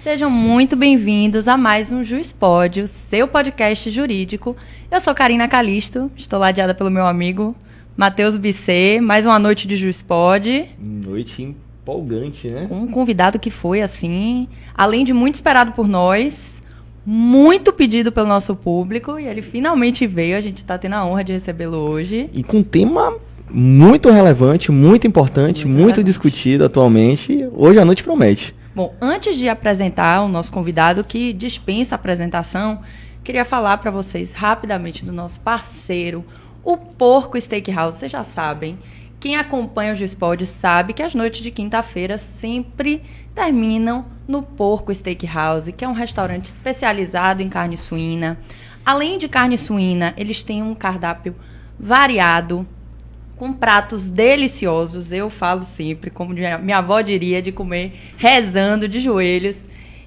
Sejam muito bem-vindos a mais um JuizPod, o seu podcast jurídico. Eu sou Karina Calisto, estou ladeada pelo meu amigo Matheus Bisset. Mais uma noite de JuizPod. Noite empolgante, né? Com um convidado que foi, assim, além de muito esperado por nós, muito pedido pelo nosso público, e ele finalmente veio. A gente está tendo a honra de recebê-lo hoje. E com um tema muito relevante, muito importante, muito discutido atualmente. Hoje a noite promete. Bom, antes de apresentar o nosso convidado, que dispensa a apresentação, queria falar para vocês rapidamente do nosso parceiro, o Porco Steakhouse. Vocês já sabem, quem acompanha o JuizPod sabe que as noites de quinta-feira sempre terminam no Porco Steakhouse, que é um restaurante especializado em carne suína. Além de carne suína, eles têm um cardápio variado, com pratos deliciosos. Eu falo sempre, como minha avó diria, de comer rezando de joelhos.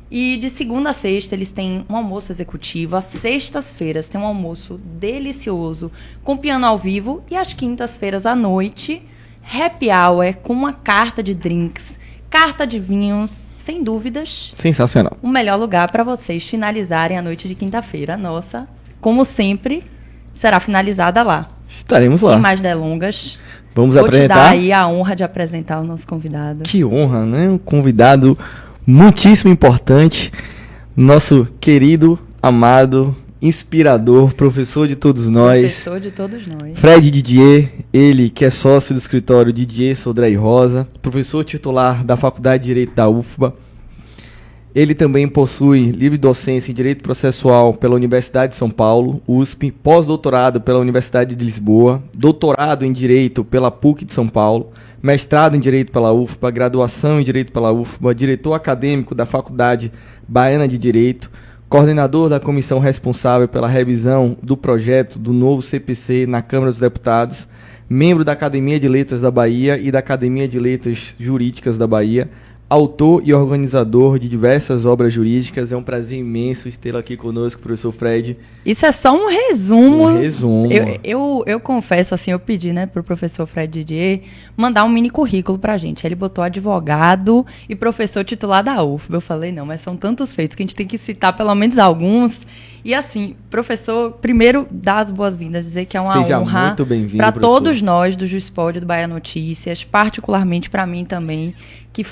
E de segunda a sexta eles têm um almoço executivo. Às sextas-feiras tem um almoço delicioso com piano ao vivo. E às quintas-feiras à noite, happy hour com uma carta de drinks, carta de vinhos, sem dúvidas. Sensacional. O melhor lugar para vocês finalizarem a noite de quinta-feira. Nossa, como sempre, será finalizada lá. Estaremos lá. Sem mais delongas, vamos vou apresentar. te dar aí a honra de apresentar o nosso convidado. Que honra, né? Um convidado muitíssimo importante, nosso querido, amado, inspirador, professor de todos nós. Professor de todos nós. Fred Didier, ele que é sócio do escritório Didier Sodré e Rosa, professor titular da Faculdade de Direito da UFBA. Ele também possui livre docência em Direito Processual pela Universidade de São Paulo, USP, pós-doutorado pela Universidade de Lisboa, doutorado em Direito pela PUC de São Paulo, mestrado em Direito pela UFBA, graduação em Direito pela UFBA, diretor acadêmico da Faculdade Baiana de Direito, coordenador da comissão responsável pela revisão do projeto do novo CPC na Câmara dos Deputados, membro da Academia de Letras da Bahia e da Academia de Letras Jurídicas da Bahia, autor e organizador de diversas obras jurídicas. É um prazer imenso tê-lo aqui conosco, professor Fred. Isso é só um resumo. Um resumo. Eu confesso, assim, eu pedi, né, pro professor Fred Didier mandar um mini currículo pra gente. Ele botou advogado e professor titular da UFBA. Eu falei, não, mas são tantos feitos que a gente tem que citar pelo menos alguns. E assim, professor, primeiro, dar as boas-vindas, dizer que é uma honra para todos nós do JuizPod, do Bahia Notícias, particularmente para mim também, que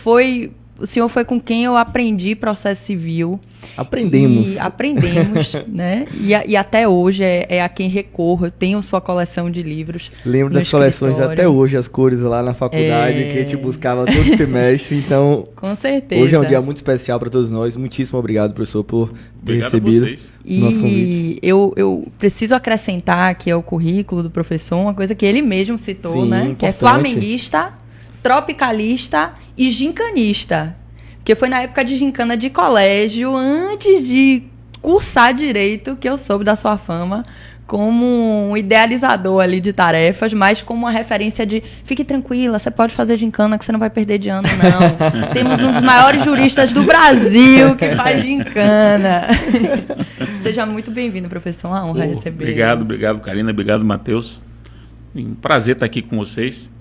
o senhor foi com quem eu aprendi processo civil. Aprendemos, né? E até hoje é a quem recorro. Eu tenho sua coleção de livros. Lembro das coleções até hoje, as cores lá na faculdade, que a gente buscava todo semestre. Então, com certeza. Hoje é um dia muito especial para todos nós. Muitíssimo obrigado, professor, por ter recebido o nosso convite. E eu preciso acrescentar aqui ao currículo do professor uma coisa que ele mesmo citou, sim, né? Importante. Que é flamenguista, tropicalista e gincanista. Porque foi na época de gincana de colégio, antes de cursar direito, que eu soube da sua fama como um idealizador ali de tarefas, mas como uma referência de fique tranquila, você pode fazer gincana que você não vai perder de ano, não. Temos um dos maiores juristas do Brasil que faz gincana. Seja muito bem-vindo, professor. Uma honra receber. Obrigado, Karina. Obrigado, Matheus. Um prazer estar aqui com vocês.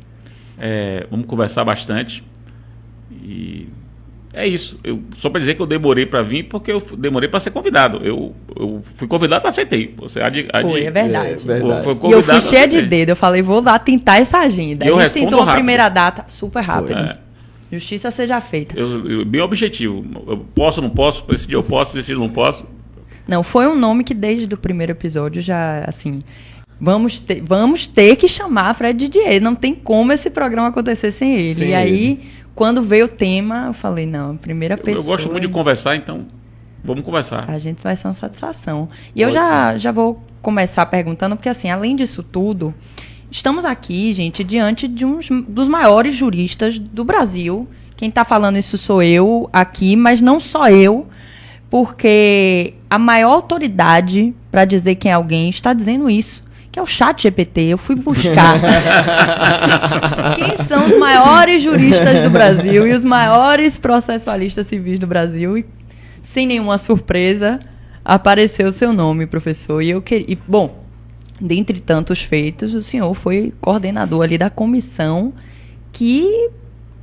Vamos conversar bastante. E é isso. Só para dizer que eu demorei para vir, porque eu demorei para ser convidado. Eu fui convidado e aceitei. Foi, é verdade. Foi e eu fui cheia de dedo. Eu falei, vou lá tentar essa agenda. A gente tentou a primeira data super rápido. Justiça seja feita. Bem objetivo. Eu posso, não posso, decidir eu posso, decidir não posso. Não, foi um nome que desde o primeiro episódio já, assim... Vamos ter que chamar Fred Didier. Não tem como esse programa acontecer sem ele. E aí, quando veio o tema, eu falei, não, a primeira pessoa... Eu gosto muito de conversar, então vamos conversar. A gente vai ser uma satisfação. E eu já vou começar perguntando, porque assim, além disso tudo, estamos aqui, gente, diante de dos maiores juristas do Brasil. Quem está falando isso sou eu aqui, mas não só eu, porque a maior autoridade para dizer quem é alguém está dizendo isso, que é o ChatGPT. Eu fui buscar quem são os maiores juristas do Brasil e os maiores processualistas civis do Brasil, e sem nenhuma surpresa apareceu o seu nome, professor. Bom, dentre tantos feitos, o senhor foi coordenador ali da comissão que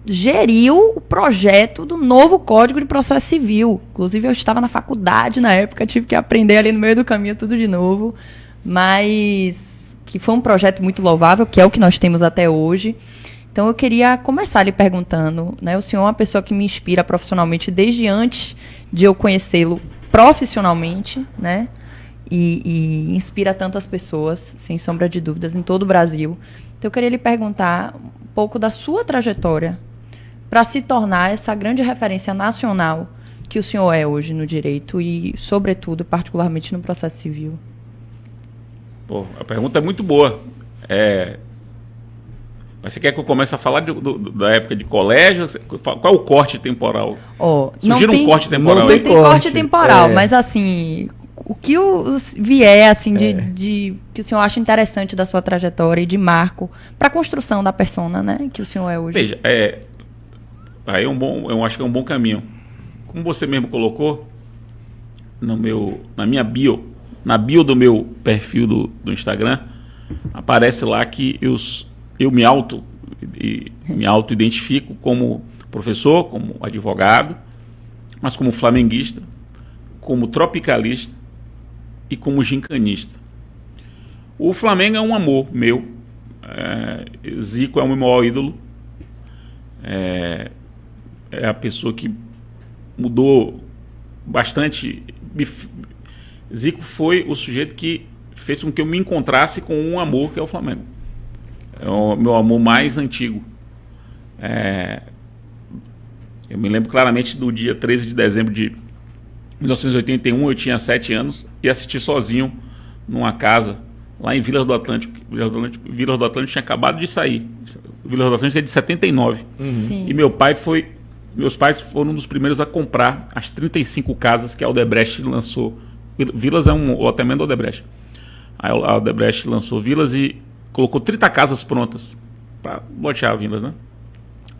geriu o projeto do novo Código de Processo Civil. Inclusive, eu estava na faculdade na época, tive que aprender ali no meio do caminho tudo de novo, mas que foi um projeto muito louvável, que é o que nós temos até hoje. Então, eu queria começar lhe perguntando, né, o senhor é uma pessoa que me inspira profissionalmente desde antes de eu conhecê-lo profissionalmente, né, e inspira tantas pessoas, sem sombra de dúvidas, em todo o Brasil. Então, eu queria lhe perguntar um pouco da sua trajetória para se tornar essa grande referência nacional que o senhor é hoje no direito e, sobretudo, particularmente no processo civil. Pô, a pergunta é muito boa. Mas você quer que eu comece a falar da época de colégio? Qual é o corte temporal? Sugira um corte temporal. Não tem corte temporal, mas assim, o que vier assim, que o senhor acha interessante da sua trajetória e de marco para a construção da persona, né, que o senhor é hoje? Veja, aí eu acho que é um bom caminho. Como você mesmo colocou, na minha bio, na bio do meu perfil do Instagram, aparece lá que eu me auto-identifico como professor, como advogado, mas como flamenguista, como tropicalista e como gincanista. O Flamengo é um amor meu. Zico é o meu maior ídolo. É a pessoa que mudou bastante. Zico foi o sujeito que fez com que eu me encontrasse com um amor que é o Flamengo. É o meu amor mais antigo. Eu me lembro claramente do dia 13 de dezembro de 1981, eu tinha 7 anos e assisti sozinho numa casa lá em Vilas do Atlântico. Vilas do Atlântico tinha acabado de sair. Vilas do Atlântico é de 79. Sim. E meus pais foram um dos primeiros a comprar as 35 casas que a Odebrecht lançou. Vilas é um loteamento da Odebrecht. A Odebrecht lançou Vilas e colocou 30 casas prontas para lotear Vilas, né?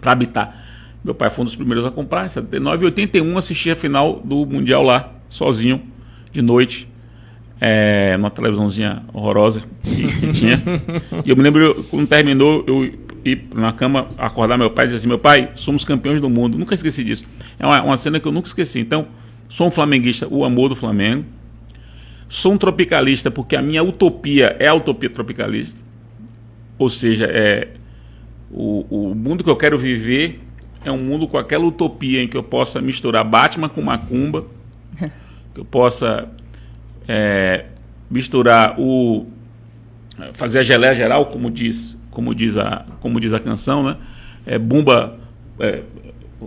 Para habitar. Meu pai foi um dos primeiros a comprar. Em 79 e 81 assisti a final do Mundial lá, sozinho, de noite, numa televisãozinha horrorosa que tinha. E eu me lembro, quando terminou, eu ir na cama, acordar meu pai e dizer assim: meu pai, somos campeões do mundo. Nunca esqueci disso. É uma cena que eu nunca esqueci. Então, sou um flamenguista, o amor do Flamengo. Sou um tropicalista porque a minha utopia é a utopia tropicalista. Ou seja, o mundo que eu quero viver é um mundo com aquela utopia em que eu possa misturar Batman com Macumba, que eu possa misturar fazer a geleia geral, como diz a canção, né?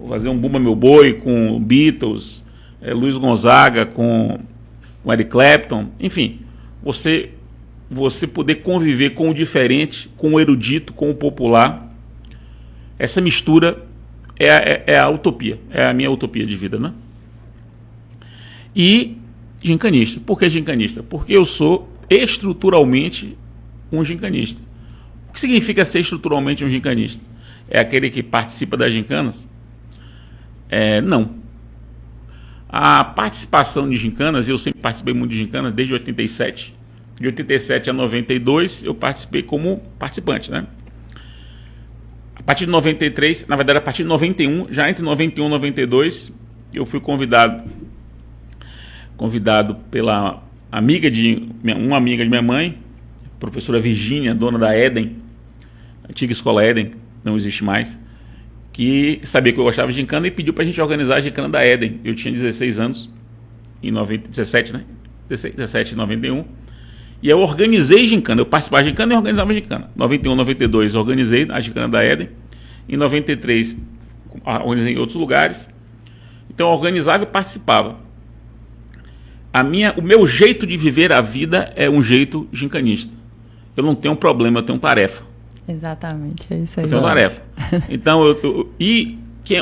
Fazer um Bumba Meu Boi com Beatles, Luiz Gonzaga com Eric Clapton, enfim, você poder conviver com o diferente, com o erudito, com o popular. Essa mistura é a utopia, é a minha utopia de vida, né? E gincanista. Por que gincanista? Porque eu sou estruturalmente um gincanista. O que significa ser estruturalmente um gincanista? É aquele que participa das gincanas? Não. A participação de gincanas, eu sempre participei muito de gincanas, desde 87. De 87 a 92, eu participei como participante, né? A partir de 93, na verdade, a partir de 91, já entre 91 e 92, eu fui convidado pela uma amiga de minha mãe, professora Virgínia, dona da Éden, antiga escola Éden, não existe mais, que sabia que eu gostava de gincana e pediu pra gente organizar a gincana da Éden. Eu tinha 16 anos, em 17, né? 17 em 91. E eu organizei gincana, eu participava de gincana e organizava gincana. 91, 92 eu organizei a gincana da Éden. Em 93 organizei em outros lugares. Então eu organizava e participava. O meu jeito de viver a vida é um jeito gincanista. Eu não tenho problema, eu tenho tarefa. Exatamente, é isso aí. Eu tenho tarefa. Então,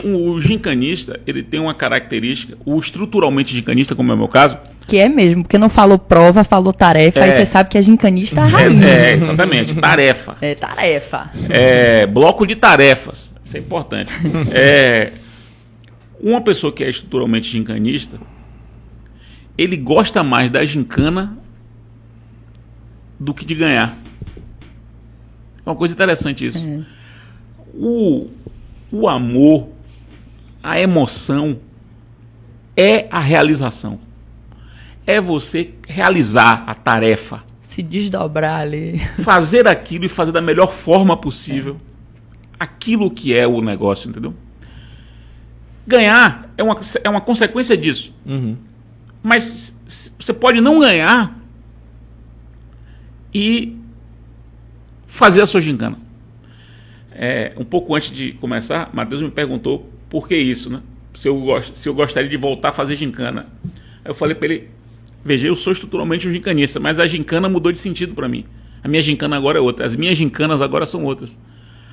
o gincanista, ele tem uma característica, o estruturalmente gincanista, como é o meu caso. Que é mesmo, porque não falou prova, falou tarefa, aí você sabe que é gincanista raiz. Exatamente, tarefa. É tarefa. Bloco de tarefas, isso é importante. Uma pessoa que é estruturalmente gincanista, ele gosta mais da gincana do que de ganhar. É uma coisa interessante isso. o amor, a emoção é a realização. É você realizar a tarefa. Se desdobrar ali. Fazer aquilo e fazer da melhor forma possível. Aquilo que é o negócio, entendeu? Ganhar é uma consequência disso. Uhum. Mas você pode não ganhar e fazer a sua gincana. Um pouco antes de começar, Matheus me perguntou por que isso, né? Se eu gostaria de voltar a fazer gincana. Aí eu falei para ele, veja, eu sou estruturalmente um gincanista, mas a gincana mudou de sentido para mim. A minha gincana agora é outra, as minhas gincanas agora são outras.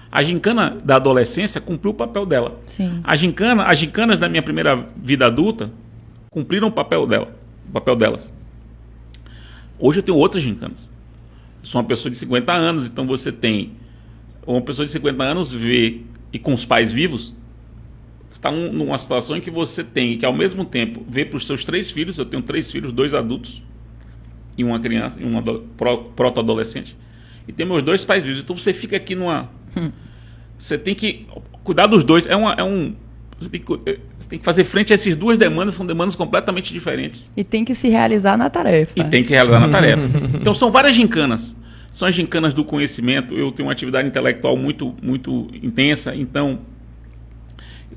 A gincana da adolescência cumpriu o papel dela. Sim. As gincanas da minha primeira vida adulta cumpriram o papel delas. Hoje eu tenho outras gincanas. Eu sou uma pessoa de 50 anos, então você tem uma pessoa de 50 anos e com os pais vivos, está numa situação em que você tem que, ao mesmo tempo, ver para os seus 3 filhos, eu tenho 3 filhos, 2 adultos e uma criança, e uma proto-adolescente, e tem meus 2 pais vivos. Então você fica aqui Você tem que cuidar dos dois. Você tem que fazer frente a essas 2 demandas, são demandas completamente diferentes. E tem que se realizar na tarefa. Então são várias gincanas. São as gincanas do conhecimento. Eu tenho uma atividade intelectual muito, muito intensa, então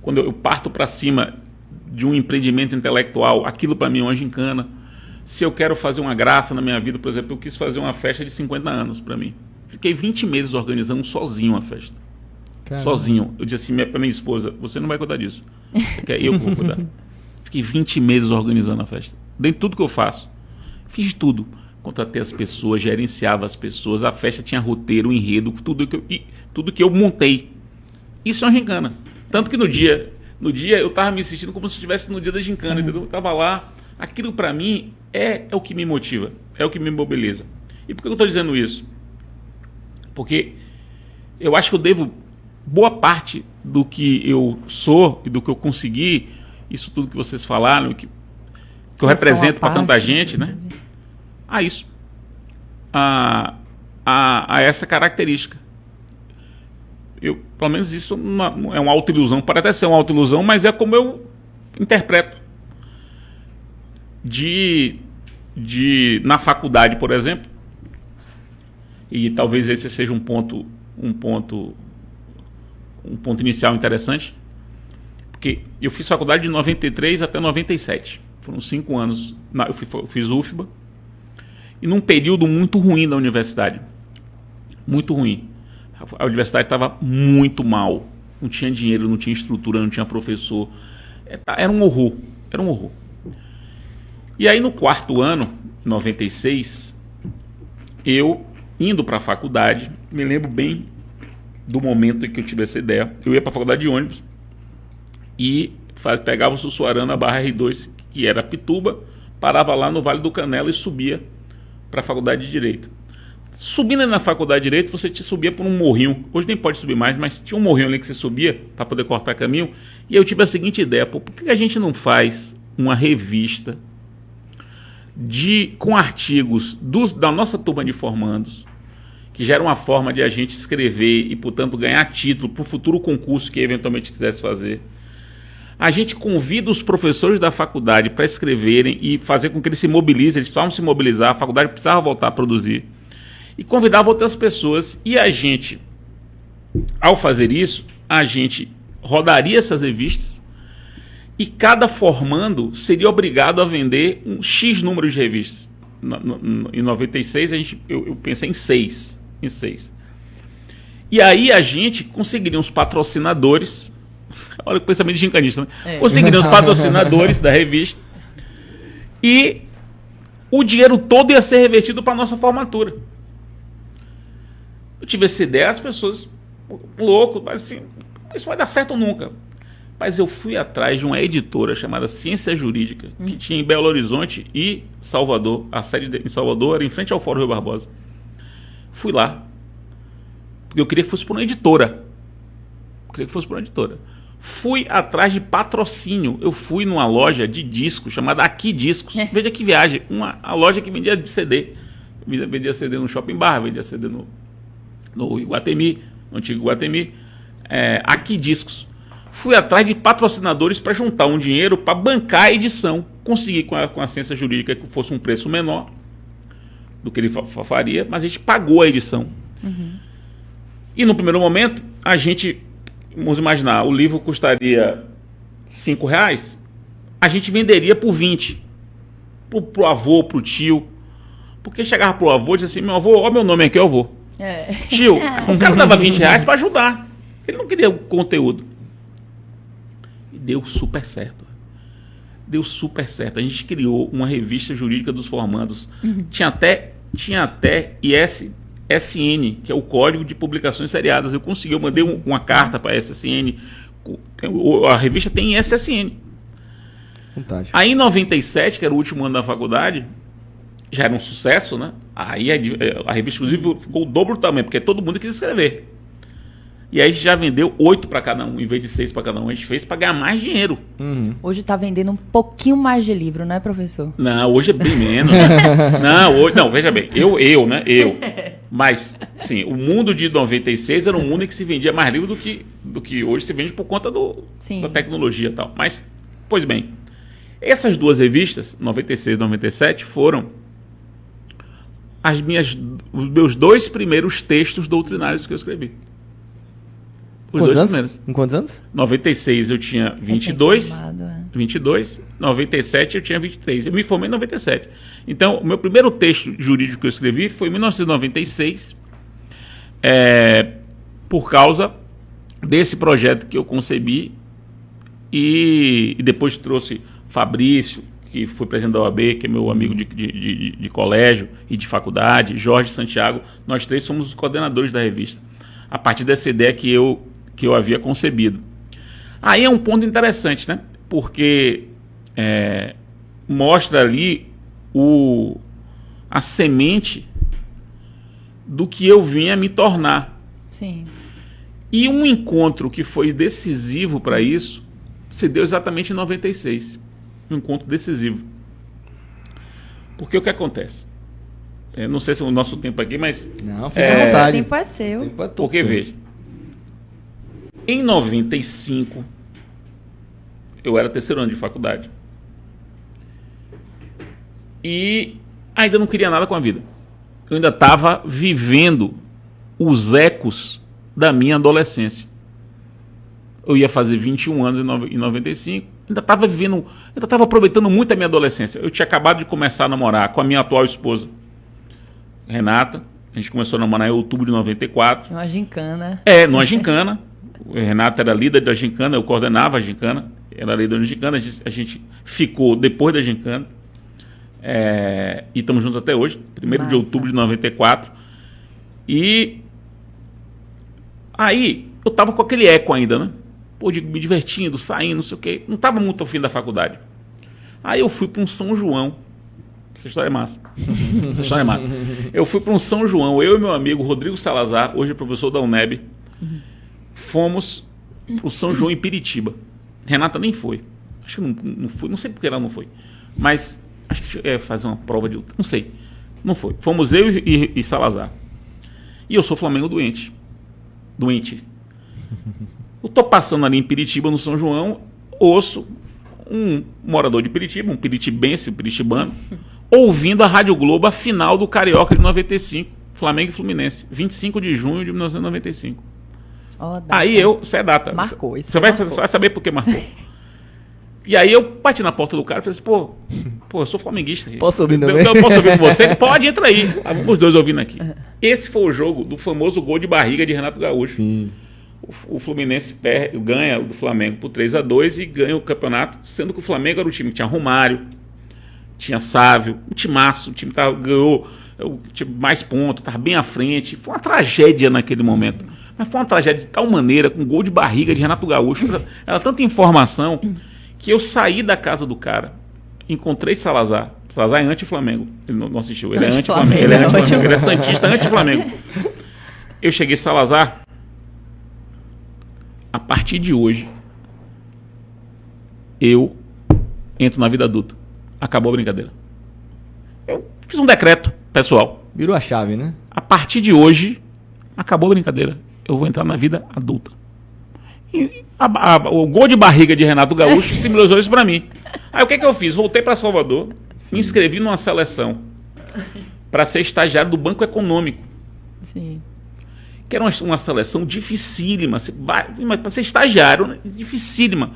quando eu parto para cima de um empreendimento intelectual, aquilo para mim é uma gincana. Se eu quero fazer uma graça na minha vida, por exemplo, eu quis fazer uma festa de 50 anos para mim. Fiquei 20 meses organizando sozinho a festa. Caramba. Sozinho. Eu disse assim para minha esposa, você não vai cuidar disso. Você quer eu que vou cuidar. Fiquei 20 meses organizando a festa. Dentro de tudo que eu faço. Fiz tudo. Contratei as pessoas, gerenciava as pessoas, a festa tinha roteiro, enredo, tudo que eu montei. Isso é uma gincana. Tanto que no dia eu estava me sentindo como se estivesse no dia da gincana, entendeu? Eu estava lá. Aquilo para mim é o que me motiva, é o que me mobiliza. E por que eu estou dizendo isso? Porque eu acho que eu devo boa parte do que eu sou e do que eu consegui, isso tudo que vocês falaram, que eu represento para tanta gente, né? A isso. A essa característica. Pelo menos isso é uma autoilusão, pode até ser uma autoilusão, mas é como eu interpreto. Na faculdade, por exemplo, e talvez esse seja um ponto inicial interessante, porque eu fiz faculdade de 93 até 97, foram 5 anos, eu fiz UFBA, e num período muito ruim da universidade, muito ruim. A universidade estava muito mal, não tinha dinheiro, não tinha estrutura, não tinha professor, era um horror. E aí no 4º ano, 96, eu indo para a faculdade, me lembro bem do momento em que eu tive essa ideia. Eu ia para a faculdade de ônibus e pegava o Sussuarana, a barra R2, que era Pituba, parava lá no Vale do Canela e subia para a faculdade de Direito. Subindo na faculdade de Direito, você subia por um morrinho. Hoje nem pode subir mais, mas tinha um morrinho ali que você subia para poder cortar caminho. E eu tive a seguinte ideia, por que a gente não faz uma revista com artigos da nossa turma de formandos, que já era uma forma de a gente escrever e, portanto, ganhar título para o futuro concurso que eventualmente quisesse fazer. A gente convida os professores da faculdade para escreverem e fazer com que eles se mobilizem, eles precisavam se mobilizar, a faculdade precisava voltar a produzir. E convidava outras pessoas. E a gente, ao fazer isso, a gente rodaria essas revistas e cada formando seria obrigado a vender um X número de revistas. Em 96, eu pensei em 6. E aí a gente conseguiria uns patrocinadores. Olha o pensamento de gincanista, né? Conseguiria os patrocinadores da revista e o dinheiro todo ia ser revertido para a nossa formatura. Eu tive essa ideia, as pessoas, louco, mas assim, isso vai dar certo nunca. Mas eu fui atrás de uma editora chamada Ciência Jurídica, que tinha em Belo Horizonte e Salvador. A sede em Salvador era em frente ao Fórum Rio Barbosa. Fui lá, porque eu queria que fosse por uma editora. Fui atrás de patrocínio. Eu fui numa loja de discos chamada Aqui Discos. Veja que viagem. A loja que vendia de CD. Vendia CD no Shopping Bar, vendia CD no Iguatemi, no antigo Iguatemi. Aqui Discos. fui atrás de patrocinadores para juntar um dinheiro para bancar a edição. Consegui com a ciência jurídica que fosse um preço menor do que ele faria, mas a gente pagou a edição. E no primeiro momento, a gente, vamos imaginar, o livro custaria R$5, a gente venderia por 20. Pro avô, pro tio. Porque chegava pro avô e dizia assim, meu avô, olha meu nome aqui, eu vou. Tio, o cara dava R$20 para ajudar. Ele não queria o conteúdo. E deu super certo. Deu super certo. A gente criou uma revista jurídica dos formandos. Tinha até ISSN, que é o Código de Publicações Seriadas. Eu consegui, eu mandei uma carta para a ISSN. A revista tem ISSN. Fantástico. Aí em 97, que era o último ano da faculdade, já era um sucesso, né? Aí a revista, inclusive, ficou o dobro do tamanho, porque todo mundo quis escrever. E aí a gente já vendeu 8 para cada um, em vez de 6 para cada um. A gente fez para ganhar mais dinheiro. Hoje está vendendo um pouquinho mais de livro, né, professor? Não, hoje é bem menos. Né? Não, veja bem, eu. Mas, sim, o mundo de 96 era um mundo em que se vendia mais livro do que hoje se vende por conta da tecnologia e tal. Mas, pois bem, essas duas revistas, 96 e 97, foram os meus 2 primeiros textos doutrinários que eu escrevi. Os 2 primeiros. Com quantos anos? 96 eu tinha 22, 97 eu tinha 23. Eu me formei em 97. Então, o meu primeiro texto jurídico que eu escrevi foi em 1996, por causa desse projeto que eu concebi e depois trouxe Fabrício, que foi presidente da OAB, que é meu amigo de colégio e de faculdade, Jorge Santiago. Nós 3 somos os coordenadores da revista, a partir dessa ideia que eu havia concebido. Aí é um ponto interessante, né? Porque mostra ali a semente do que eu vinha me tornar. Sim. E um encontro que foi decisivo para isso se deu exatamente em 96. Um encontro decisivo. Porque o que acontece? Não sei se é o nosso tempo aqui, mas... Não, fica à vontade. O tempo é seu. Tempo é todo porque, seu. veja, em 95, eu era terceiro ano de faculdade. E ainda não queria nada com a vida. Eu ainda estava vivendo os ecos da minha adolescência. Eu ia fazer 21 anos em 95. Ainda estava aproveitando muito a minha adolescência. Eu tinha acabado de começar a namorar com a minha atual esposa, Renata. A gente começou a namorar em outubro de 94. Numa gincana. Numa gincana. Renata era líder da gincana, eu coordenava a gincana. Era líder da gincana, a gente ficou depois da gincana. E estamos juntos até hoje, 1º de outubro de 94. E aí, eu estava com aquele eco ainda, né? Me divertindo, saindo, não sei o quê. Não estava muito ao fim da faculdade. Aí eu fui para um São João. Essa história é massa. Eu fui para um São João, eu e meu amigo Rodrigo Salazar, hoje professor da UNEB, fomos para o São João em Piritiba. Renata nem foi. Acho que não foi, não sei porque ela não foi. Mas acho que é fazer uma prova de... Não sei. Não foi. Fomos eu e Salazar. E eu sou Flamengo doente. Eu tô passando ali em Piritiba, no São João, ouço um morador de Piritiba, um piritibense, um piritibano, ouvindo a Rádio Globo a final do Carioca de 95, Flamengo e Fluminense, 25 de junho de 1995. Aí isso é data. Marcou isso. Você vai saber por que marcou. E aí eu bati na porta do cara e falei assim, pô, eu sou flamenguista. Posso ouvir também? Eu posso ouvir com você? Pode, entra aí. Vamos os dois ouvindo aqui. Esse foi o jogo do famoso gol de barriga de Renato Gaúcho. Sim. O Fluminense ganha do Flamengo por 3-2 e ganha o campeonato, sendo que o Flamengo era o time que tinha Romário, tinha Sávio, um timaço, o time ganhou mais pontos, estava bem à frente. Foi uma tragédia naquele momento. Mas foi uma tragédia de tal maneira, com gol de barriga de Renato Gaúcho. Era tanta informação que eu saí da casa do cara, encontrei Salazar. Salazar é anti-Flamengo. Ele não assistiu. Ele é anti-Flamengo. Ele é santista anti-Flamengo. Eu cheguei, Salazar, a partir de hoje, eu entro na vida adulta. Acabou a brincadeira. Eu fiz um decreto pessoal. Virou a chave, né? A partir de hoje, acabou a brincadeira. Eu vou entrar na vida adulta. E o gol de barriga de Renato Gaúcho simbolizou isso para mim. Aí o que eu fiz? Voltei para Salvador, me inscrevi numa seleção para ser estagiário do Banco Econômico. Sim. Que era uma seleção dificílima. Para ser estagiário, dificílima.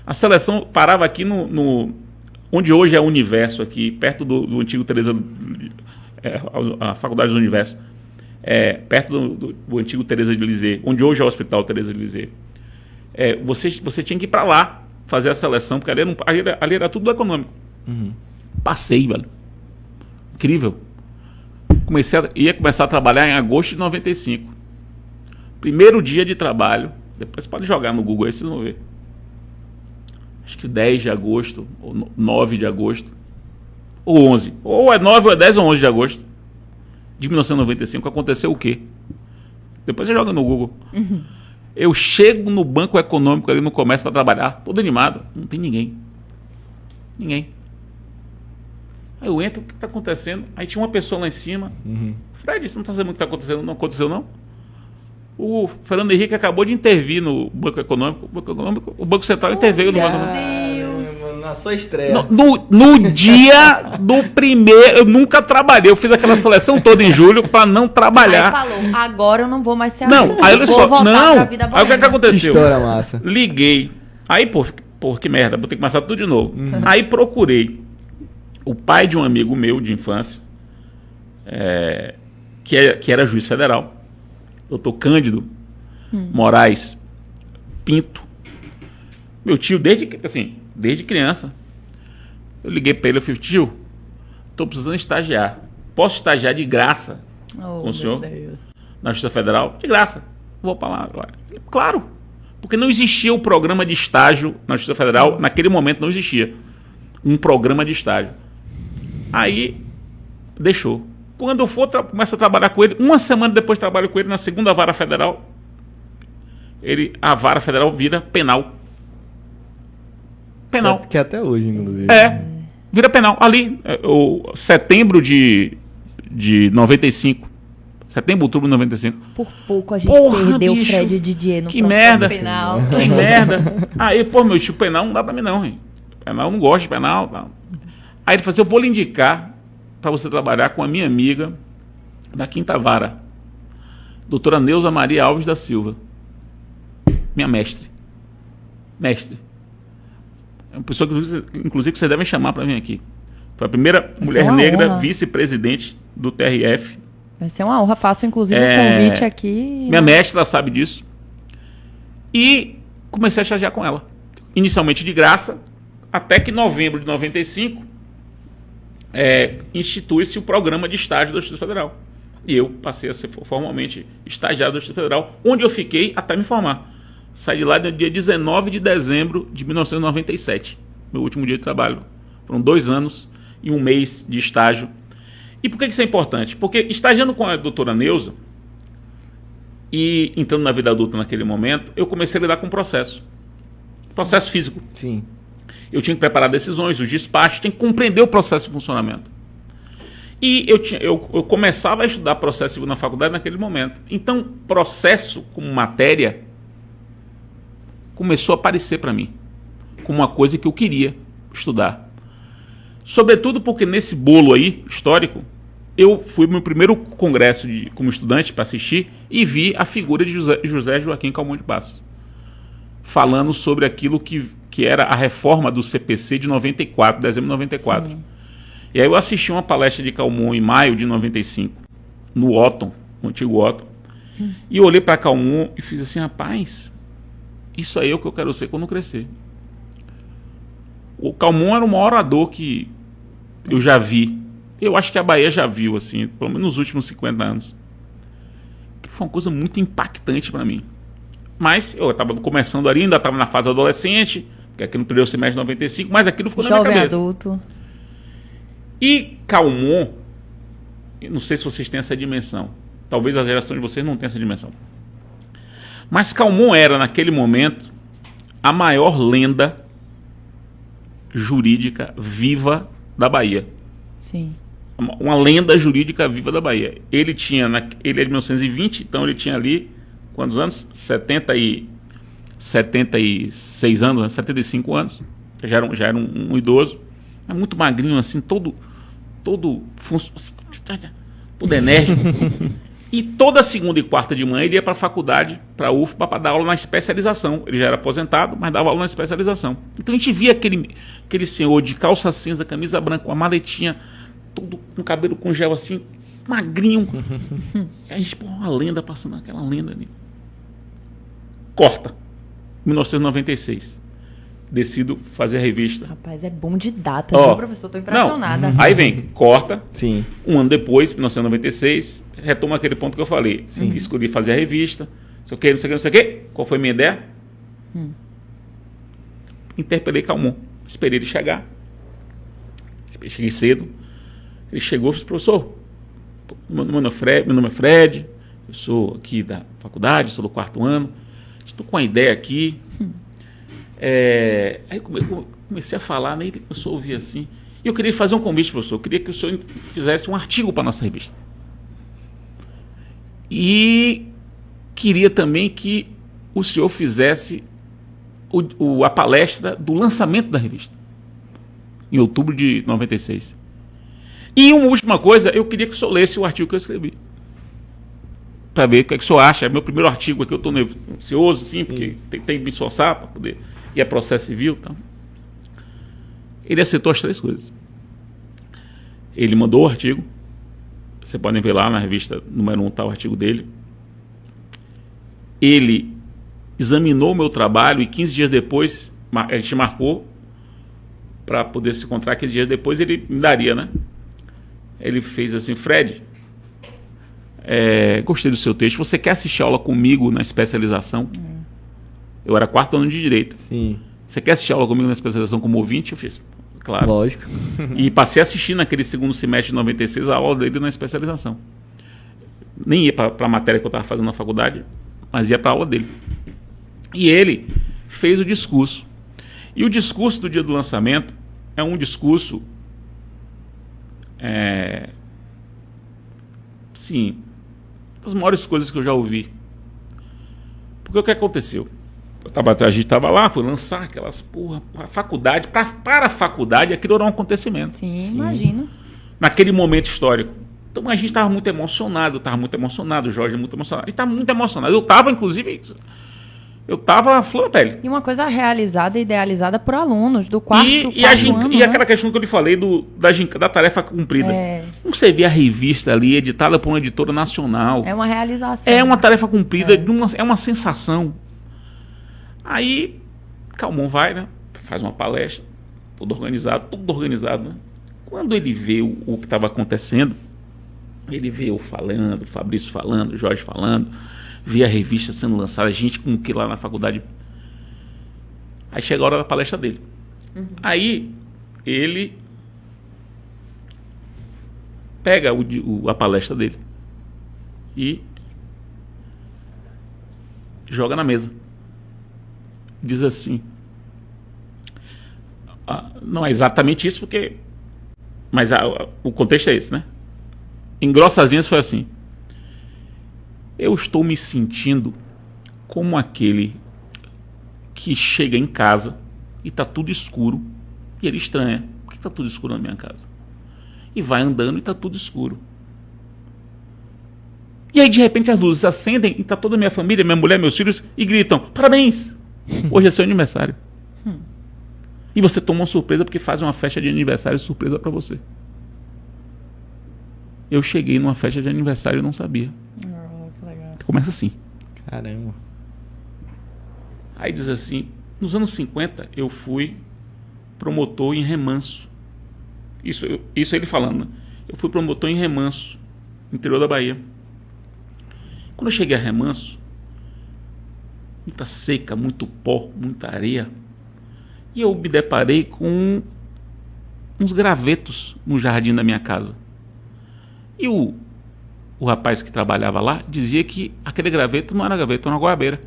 A seleção parava aqui onde hoje é o Universo, aqui, perto do antigo Teresa... a Faculdade do Universo. Perto do antigo Teresa de Lisieux, onde hoje é o Hospital Teresa de Lisieux. Você tinha que ir para lá fazer a seleção, porque ali era tudo do econômico. Uhum. Passei, velho. Incrível. Ia começar a trabalhar em agosto de 95. Primeiro dia de trabalho, depois você pode jogar no Google aí, vocês vão ver. Acho que 10 de agosto, ou 9 de agosto, ou 11. Ou é 9, ou é 10, ou 11 de agosto de 1995. Aconteceu o quê? Depois você joga no Google. Uhum. Eu chego no Banco Econômico ali no comércio para trabalhar, todo animado. Não tem ninguém. Ninguém. Aí eu entro, o que está acontecendo? Aí tinha uma pessoa lá em cima. Uhum. Fred, você não está sabendo o que está acontecendo? Não aconteceu, não? O Fernando Henrique acabou de intervir no Banco Econômico. O Banco Central interveio no Banco Econômico. Na sua estreia. No dia do primeiro, eu nunca trabalhei. Eu fiz aquela seleção toda em julho para não trabalhar. Aí falou, agora eu não vou mais ser Não, aí olha só, não. Aí o que aconteceu? História massa. Liguei. Aí, pô, que merda, vou ter que começar tudo de novo. Aí procurei o pai de um amigo meu de infância, que era juiz federal, doutor Cândido Moraes Pinto. Meu tio, desde criança. Eu liguei para ele, eu falei, tio, estou precisando estagiar. Posso estagiar de graça com o senhor? Deus. Na Justiça Federal? De graça. Vou para lá agora. Claro. Porque não existia o programa de estágio na Justiça Federal. Naquele momento não existia um programa de estágio. Aí, deixou. Quando eu for, começo a trabalhar com ele. Uma semana depois trabalho com ele na segunda vara federal. A vara federal vira penal. Penal. Que até hoje, inclusive. Vira penal. Ali, setembro de 95. Setembro, outubro de 95. Por pouco a gente perdeu o Fred Didier no processo penal. Que merda. Aí, meu tio, penal não dá pra mim não, hein? Penal, eu não gosto de penal. Não. Aí ele falou assim, eu vou lhe indicar para você trabalhar com a minha amiga da quinta vara, doutora Neuza Maria Alves da Silva. Minha mestre. É uma pessoa que, inclusive, que vocês devem chamar para vir aqui. Foi a primeira mulher negra vice-presidente do TRF. Vai ser uma honra. Faço, inclusive, um convite aqui. Minha mestra sabe disso. E comecei a estagiar com ela. Inicialmente de graça, até que em novembro de 95, institui-se o programa de estágio da Justiça Federal. E eu passei a ser formalmente estagiário da Justiça Federal, onde eu fiquei até me formar. Saí de lá no dia 19 de dezembro de 1997, meu último dia de trabalho. Foram 2 anos e 1 mês de estágio. E por que isso é importante? Porque estagiando com a doutora Neuza e entrando na vida adulta naquele momento, eu comecei a lidar com processo físico. Sim. Eu tinha que preparar decisões, os despachos, tinha que compreender o processo de funcionamento. E eu começava a estudar processo civil na faculdade naquele momento. Então, processo como matéria começou a aparecer para mim como uma coisa que eu queria estudar. Sobretudo porque nesse bolo aí, histórico, eu fui no meu primeiro congresso como estudante para assistir e vi a figura de José Joaquim Calmon de Passos, falando sobre aquilo que era a reforma do CPC de 94, dezembro de 94. Sim. E aí eu assisti uma palestra de Calmon em maio de 95, no Otton, no antigo Otton, e eu olhei para Calmon e fiz assim, rapaz, isso aí é o que eu quero ser quando crescer. O Calmon era o maior orador que eu já vi. Eu acho que a Bahia já viu, assim, pelo menos nos últimos 50 anos. Foi uma coisa muito impactante para mim. Mas eu estava começando ali, ainda estava na fase adolescente, que aqui no primeiro semestre de 95, mas aquilo ficou na minha cabeça. Jovem adulto. E Calmon, eu não sei se vocês têm essa dimensão. Talvez a geração de vocês não tenha essa dimensão. Mas Calmon era, naquele momento, a maior lenda jurídica viva da Bahia. Sim. Uma lenda jurídica viva da Bahia. Ele é de 1920, então ele tinha ali, quantos anos? 76 anos, né? 75 anos. Já era um idoso. Mas muito magrinho, assim, todo enérgico. E toda segunda e quarta de manhã ele ia para a faculdade, para a UFBA, para dar aula na especialização. Ele já era aposentado, mas dava aula na especialização. Então a gente via aquele senhor de calça cinza, camisa branca, com a maletinha, todo com cabelo com gel assim, magrinho. E a gente, pô, uma lenda passando, aquela lenda ali. Corta. 1996. Decido fazer a revista. Rapaz, é bom de data, viu, professor? Tô impressionada. Aí vem, corta. Sim. Um ano depois, 1996, retoma aquele ponto que eu falei. Sim. Escolhi fazer a revista. Não sei o que, não sei o que. Qual foi a minha ideia? Interpelei Calmon. Esperei ele chegar. Cheguei cedo. Ele chegou e disse, professor, meu nome é Fred, eu sou aqui da faculdade, sou do 4º ano. Estou com uma ideia aqui. Aí comecei a falar, né? Ele começou a ouvir assim. E eu queria fazer um convite, professor. Eu queria que o senhor fizesse um artigo para a nossa revista. E queria também que o senhor fizesse a palestra do lançamento da revista, em outubro de 96. E uma última coisa, eu queria que o senhor lesse o artigo que eu escrevi. Para ver o que é que o senhor acha. É meu primeiro artigo aqui, eu estou ansioso, sim, porque tem que me esforçar para poder ir a processo civil. Então. Ele aceitou as 3 coisas. Ele mandou o artigo. Você podem ver lá na revista número 1, tá o artigo dele. Ele examinou o meu trabalho e 15 dias depois, a gente marcou para poder se encontrar. 15 dias depois ele me daria, né? Ele fez assim, Fred, gostei do seu texto. Você quer assistir aula comigo na especialização? Eu era 4º ano de Direito. Sim. Você quer assistir aula comigo na especialização como ouvinte? Eu fiz, claro. Lógico. E passei a assistir naquele segundo semestre de 96 a aula dele na especialização. Nem ia para a matéria que eu estava fazendo na faculdade, mas ia para a aula dele. E ele fez o discurso. E o discurso do dia do lançamento é um discurso... sim, das maiores coisas que eu já ouvi. Porque o que aconteceu? A gente estava lá, foi lançar aquelas porra, para a faculdade, para a faculdade, aquilo era um acontecimento. Sim, imagino. Naquele momento histórico. Então a gente estava muito emocionado, o Jorge muito emocionado, ele estava muito emocionado. Eu estava, inclusive, à flor da pele. E uma coisa realizada e idealizada por alunos do quarto ano. E aquela questão que eu lhe falei da tarefa cumprida. Você vê a revista ali, editada por uma editora nacional. É uma realização. É uma tarefa cumprida, é uma sensação. Aí, Calmon vai, né? Faz uma palestra, tudo organizado, né? Quando ele vê o que estava acontecendo, ele vê eu falando, o Fabrício falando, o Jorge falando, vê a revista sendo lançada, a gente com o que lá na faculdade. Aí chega a hora da palestra dele. Aí, ele pega a palestra dele e joga na mesa. Diz assim, não é exatamente isso, mas o contexto é esse, né? Em grossas linhas foi assim: eu estou me sentindo como aquele que chega em casa e está tudo escuro e ele estranha, por que está tudo escuro na minha casa? E vai andando e está tudo escuro. E aí de repente as luzes acendem e está toda a minha família, minha mulher, meus filhos, e gritam, parabéns! Hoje é seu aniversário. E você toma uma surpresa porque faz uma festa de aniversário surpresa para você. Eu cheguei numa festa de aniversário e não sabia. Que legal. Começa assim. Caramba. Aí diz assim, nos anos 50 eu fui promotor em Remanso. Isso ele falando, né? Eu fui promotor em Remanso, interior da Bahia. Quando eu cheguei a Remanso, muita seca, muito pó, muita areia. E eu me deparei com uns gravetos no jardim da minha casa. E o rapaz que trabalhava lá dizia que aquele graveto não era graveto, era uma goiabeira.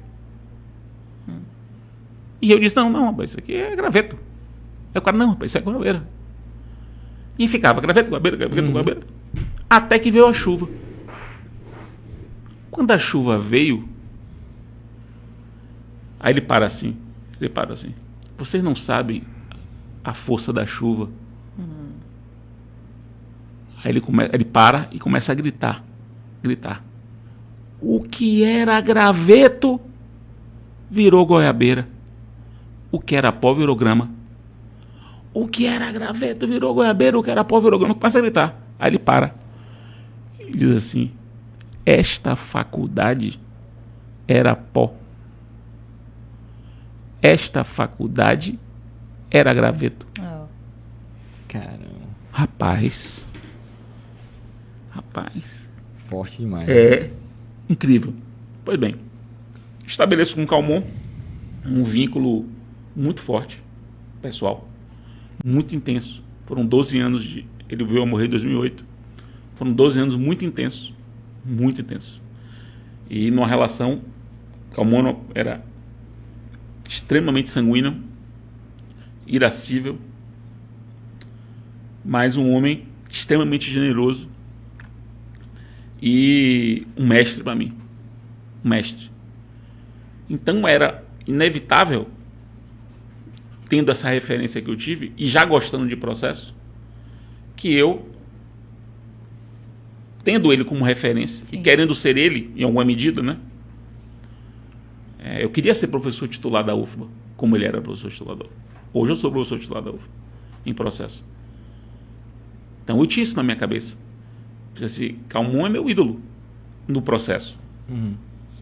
E eu disse, não, rapaz, isso aqui é graveto. Aí o cara, não, rapaz, isso é goiabeira. E ficava graveto, goiabeira. Até que veio a chuva. Quando a chuva veio, Aí ele para assim. Vocês não sabem a força da chuva. Aí ele para e começa a gritar. O que era graveto virou goiabeira. O que era pó virou grama. O que era graveto virou goiabeira. O que era pó virou grama. Começa a gritar. Aí ele para. E diz assim: esta faculdade era pó. Esta faculdade era graveto. Oh. Caramba. Rapaz. Forte demais. É incrível. Pois bem, estabeleço com o Calmon um vínculo muito forte, pessoal, muito intenso. Foram 12 anos de... Ele veio a morrer em 2008. Foram 12 anos muito intensos. E numa relação, Calmon era extremamente sanguíneo, irascível, mas um homem extremamente generoso e um mestre para mim. Um mestre. Então era inevitável, tendo essa referência que eu tive e já gostando de processo, que eu, tendo ele como referência, sim, e querendo ser ele em alguma medida, né? Eu queria ser professor titular da UFBA, como ele era professor titular da UFBA. Hoje eu sou professor titular da UFBA, em processo. Então eu tinha isso na minha cabeça. Assim, Calmon é meu ídolo no processo.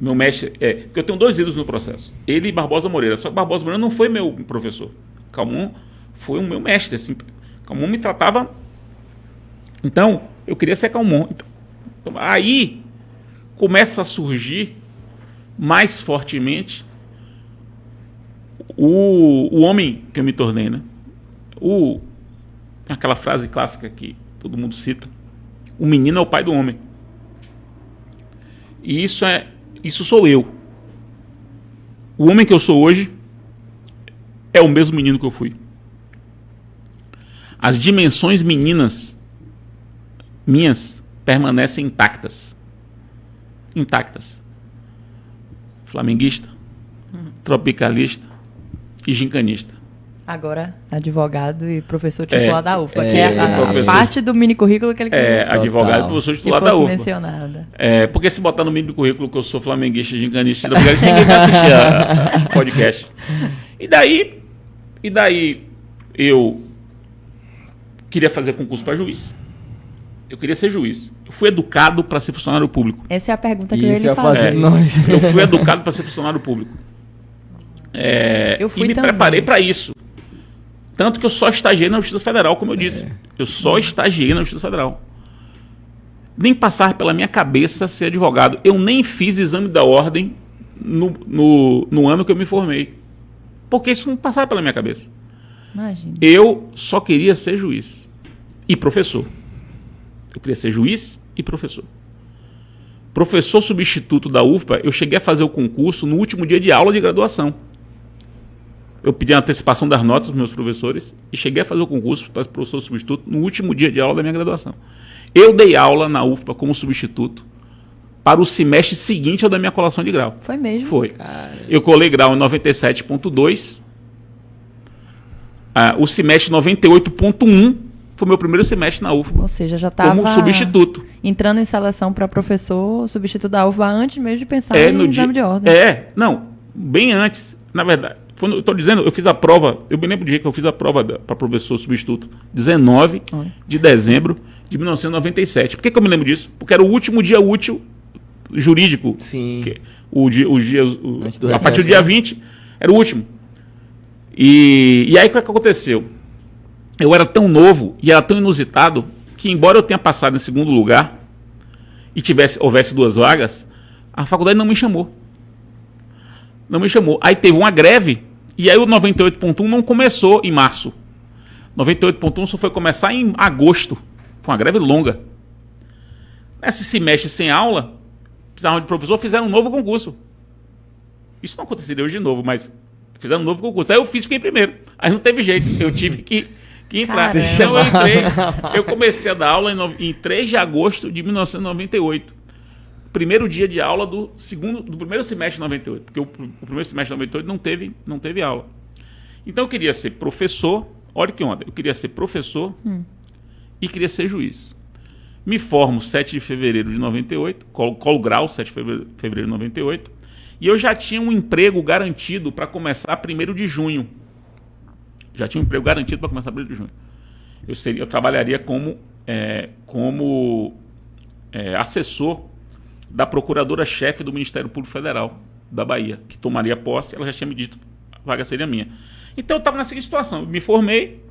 Meu mestre porque eu tenho 2 ídolos no processo, ele e Barbosa Moreira. Só que Barbosa Moreira não foi meu professor. Calmon foi o meu mestre, assim. Calmon me tratava. Então eu queria ser Calmon. Então, aí começa a surgir mais fortemente o homem que eu me tornei, né? Aquela frase clássica que todo mundo cita: o menino é o pai do homem. E isso sou eu. O homem que eu sou hoje é o mesmo menino que eu fui. As dimensões meninas minhas permanecem intactas. Flamenguista, tropicalista e gincanista. Agora, advogado e professor titular da UFBA, que é a professor, parte do mini currículo que ele advogado e professor titular da UFBA. Mencionada. Porque se botar no mini currículo que eu sou flamenguista, gincanista, ninguém vai assistir a podcast. E daí eu queria fazer concurso para juiz. Eu queria ser juiz. Eu fui educado para ser funcionário público. Essa é a pergunta que eu ia lhe fazer. Eu fui educado para ser funcionário público. Eu fui e me preparei para isso. Tanto que eu só estagiei na Justiça Federal, como eu disse. Eu só estagiei na Justiça Federal. Nem passar pela minha cabeça ser advogado. Eu nem fiz exame da ordem no ano que eu me formei. Porque isso não passava pela minha cabeça. Imagina. Eu só queria ser juiz e professor. Eu queria ser juiz e professor. Professor substituto da UFBA, eu cheguei a fazer o concurso no último dia de aula de graduação. Eu pedi a antecipação das notas dos meus professores e cheguei a fazer o concurso para professor substituto no último dia de aula da minha graduação. Eu dei aula na UFBA como substituto para o semestre seguinte ao da minha colação de grau. Foi mesmo? Foi. Eu colei grau em 97.2. O semestre 98.1 foi meu primeiro semestre na UFBA. Ou seja, já estava como substituto. Entrando em seleção para professor substituto da UFBA antes mesmo de pensar no exame de ordem. Não, bem antes. Na verdade, eu estou dizendo, eu fiz a prova, eu me lembro do dia que eu fiz a prova para professor substituto, 19 de dezembro de 1997. Por que eu me lembro disso? Porque era o último dia útil jurídico. Sim. A partir do dia 20, era o último. E aí o que aconteceu? Eu era tão novo e era tão inusitado que, embora eu tenha passado em segundo lugar e houvesse 2 vagas, a faculdade não me chamou. Aí teve uma greve e aí o 98.1 não começou em março. 98.1 só foi começar em agosto. Foi uma greve longa. Nesse semestre sem aula, precisavam de professor, fizeram um novo concurso. Isso não aconteceria hoje de novo, mas fizeram um novo concurso. Aí eu fiquei primeiro. Aí não teve jeito, eu tive que entrar. Então eu comecei a dar aula em 3 de agosto de 1998. primeiro dia de aula do primeiro semestre de 98, porque o primeiro semestre de 98 não teve aula. Então eu queria ser professor, olha que onda, eu queria ser professor e queria ser juiz. Me formo 7 de fevereiro de 98, colo grau 7 de fevereiro de 98, e eu já tinha um emprego garantido para começar 1º de junho. Já tinha um emprego garantido para começar 1º de junho. Eu trabalharia como assessor da procuradora-chefe do Ministério Público Federal da Bahia, que tomaria posse, ela já tinha me dito que a vaga seria minha. Então eu estava nessa situação, eu me formei,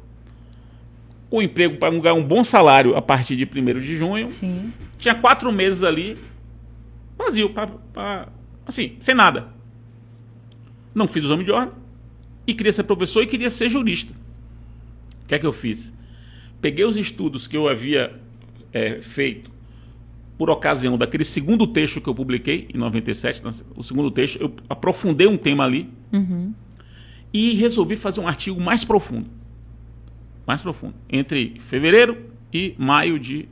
com emprego para ganhar um bom salário a partir de 1º de junho, Sim. tinha 4 meses ali, vazio, assim, sem nada. Não fiz o exame de ordem, e queria ser professor e queria ser jurista. O que é que eu fiz? Peguei os estudos que eu havia feito por ocasião daquele segundo texto que eu publiquei em 97, o segundo texto, eu aprofundei um tema ali e resolvi fazer um artigo mais profundo, entre fevereiro e maio de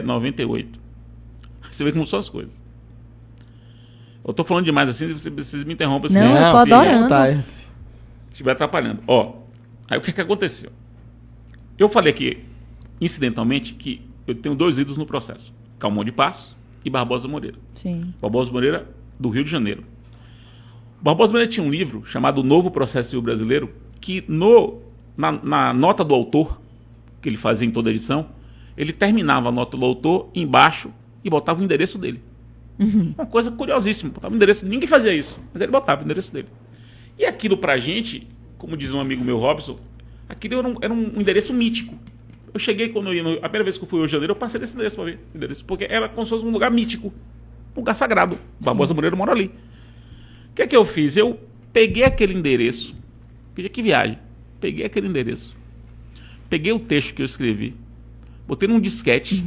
98. Você vê como são as coisas. Eu estou falando demais assim, vocês me interrompem assim. Não, eu tô adorando. Estiver atrapalhando. Aí o que aconteceu? Eu falei aqui, incidentalmente, que eu tenho 2 ídolos no processo. Calmon de Passos e Barbosa Moreira. Sim. Barbosa Moreira, do Rio de Janeiro. Barbosa Moreira tinha um livro chamado Novo Processo Civil Brasileiro, que na nota do autor, que ele fazia em toda edição, ele terminava a nota do autor embaixo e botava o endereço dele. Uma coisa curiosíssima. Botava o endereço, ninguém fazia isso, mas ele botava o endereço dele. E aquilo pra gente, como diz um amigo meu, Robson, aquilo era um endereço mítico. Eu cheguei, a primeira vez que eu fui ao Rio de Janeiro, eu passei desse endereço para ver. Porque era como se fosse um lugar mítico, um lugar sagrado. Barbosa Moreira mora ali. O que é que eu fiz? Eu peguei aquele endereço, veja que viagem, peguei aquele endereço, peguei o texto que eu escrevi, botei num disquete,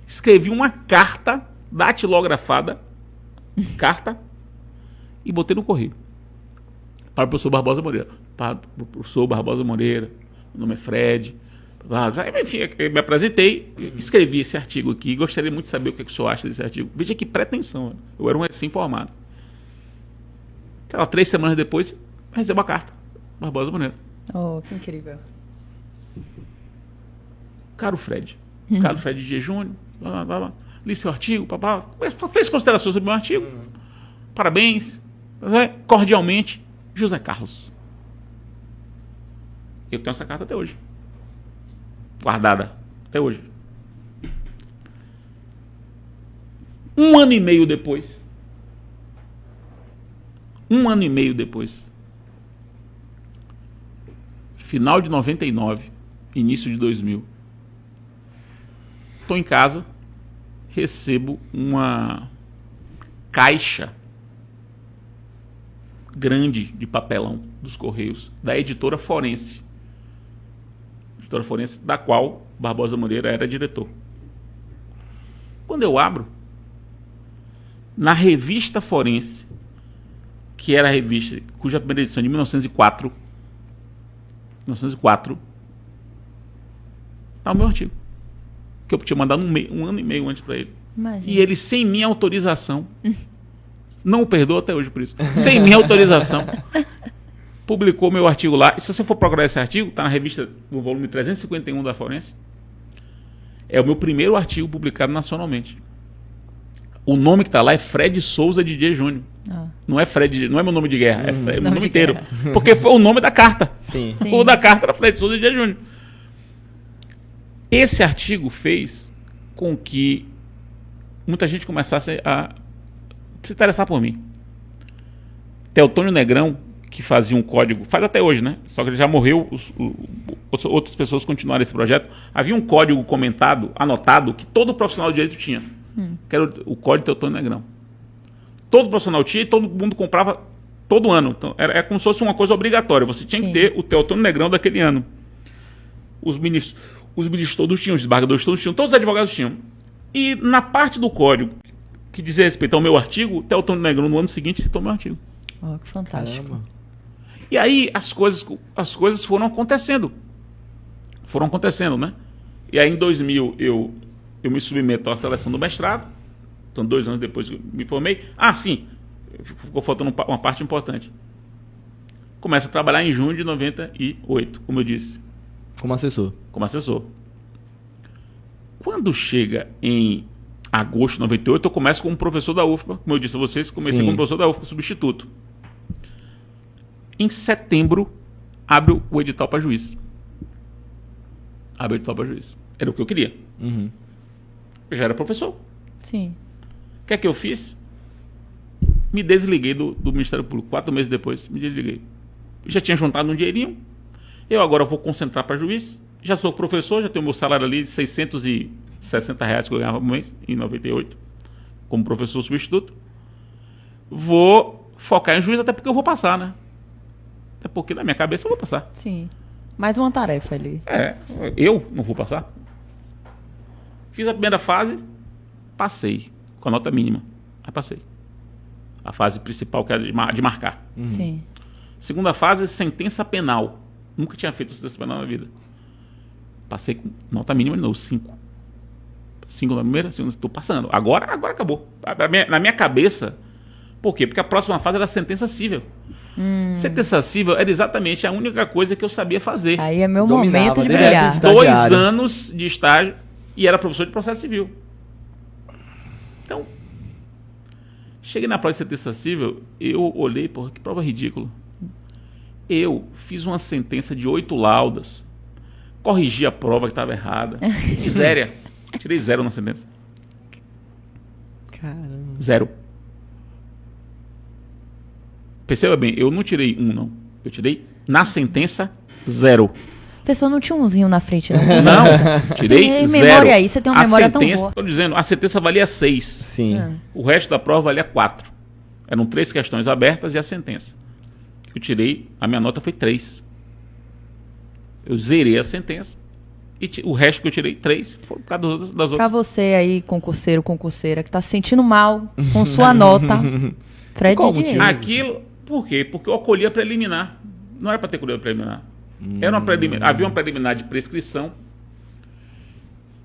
escrevi uma carta datilografada, e botei no correio. Para o professor Barbosa Moreira. Para o professor Barbosa Moreira, meu nome é Fred. Enfim, eu me apresentei, escrevi esse artigo aqui, gostaria muito de saber o que o senhor acha desse artigo. Veja que pretensão, eu era um recém-formado. 3 semanas depois, recebo a carta, Barbosa Moreira. Oh, que incrível. Caro Fred de G. Júnior, li seu artigo, fez considerações sobre o meu artigo, parabéns, cordialmente, José Carlos. Eu tenho essa carta até hoje. Guardada até hoje. 1 ano e meio depois. Final de 99, início de 2000. Estou em casa, recebo uma caixa grande de papelão dos Correios, da editora Forense. Editora Forense, da qual Barbosa Moreira era diretor. Quando eu abro, na revista Forense, que era a revista cuja primeira edição de 1904, está o meu artigo, que eu tinha mandado um ano e meio antes para ele. Imagina. E ele, sem minha autorização, não o perdoo até hoje por isso, sem minha autorização, publicou meu artigo lá. E se você for procurar esse artigo, está na revista, no volume 351 da Forense. É o meu primeiro artigo publicado nacionalmente. O nome que está lá é Fred Souza de G. Júnior. Não é Fred, não é meu nome de guerra, é meu nome inteiro. Guerra. Porque foi o nome da carta. Sim. O da carta era Fred Souza de G. Júnior. Esse artigo fez com que muita gente começasse a se interessar por mim. Teotônio Negrão, que fazia um código, faz até hoje, né? Só que ele já morreu, outras pessoas continuaram esse projeto. Havia um código comentado, anotado, que todo profissional de direito tinha, que era o código Teotônio Negrão. Todo profissional tinha e todo mundo comprava todo ano. Então, era como se fosse uma coisa obrigatória. Você tinha que ter o Teotônio Negrão daquele ano. Os ministros todos tinham, os desembargadores todos tinham, todos os advogados tinham. E na parte do código que dizia respeito ao meu artigo, Teotônio Negrão no ano seguinte citou meu artigo. Oh, que fantástico. Caramba. E aí as coisas foram acontecendo. Né? E aí em 2000 eu eu me submeto à seleção do mestrado. Então, 2 anos depois que eu me formei. Sim, ficou faltando uma parte importante. Começo a trabalhar em junho de 98, como eu disse. Como assessor. Como assessor. Quando chega em agosto de 98, eu começo como professor da UFBA. Como eu disse a vocês, comecei como professor da UFBA, substituto. Em setembro, abre o edital para juiz. Abre o edital para juiz. Era o que eu queria. Uhum. Eu já era professor. Sim. O que é que eu fiz? Me desliguei do Ministério Público. 4 meses depois, me desliguei. Já tinha juntado um dinheirinho. Eu agora vou concentrar para juiz. Já sou professor, já tenho meu salário ali de R$660 que eu ganhava por mês, em 98, como professor substituto. Vou focar em juiz, até porque eu vou passar, né? Até porque na minha cabeça eu vou passar. Sim. Mais uma tarefa ali. Eu não vou passar. Fiz a primeira fase, passei, com a nota mínima. Aí passei. A fase principal, que era de marcar. Sim. Segunda fase, sentença penal. Nunca tinha feito sentença penal na vida. Passei com nota mínima de novo, 5. 5 na primeira, segunda, estou passando. Agora acabou. Na minha cabeça, por quê? Porque a próxima fase era sentença cível. Sentença cível era exatamente a única coisa que eu sabia fazer. Aí é meu Dominava, momento de né? brilhar. 2 anos de estágio e era professor de processo civil. Então, cheguei na prova de sentença cível, eu olhei, porra, que prova ridícula. Eu fiz uma sentença de 8 laudas, corrigi a prova que estava errada. Miséria. Tirei 0 na sentença. Caramba. 0. Perceba bem, eu não tirei 1, não. Eu tirei, na sentença, 0. A pessoa não tinha umzinho na frente, não. Não, tirei 0. Memória aí, você tem uma memória tão boa. Estou dizendo, a sentença valia 6. Sim. O resto da prova valia 4. Eram 3 questões abertas e a sentença. Eu tirei, a minha nota foi 3. Eu zerei a sentença e o resto que eu tirei, 3, foi por causa das outras. Pra você aí, concurseiro, concurseira, que tá se sentindo mal com sua nota, Fred Qual Diego. motivo? Aquilo, por quê? Porque eu acolhi a preliminar. Não era para ter colhido a preliminar. Era uma preliminar. Havia uma preliminar de prescrição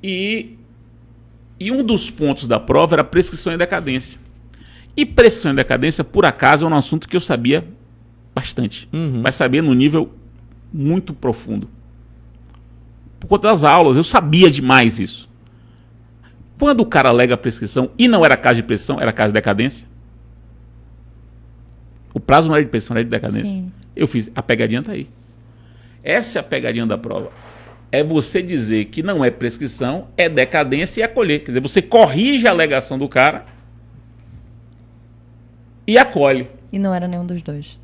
e um dos pontos da prova era prescrição e decadência. E prescrição e decadência, por acaso, é um assunto que eu sabia bastante. Mas sabia no nível muito profundo. Por conta das aulas, eu sabia demais isso. Quando o cara alega a prescrição, e não era caso de prescrição, era caso de decadência, o prazo não era de prescrição, era de decadência. Sim. Eu fiz, a pegadinha tá aí. Essa é a pegadinha da prova. É você dizer que não é prescrição, é decadência e acolher. Quer dizer, você corrige a alegação do cara e acolhe. E não era nenhum dos dois.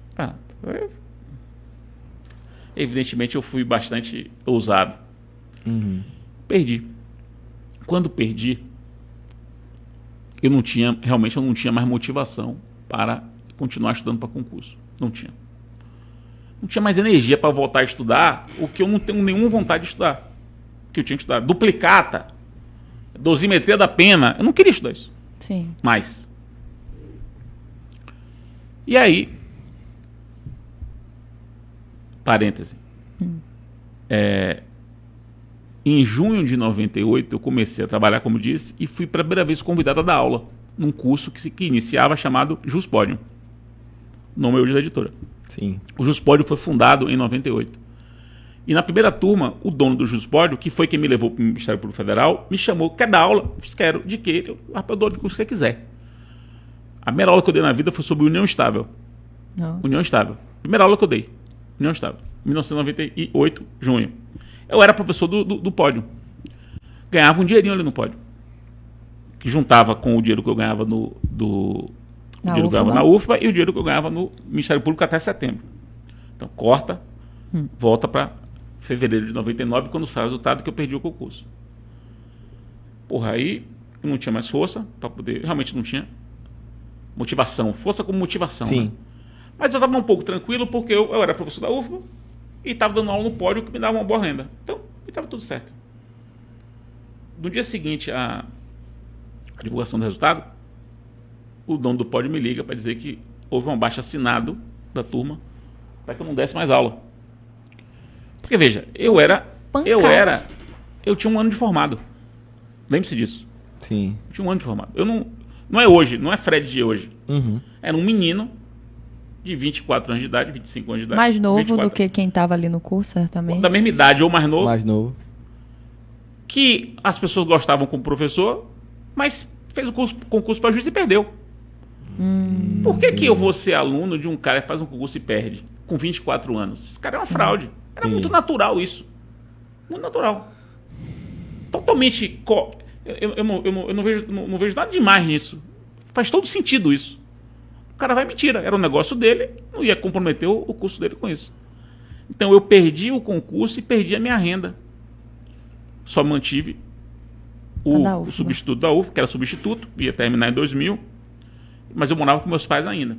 Evidentemente eu fui bastante ousado. Perdi. Quando perdi, eu não tinha mais motivação para continuar estudando para concurso. Não tinha. Não tinha mais energia para voltar a estudar o que eu não tenho nenhuma vontade de estudar. O que eu tinha que estudar. Duplicata, dosimetria da pena. Eu não queria estudar isso. Sim. Mais. E aí, parêntese. Em junho de 98, eu comecei a trabalhar, como disse, e fui pela primeira vez convidado a dar aula num curso que iniciava chamado Juspodium. Nome hoje da editora. Sim. O Juspodium foi fundado em 98. E na primeira turma, o dono do Juspodium, que foi quem me levou para o Ministério Público Federal, me chamou, quer dar aula? Eu disse, quero. De quê? Eu dou o curso que você quiser. A primeira aula que eu dei na vida foi sobre união estável. Não. União estável. Primeira aula que eu dei. União estável. 1998, junho. Eu era professor do pódio. Ganhava um dinheirinho ali no pódio. Que juntava com o dinheiro que eu ganhava na UFBA e o dinheiro que eu ganhava no Ministério Público até setembro. Então, corta, volta para fevereiro de 99, quando sai o resultado que eu perdi o concurso. Porra, aí eu não tinha mais força para poder... Realmente não tinha motivação. Força como motivação. Sim. Né? Mas eu estava um pouco tranquilo porque eu era professor da UFBA e estava dando aula no pódio que me dava uma boa renda. Então, estava tudo certo. No dia seguinte, a divulgação do resultado, o dono do pódio me liga para dizer que houve um abaixo-assinado da turma para que eu não desse mais aula. Porque, veja, eu tinha um ano de formado. Lembre-se disso. Sim. Tinha um ano de formado. Não é hoje, não é Fred de hoje. Uhum. Era um menino de 24 anos de idade, 25 anos de idade. Mais novo 24, do que quem estava ali no curso, certamente. da mesma idade ou mais novo. Mais novo. Que as pessoas gostavam como professor, mas fez o concurso para juiz e perdeu. Por que eu vou ser aluno de um cara que faz um concurso e perde? Com 24 anos. Esse cara é uma fraude. Era muito natural isso. Muito natural. Totalmente... Eu não vejo nada demais nisso. Faz todo sentido isso. O cara vai mentira. Era um negócio dele, não ia comprometer o curso dele com isso. Então eu perdi o concurso e perdi a minha renda. Só mantive o substituto da UFBA, que era substituto, ia terminar em 2000, mas eu morava com meus pais ainda.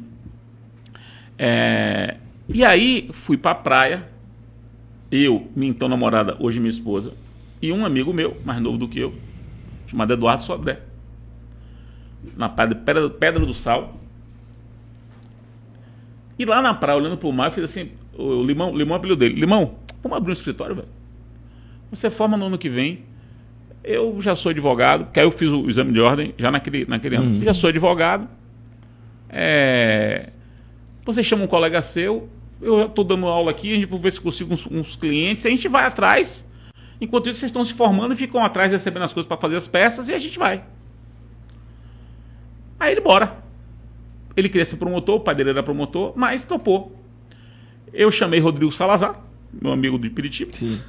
E aí fui pra praia, eu, minha então namorada, hoje minha esposa, e um amigo meu, mais novo do que eu, chamado Eduardo Sodré, na praia de Pedra do Sal. E lá na praia, olhando pro mar, eu fiz assim, o Limão apelido dele, Limão, vamos abrir um escritório, velho. Você forma no ano que vem. Eu já sou advogado, porque aí eu fiz o exame de ordem já naquele ano. Você já sou advogado. Você chama um colega seu, eu já estou dando aula aqui, a gente vai ver se consigo uns clientes, a gente vai atrás. Enquanto isso, vocês estão se formando e ficam atrás recebendo as coisas para fazer as peças e a gente vai. Aí ele bora. Ele queria ser promotor, o pai dele era promotor, mas topou. Eu chamei Rodrigo Salazar, meu amigo de Piritiba. Sim.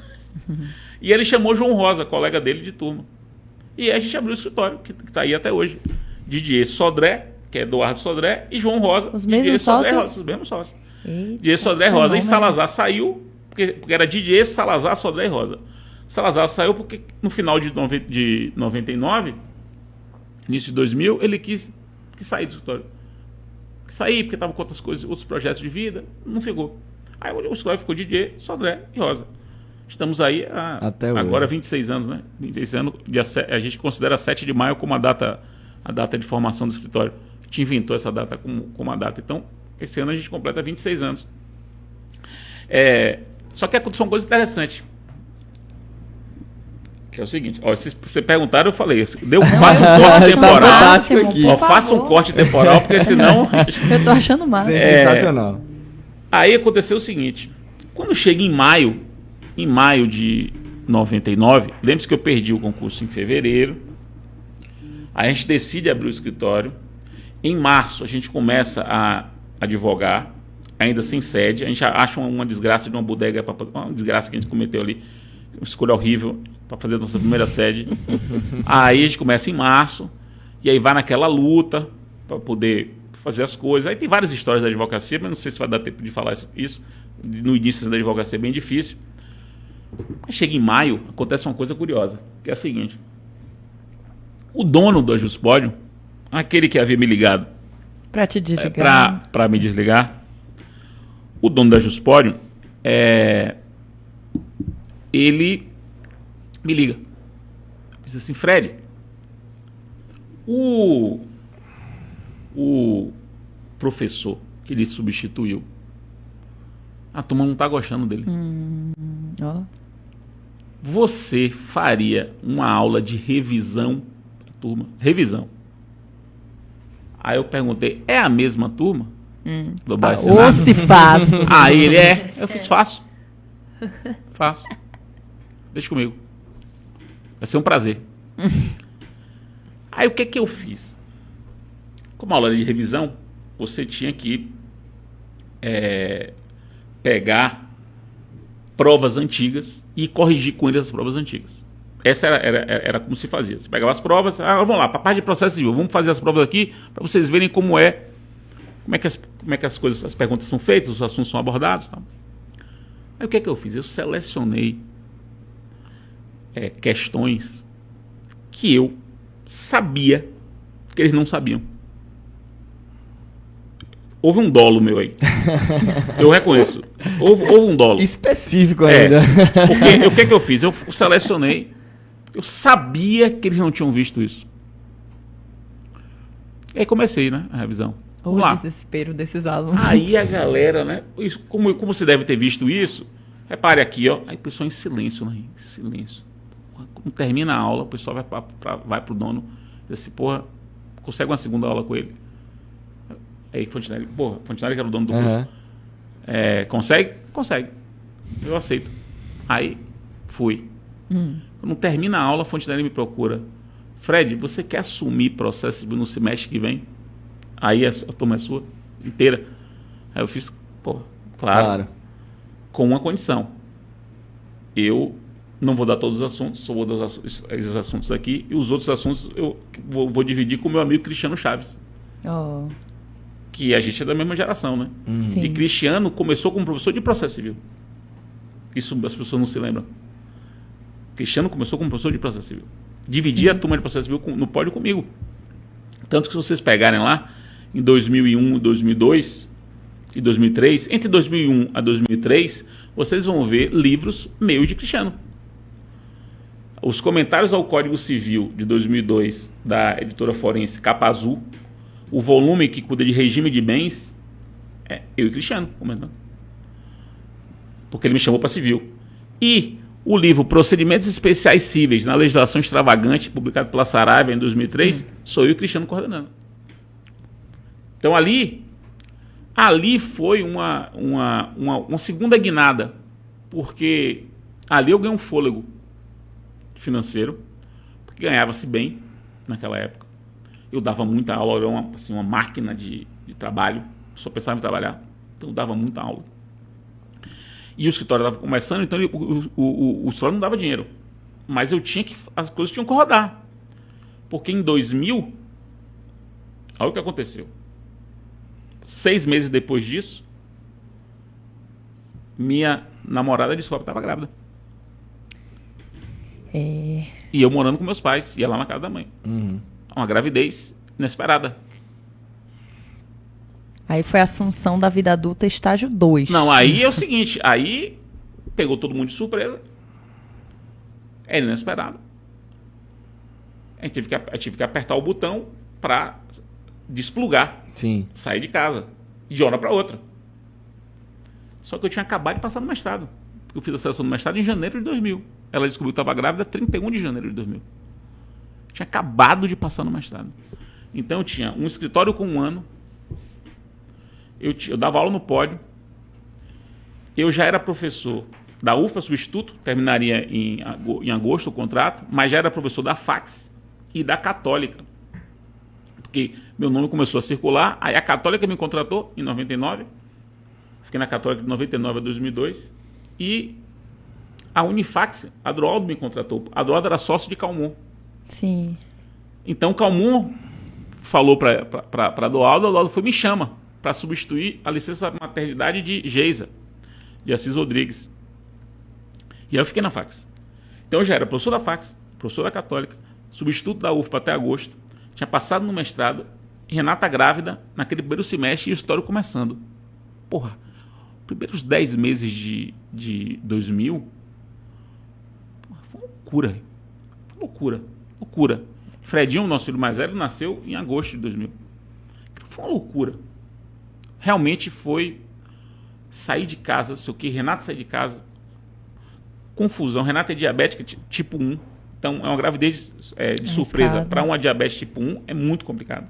E ele chamou João Rosa, colega dele de turma. E aí a gente abriu o escritório, que está aí até hoje. Didier Sodré, que é Eduardo Sodré, e João Rosa. Os mesmos sócios? Os mesmos sócios. Eita, Didier Sodré e Rosa. E Salazar saiu, porque era Didier, Salazar, Sodré e Rosa. Salazar saiu porque no final de 99, início de 2000, ele quis sair do escritório. Quis sair porque estava com outras coisas, outros projetos de vida, não ficou. Aí o escritório ficou Didier, Sodré e Rosa. Estamos aí até agora hoje. 26 anos, né? 26 anos, a gente considera 7 de maio como a data de formação do escritório. A gente inventou essa data como a data. Então, esse ano a gente completa 26 anos. Só que aconteceu uma coisa interessante. Que é o seguinte, ó, vocês perguntaram, eu falei, faça um corte temporal. Faça um corte temporal, porque senão... Eu tô achando massa. Sensacional. Aí aconteceu o seguinte, quando chega em maio de 99, lembre-se que eu perdi o concurso em fevereiro, aí a gente decide abrir o escritório, em março a gente começa a advogar, ainda sem sede, a gente acha uma desgraça de uma bodega, uma desgraça que a gente cometeu ali, uma escolha horrível para fazer a nossa primeira sede. Aí a gente começa em março, e aí vai naquela luta para poder fazer as coisas. Aí tem várias histórias da advocacia, mas não sei se vai dar tempo de falar isso. No início da advocacia é bem difícil. Aí chega em maio, acontece uma coisa curiosa, que é a seguinte. O dono do Ajuspódio, aquele que havia me ligado para te desligar, para me desligar, o dono do Ajuspódio, ele me liga. Diz assim, Fred, o professor que ele substituiu, a turma não está gostando dele. Você faria uma aula de revisão para a turma? Revisão. Aí eu perguntei, é a mesma turma? Ou se faço. Aí ele eu fiz faço. Deixa comigo. Vai ser um prazer. Aí o que eu fiz? Como aula de revisão, você tinha que pegar provas antigas e corrigir com eles as provas antigas. Essa era como se fazia. Você pegava as provas, vamos lá, para a parte de processo civil, vamos fazer as provas aqui para vocês verem como é que as coisas, as perguntas são feitas, os assuntos são abordados. Tal. Aí o que eu fiz? Eu selecionei questões que eu sabia que eles não sabiam. Houve um dolo meu aí. Eu reconheço. Houve um dolo. Específico ainda. Porque o que eu fiz? Eu selecionei. Eu sabia que eles não tinham visto isso. E aí comecei, né? A revisão. O desespero desses alunos. Aí a galera, né? Isso, como você deve ter visto isso, repare aqui, ó. Aí o pessoal em silêncio, né? Silêncio. porra, quando termina a aula, o pessoal vai pro dono, diz assim, porra, consegue uma segunda aula com ele? Aí Fontinelli, porra, Fontinelli que era o dono do curso. Consegue? Consegue. Eu aceito. Aí, fui. Quando termina a aula, a Fontinelli me procura. Fred, você quer assumir processo civil no semestre que vem? Aí a turma é sua, inteira. Aí eu fiz, pô, claro. Com uma condição. Eu não vou dar todos os assuntos, só vou dar esses assuntos aqui, e os outros assuntos eu vou dividir com o meu amigo Cristiano Chaves. Que a gente é da mesma geração, né? Sim. E Cristiano começou como professor de processo civil. Isso as pessoas não se lembram. Cristiano começou como professor de processo civil. Dividia a turma de processo civil no pódio comigo. Tanto que se vocês pegarem lá, em 2001, 2002 e 2003, entre 2001 a 2003, vocês vão ver livros meus de Cristiano. Os comentários ao Código Civil de 2002, da editora forense Capa Azul, o volume que cuida de regime de bens, é eu e Cristiano comentando. Porque ele me chamou para civil. E o livro Procedimentos Especiais Cíveis na Legislação Extravagante, publicado pela Saraiva em 2003, sou eu e Cristiano coordenando. Então ali foi uma segunda guinada, porque ali eu ganhei um fôlego financeiro, porque ganhava-se bem naquela época. Eu dava muita aula, eu era uma máquina de trabalho, só pensava em trabalhar, então eu dava muita aula. E o escritório estava começando, então o escritório não dava dinheiro. Mas as coisas tinham que rodar. Porque em 2000, olha o que aconteceu. 6 meses depois disso, minha namorada descobre que estava grávida. E eu morando com meus pais, ia lá na casa da mãe. Uma gravidez inesperada. Aí foi a assunção da vida adulta, estágio 2. Não, aí é o seguinte, aí pegou todo mundo de surpresa. Era inesperado. A gente tive que apertar o botão para desplugar. Sim. Sair de casa. De hora para outra. Só que eu tinha acabado de passar no mestrado. Porque eu fiz a seleção do mestrado em janeiro de 2000. Ela descobriu que estava grávida 31 de janeiro de 2000. Tinha acabado de passar no mestrado. Então eu tinha um escritório com 1 ano. Eu dava aula no pódio. Eu já era professor da UFPA, substituto, terminaria em agosto o contrato, mas já era professor da Fax e da Católica. Porque meu nome começou a circular, aí a Católica me contratou em 99, fiquei na Católica de 99 a 2002, e a Unifax, a Adroaldo me contratou. A Adroaldo era sócio de Calmon. Sim. Então Calmon falou para a Adroaldo foi me chama para substituir a licença maternidade de Geisa, de Assis Rodrigues. E aí eu fiquei na Fax. Então eu já era professor da Fax, professor da Católica, substituto da UFPA até agosto, tinha passado no mestrado, Renata grávida, naquele primeiro semestre, e o histórico começando. Porra, primeiros 10 meses de 2000, porra, foi uma loucura. Loucura. Fredinho, nosso filho mais velho, nasceu em agosto de 2000. Foi uma loucura. Realmente foi sair de casa, sei o que, Renata sair de casa, confusão. Renata é diabética tipo 1, então é uma gravidez de surpresa. Para uma diabetes tipo 1 é muito complicado.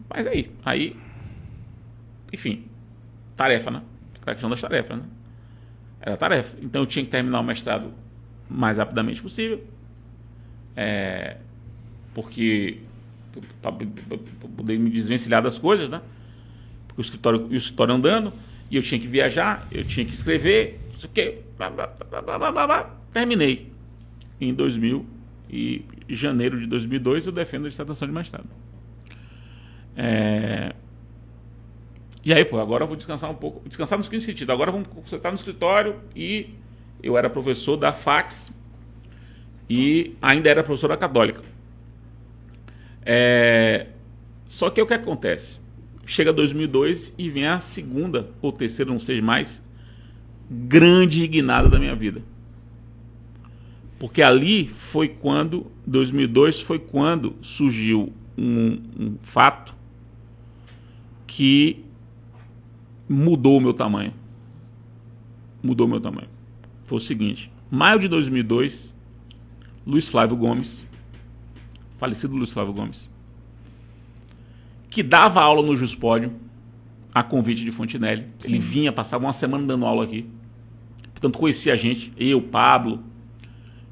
Mas aí, enfim, tarefa, né? Aquela questão das tarefas, né? Era tarefa. Então eu tinha que terminar o mestrado o mais rapidamente possível, porque para poder me desvencilhar das coisas, né? Porque o escritório andando, e eu tinha que viajar, eu tinha que escrever, não sei o quê, terminei em 2000 e em janeiro de 2002 eu defendo a dissertação de mestrado. E aí, agora eu vou descansar um pouco, descansar no seguinte sentido, agora vamos consertar no escritório, e eu era professor da Fax e ainda era professor da Católica. Só que o que acontece? Chega 2002 e vem a segunda ou terceira, não sei mais, grande guinada da minha vida. Porque ali foi quando, 2002 foi quando surgiu um fato que mudou o meu tamanho. mudou meu tamanho. Foi o seguinte, maio de 2002, Luiz Flávio Gomes, falecido Luiz Flávio Gomes, que dava aula no Juspódio, a convite de Fontinelli. Sim. Ele vinha, passava uma semana dando aula aqui. Portanto, conhecia a gente, eu, Pablo,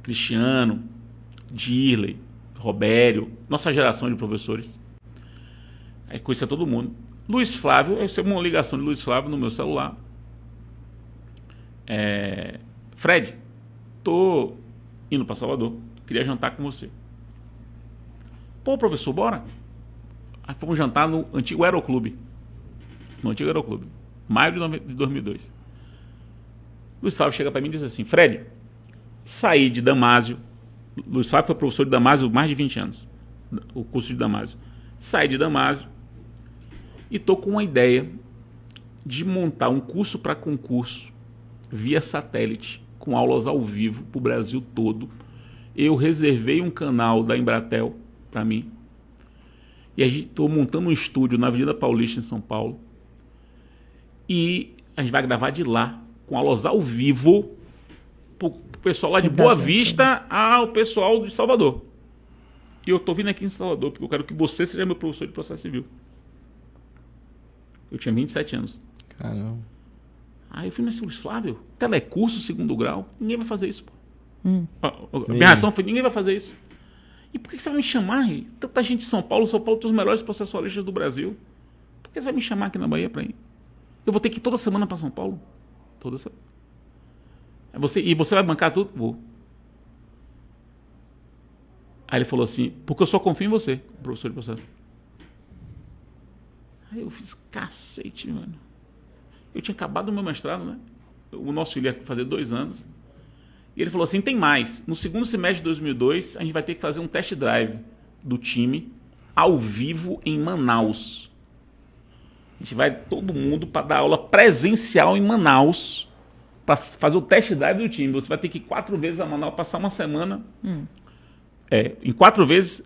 Cristiano, Dirley, Robério, nossa geração de professores. Aí conhecia todo mundo. Luiz Flávio, eu recebi uma ligação de Luiz Flávio no meu celular. Fred, tô indo para Salvador, queria jantar com você. Pô, professor, bora? Aí fomos jantar no antigo Aeroclube. Maio de 2002. Luiz Flávio chega para mim e diz assim, Fred, saí de Damásio. Luiz Flávio foi professor de Damásio há mais de 20 anos. O curso de Damásio. Saí de Damásio e estou com uma ideia de montar um curso para concurso via satélite, com aulas ao vivo para o Brasil todo. Eu reservei um canal da Embratel para mim. E estou montando um estúdio na Avenida Paulista, em São Paulo. E a gente vai gravar de lá, com aulas ao vivo, para o pessoal lá de Boa Vista ao pessoal de Salvador. E eu estou vindo aqui em Salvador, porque eu quero que você seja meu professor de processo civil. Eu tinha 27 anos. Caramba. Aí eu falei, mas Luiz Flávio, telecurso, 2º grau, ninguém vai fazer isso, pô. A minha reação foi, ninguém vai fazer isso. E por que você vai me chamar? Tanta gente de São Paulo tem os melhores processualistas do Brasil. Por que você vai me chamar aqui na Bahia para ir? Eu vou ter que ir toda semana para São Paulo? Toda semana. E você vai bancar tudo? Vou. Aí ele falou assim, porque eu só confio em você, professor de processo. Aí eu fiz cacete, mano. Eu tinha acabado o meu mestrado, né? O nosso filho ia fazer 2 anos. E ele falou assim, tem mais. No 2º semestre de 2002, a gente vai ter que fazer um test drive do time ao vivo em Manaus. A gente vai todo mundo para dar aula presencial em Manaus para fazer o test drive do time. Você vai ter que ir 4 vezes a Manaus, passar uma semana. Em 4 vezes,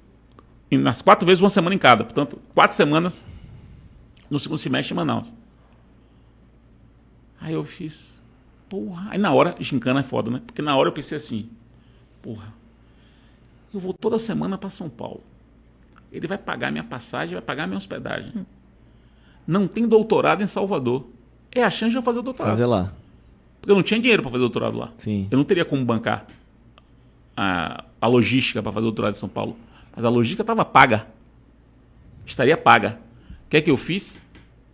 nas 4 vezes, uma semana em cada. Portanto, 4 semanas no 2º semestre em Manaus. Aí eu fiz, porra. Aí na hora, gincana é foda, né? Porque na hora eu pensei assim, porra, eu vou toda semana para São Paulo. Ele vai pagar minha passagem, vai pagar minha hospedagem. Não tem doutorado em Salvador. É a chance de eu fazer o doutorado. Fazer lá. Porque eu não tinha dinheiro para fazer doutorado lá. Sim. Eu não teria como bancar a logística para fazer doutorado em São Paulo. Mas a logística estava paga. Estaria paga. O que é que eu fiz?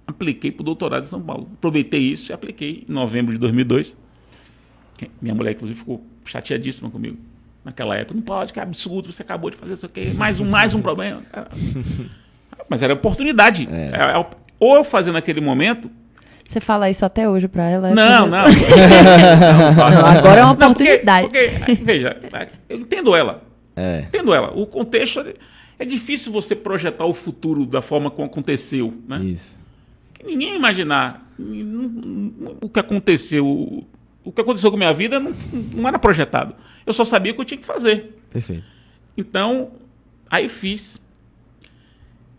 Apliquei para o doutorado em São Paulo. Aproveitei isso e apliquei em novembro de 2002. Minha mulher, inclusive, ficou chateadíssima comigo naquela época. Não pode, que absurdo, você acabou de fazer isso aqui. Mais um problema. Mas era oportunidade. Ou eu fazia naquele momento... Você fala isso até hoje para ela? Não. Não, agora é uma oportunidade. Porque, veja, eu entendo ela. Entendo ela. O contexto... É difícil você projetar o futuro da forma como aconteceu, né? Isso. Ninguém ia imaginar o que aconteceu. O que aconteceu com a minha vida não era projetado. Eu só sabia o que eu tinha que fazer. Perfeito. Então, aí fiz.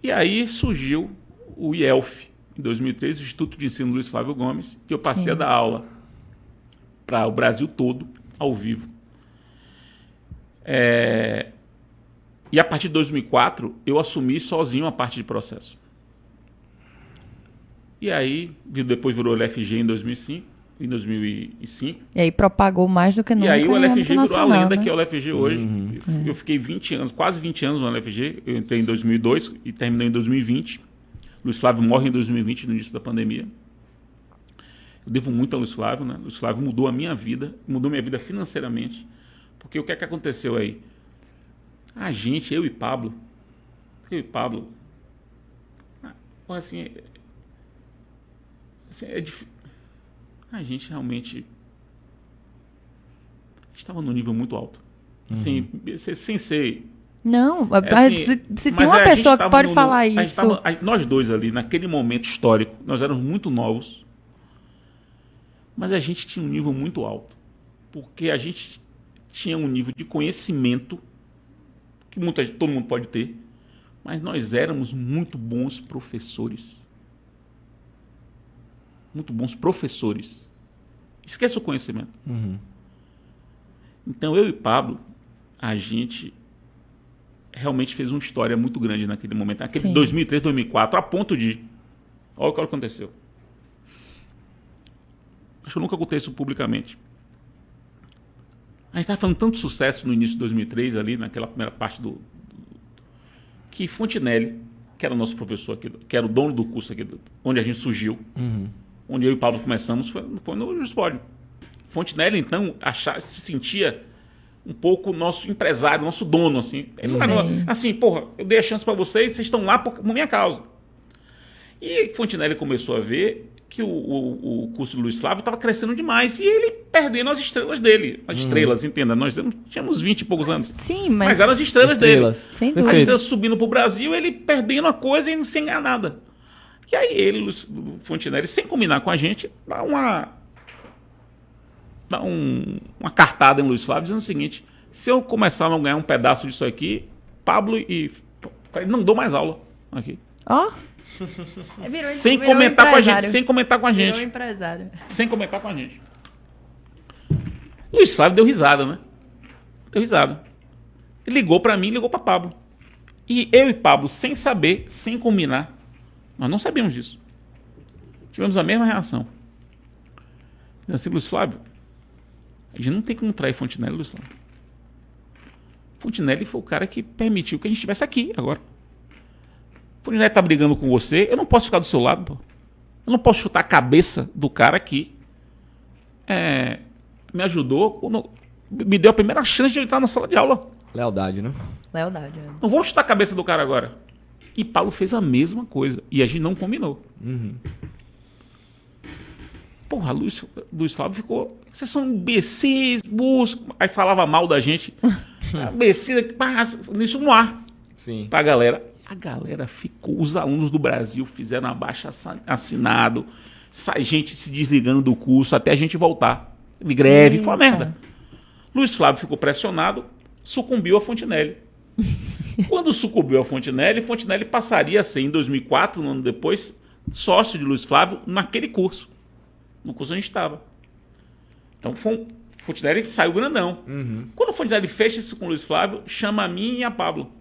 E aí surgiu o IELF, em 2003, o Instituto de Ensino Luiz Flávio Gomes, e eu passei a dar aula para o Brasil todo, ao vivo. E a partir de 2004, eu assumi sozinho a parte de processo. E aí, depois virou LFG em 2005. E aí propagou mais do que nunca. E aí o LFG virou a lenda, né? que é o LFG hoje. Eu fiquei 20 anos, quase 20 anos no LFG. Eu entrei em 2002 e terminei em 2020. Luiz Flávio morre em 2020, no início da pandemia. Eu devo muito a Luiz Flávio, né? Luiz Flávio mudou a minha vida, mudou minha vida financeiramente. Porque o que é que aconteceu aí? A gente, eu e Pablo, assim é difícil. A gente realmente estava num nível muito alto. Assim, sem ser... Não, assim, se tem uma pessoa que pode falar isso... Nós dois ali, naquele momento histórico, nós éramos muito novos, mas a gente tinha um nível muito alto. Porque a gente tinha um nível de conhecimento que todo mundo pode ter, mas nós éramos muito bons professores. Muito bons professores. Esqueça o conhecimento. Então, eu e Pablo, a gente realmente fez uma história muito grande naquele momento. Naquele 2003, 2004, a ponto de... Olha o que aconteceu. Acho que eu nunca contei isso publicamente. A gente estava falando tanto sucesso no início de 2003, ali, naquela primeira parte que Fontinelli, que era o nosso professor aqui, que era o dono do curso aqui, onde a gente surgiu, onde eu e o Pablo começamos, foi no Juspódio. Fontinelli, então, se sentia um pouco nosso empresário, nosso dono, assim. Ele não era, assim, porra, eu dei a chance para vocês estão lá por minha causa. E Fontinelli começou a ver que o curso do Luiz Flávio estava crescendo demais e ele perdendo as estrelas dele. As estrelas, entenda, nós tínhamos 20 e poucos anos. Sim, mas eram as estrelas dele. Sem As dúvida. estrelas subindo para o Brasil, ele perdendo a coisa e sem ganhar nada. E aí ele, Fontinelli, sem combinar com a gente, dá uma cartada em Luiz Flávio dizendo o seguinte: se eu começar a não ganhar um pedaço disso aqui, Pablo e... não dou mais aula aqui. Ó. Sem comentar com a gente. Sem comentar com a gente. Virou empresário. Sem comentar com a gente. Luiz Flávio deu risada, né? Deu risada. Ele ligou pra mim, ligou pra Pablo. E eu e Pablo, sem saber, sem combinar, nós não sabíamos disso. Tivemos a mesma reação. Assim, Luiz Flávio, a gente não tem como trair Fontinelli, Luiz Flávio. Fontinelli foi o cara que permitiu que a gente estivesse aqui agora. Fontinelli tá brigando com você, eu não posso ficar do seu lado, pô. Eu não posso chutar a cabeça do cara que me ajudou, me deu a primeira chance de eu entrar na sala de aula. Lealdade, né? Lealdade. Não vou chutar a cabeça do cara agora. E Paulo fez a mesma coisa. E a gente não combinou. Porra, Luiz Flávio ficou... Vocês são imbecis, burros. Aí falava mal da gente. Imbecil, isso no ar. Sim. Pra galera. A galera ficou... Os alunos do Brasil fizeram abaixo assinado. Gente se desligando do curso até a gente voltar. De greve. Foi uma merda. Luiz Flávio ficou pressionado. Sucumbiu a Fontinelli. Quando sucumbiu a Fontinelli, Fontinelli passaria a ser, em 2004, um ano depois, sócio de Luiz Flávio naquele curso. No curso onde a gente estava. Então, Fontinelli saiu grandão. Quando o Fontinelli fecha isso com o Luiz Flávio, chama a mim e a Pablo.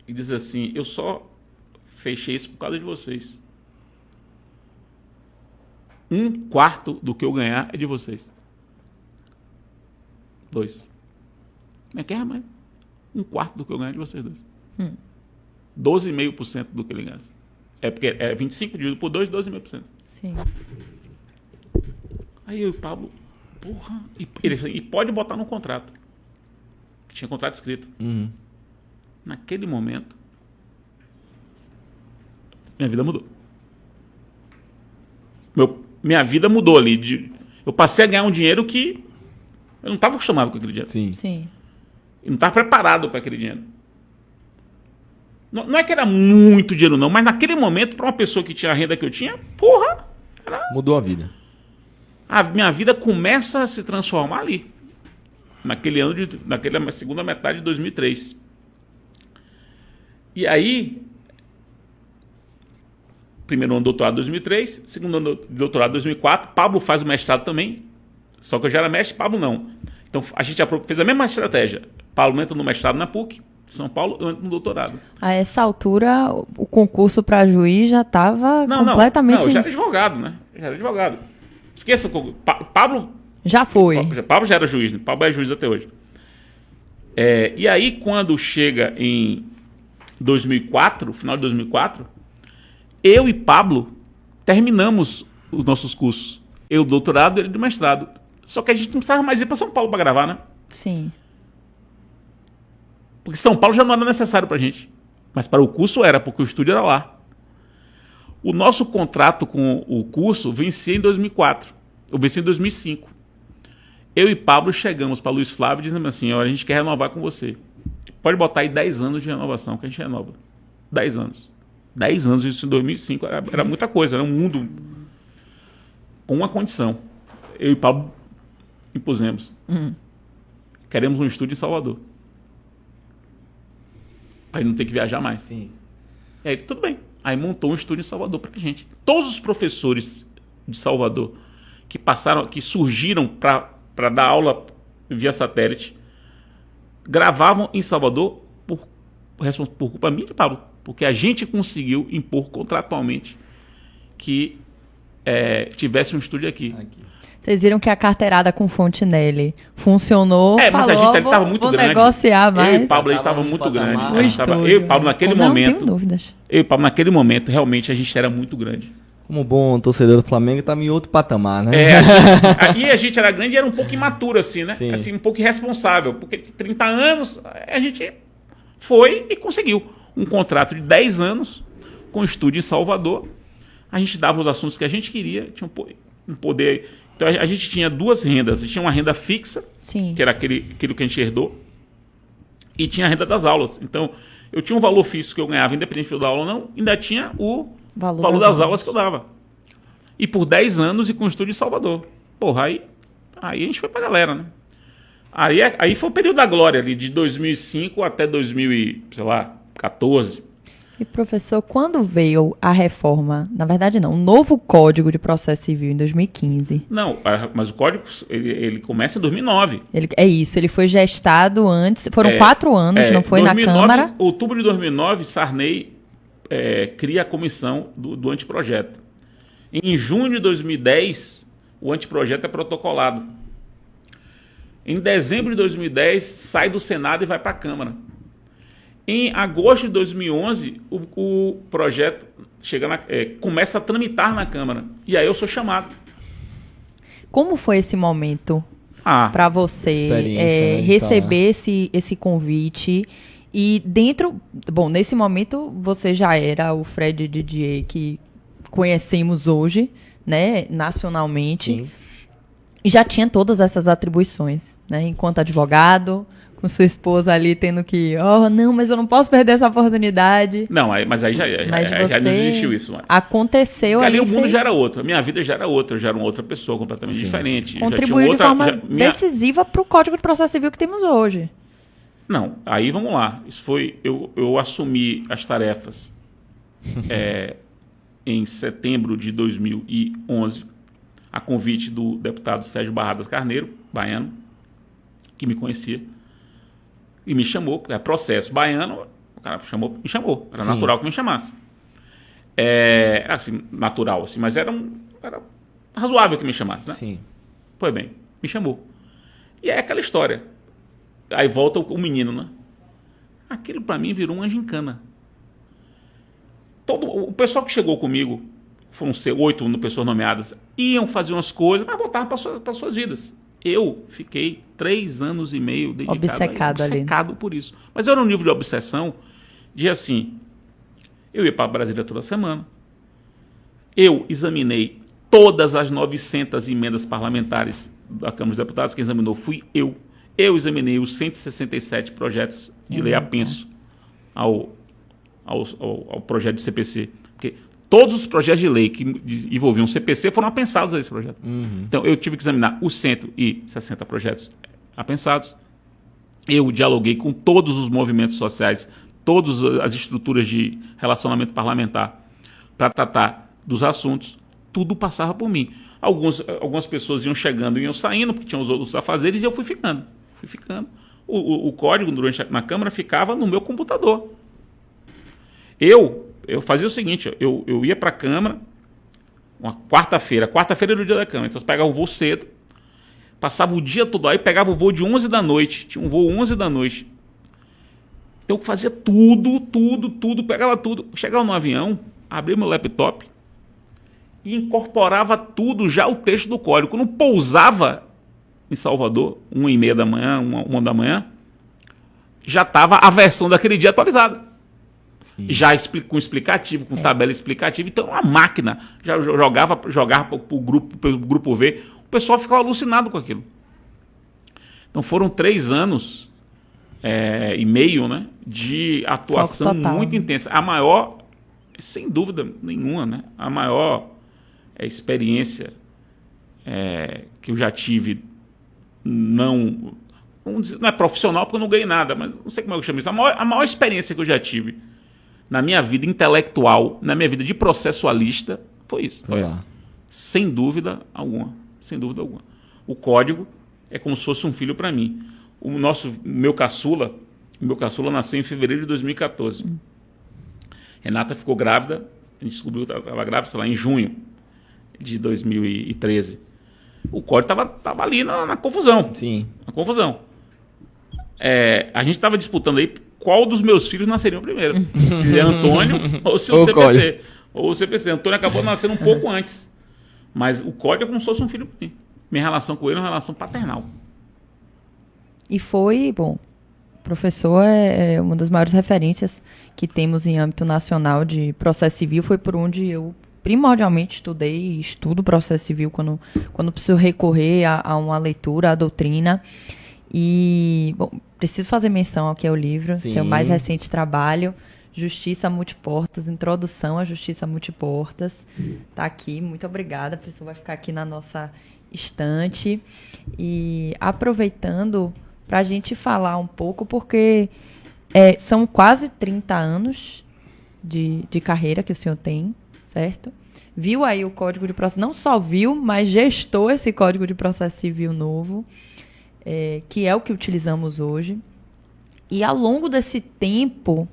E diz assim: eu só fechei isso por causa de vocês. 1/4 do que eu ganhar é de vocês. 2. Como é que é, mãe? 1/4 do que eu ganho é de vocês dois. 12,5% do que ele ganha. É porque é 25 dividido por 2, 12,5%. Sim. Aí eu e o Pablo, porra, e pode botar no contrato. Tinha contrato escrito. Naquele momento, minha vida mudou. Minha vida mudou ali. Eu passei a ganhar um dinheiro que eu não estava acostumado com aquele dinheiro. Sim. Eu não estava preparado para aquele dinheiro. Não é que era muito dinheiro, não, mas naquele momento, para uma pessoa que tinha a renda que eu tinha, porra! Mudou a vida. A minha vida começa a se transformar ali. Naquela segunda metade de 2003. E aí, primeiro ano de doutorado em 2003, segundo ano de doutorado em 2004, Pablo faz o mestrado também, só que eu já era mestre, Pablo não. Então a gente fez a mesma estratégia. Pablo entra no mestrado na PUC, São Paulo, eu entro no doutorado. A essa altura, o concurso para juiz já estava completamente... Não, eu já era advogado, né? Esqueça, Pablo... Já foi. Pablo já era juiz, né? Pablo é juiz até hoje. E aí, quando chega em 2004, final de 2004, eu e Pablo terminamos os nossos cursos. Eu doutorado, ele do mestrado. Só que a gente não precisava mais ir para São Paulo para gravar, né? Sim. Porque São Paulo já não era necessário pra gente. Mas para o curso era, porque o estúdio era lá. O nosso contrato com o curso vencia em 2004. Ou vencia em 2005. Eu e Pablo chegamos para Luiz Flávio dizendo assim: olha, a gente quer renovar com você. Pode botar aí 10 anos de renovação que a gente renova. 10 anos. 10 anos, isso em 2005. Era muita coisa, era um mundo com uma condição. Eu e Pablo impusemos. Queremos um estúdio em Salvador. Para não ter que viajar mais. Sim. E aí, tudo bem. Aí montou um estúdio em Salvador pra gente. Todos os professores de Salvador que surgiram para dar aula via satélite, gravavam em Salvador por culpa minha e Pablo, porque a gente conseguiu impor contratualmente que tivesse um estúdio aqui. Vocês viram que a carteirada com Fontenelle funcionou, mas a gente estava muito grande. Negociar mais. Eu e Pablo estava muito grande. Eu e Pablo naquele momento. Não tenho dúvidas. Eu e Pablo naquele momento, realmente a gente era muito grande. Como bom torcedor do Flamengo, estava em outro patamar, né? E a gente era grande e era um pouco imaturo, assim, né? Sim. Assim, um pouco irresponsável. Porque de 30 anos a gente foi e conseguiu um contrato de 10 anos com o estúdio em Salvador. A gente dava os assuntos que a gente queria, tinha um poder. Então a gente tinha duas rendas. A gente tinha uma renda fixa, Sim. que era aquilo que a gente herdou, e tinha a renda das aulas. Então eu tinha um valor fixo que eu ganhava, independente de eu dar aula ou não, ainda tinha o valor das aulas que eu dava. E por 10 anos e com o estúdio em Salvador. Porra, aí a gente foi pra galera, né? Aí foi o período da glória ali, de 2005 até 2014. E, professor, quando veio a reforma, na verdade não, o novo Código de Processo Civil em 2015? Não, mas o código, ele começa em 2009. Ele foi gestado antes, foram 4 anos, não foi 2009, na Câmara? Outubro de 2009, Sarney cria a comissão do anteprojeto. Em junho de 2010, o anteprojeto é protocolado. Em dezembro de 2010, sai do Senado e vai para a Câmara. Em agosto de 2011, o projeto começa a tramitar na Câmara. E aí eu sou chamado. Como foi esse momento para você receber esse convite? E nesse momento você já era o Fred Didier que conhecemos hoje, né, nacionalmente. Sim. E já tinha todas essas atribuições, né, enquanto advogado, com sua esposa ali tendo que, não, mas eu não posso perder essa oportunidade. Não, mas aí já não existiu isso. Aconteceu ali. Ali o mundo já era outro, a minha vida já era outra, eu já era uma outra pessoa completamente diferente. Contribuiu de forma decisiva para o Código de Processo Civil que temos hoje. Não, aí vamos lá. Isso foi, eu assumi as tarefas em setembro de 2011, a convite do deputado Sérgio Barradas Carneiro, baiano, que me conhecia, e me chamou, porque é processo baiano, o cara me chamou, era natural que me chamasse. Era assim, natural, assim, mas era razoável que me chamasse, né? Sim. Pois bem, me chamou. E é aquela história. Aí volta o menino, né? Aquilo para mim virou uma gincana. O pessoal que chegou comigo, foram 8 pessoas nomeadas, iam fazer umas coisas, mas voltavam para suas vidas. Eu fiquei 3 anos e meio obcecado por isso. Mas era um nível de obsessão de assim, eu ia para Brasília toda semana, eu examinei todas as 900 emendas parlamentares da Câmara dos Deputados, quem examinou fui eu. Eu examinei os 167 projetos de lei apenso ao projeto de CPC. Porque todos os projetos de lei que envolviam CPC foram apensados a esse projeto. Então, eu tive que examinar os 160 projetos apensados. Eu dialoguei com todos os movimentos sociais, todas as estruturas de relacionamento parlamentar para tratar dos assuntos. Tudo passava por mim. Algumas pessoas iam chegando e iam saindo, porque tinham os outros afazeres, e eu fui ficando. O código na Câmara ficava no meu computador. Eu fazia o seguinte, eu ia para a Câmara, uma quarta-feira era o dia da Câmara, então você pegava o voo cedo, passava o dia todo aí, pegava o voo de 11 da noite, tinha um voo 11 da noite. Então eu fazia tudo, pegava tudo. Chegava no avião, abria meu laptop e incorporava tudo, já o texto do código. Quando pousava em Salvador, 1h30 da manhã, 1 da manhã, já estava a versão daquele dia atualizada. Sim. Já com explicativo, com tabela explicativa. Então, uma máquina já jogava para o grupo V. O pessoal ficava alucinado com aquilo. Então, foram 3 anos e meio, né, de atuação muito intensa. A maior, sem dúvida nenhuma, né, a maior experiência que eu já tive, não é profissional, porque eu não ganhei nada, mas não sei como é que eu chamo isso. A maior experiência que eu já tive na minha vida intelectual, na minha vida de processualista, foi isso. Sem dúvida alguma. sem dúvida alguma. O código é como se fosse um filho para mim. O meu caçula nasceu em fevereiro de 2014. Renata ficou grávida, a gente descobriu que ela estava grávida, sei lá, em junho de 2013. O código estava ali na confusão. Sim. Na confusão. A gente estava disputando aí qual dos meus filhos nasceriam primeiro. Se é Antônio ou se o CPC. Ou o CPC. Antônio acabou nascendo um pouco antes. Mas o código é como se fosse um filho para mim. Minha relação com ele é uma relação paternal. E foi, bom, o professor é uma das maiores referências que temos em âmbito nacional de processo civil, foi por onde eu primordialmente estudei e estudo processo civil quando preciso recorrer a uma leitura, à doutrina. E, bom, preciso fazer menção aqui ao livro, Sim. seu mais recente trabalho, Justiça Multiportas, Introdução à Justiça Multiportas. Está aqui, muito obrigada, a pessoa vai ficar aqui na nossa estante. E aproveitando para a gente falar um pouco, porque são quase 30 anos de carreira que o senhor tem, certo? Viu aí o Código de Processo, não só viu, mas gestou esse Código de Processo Civil novo, que é o que utilizamos hoje. E ao longo desse tempo,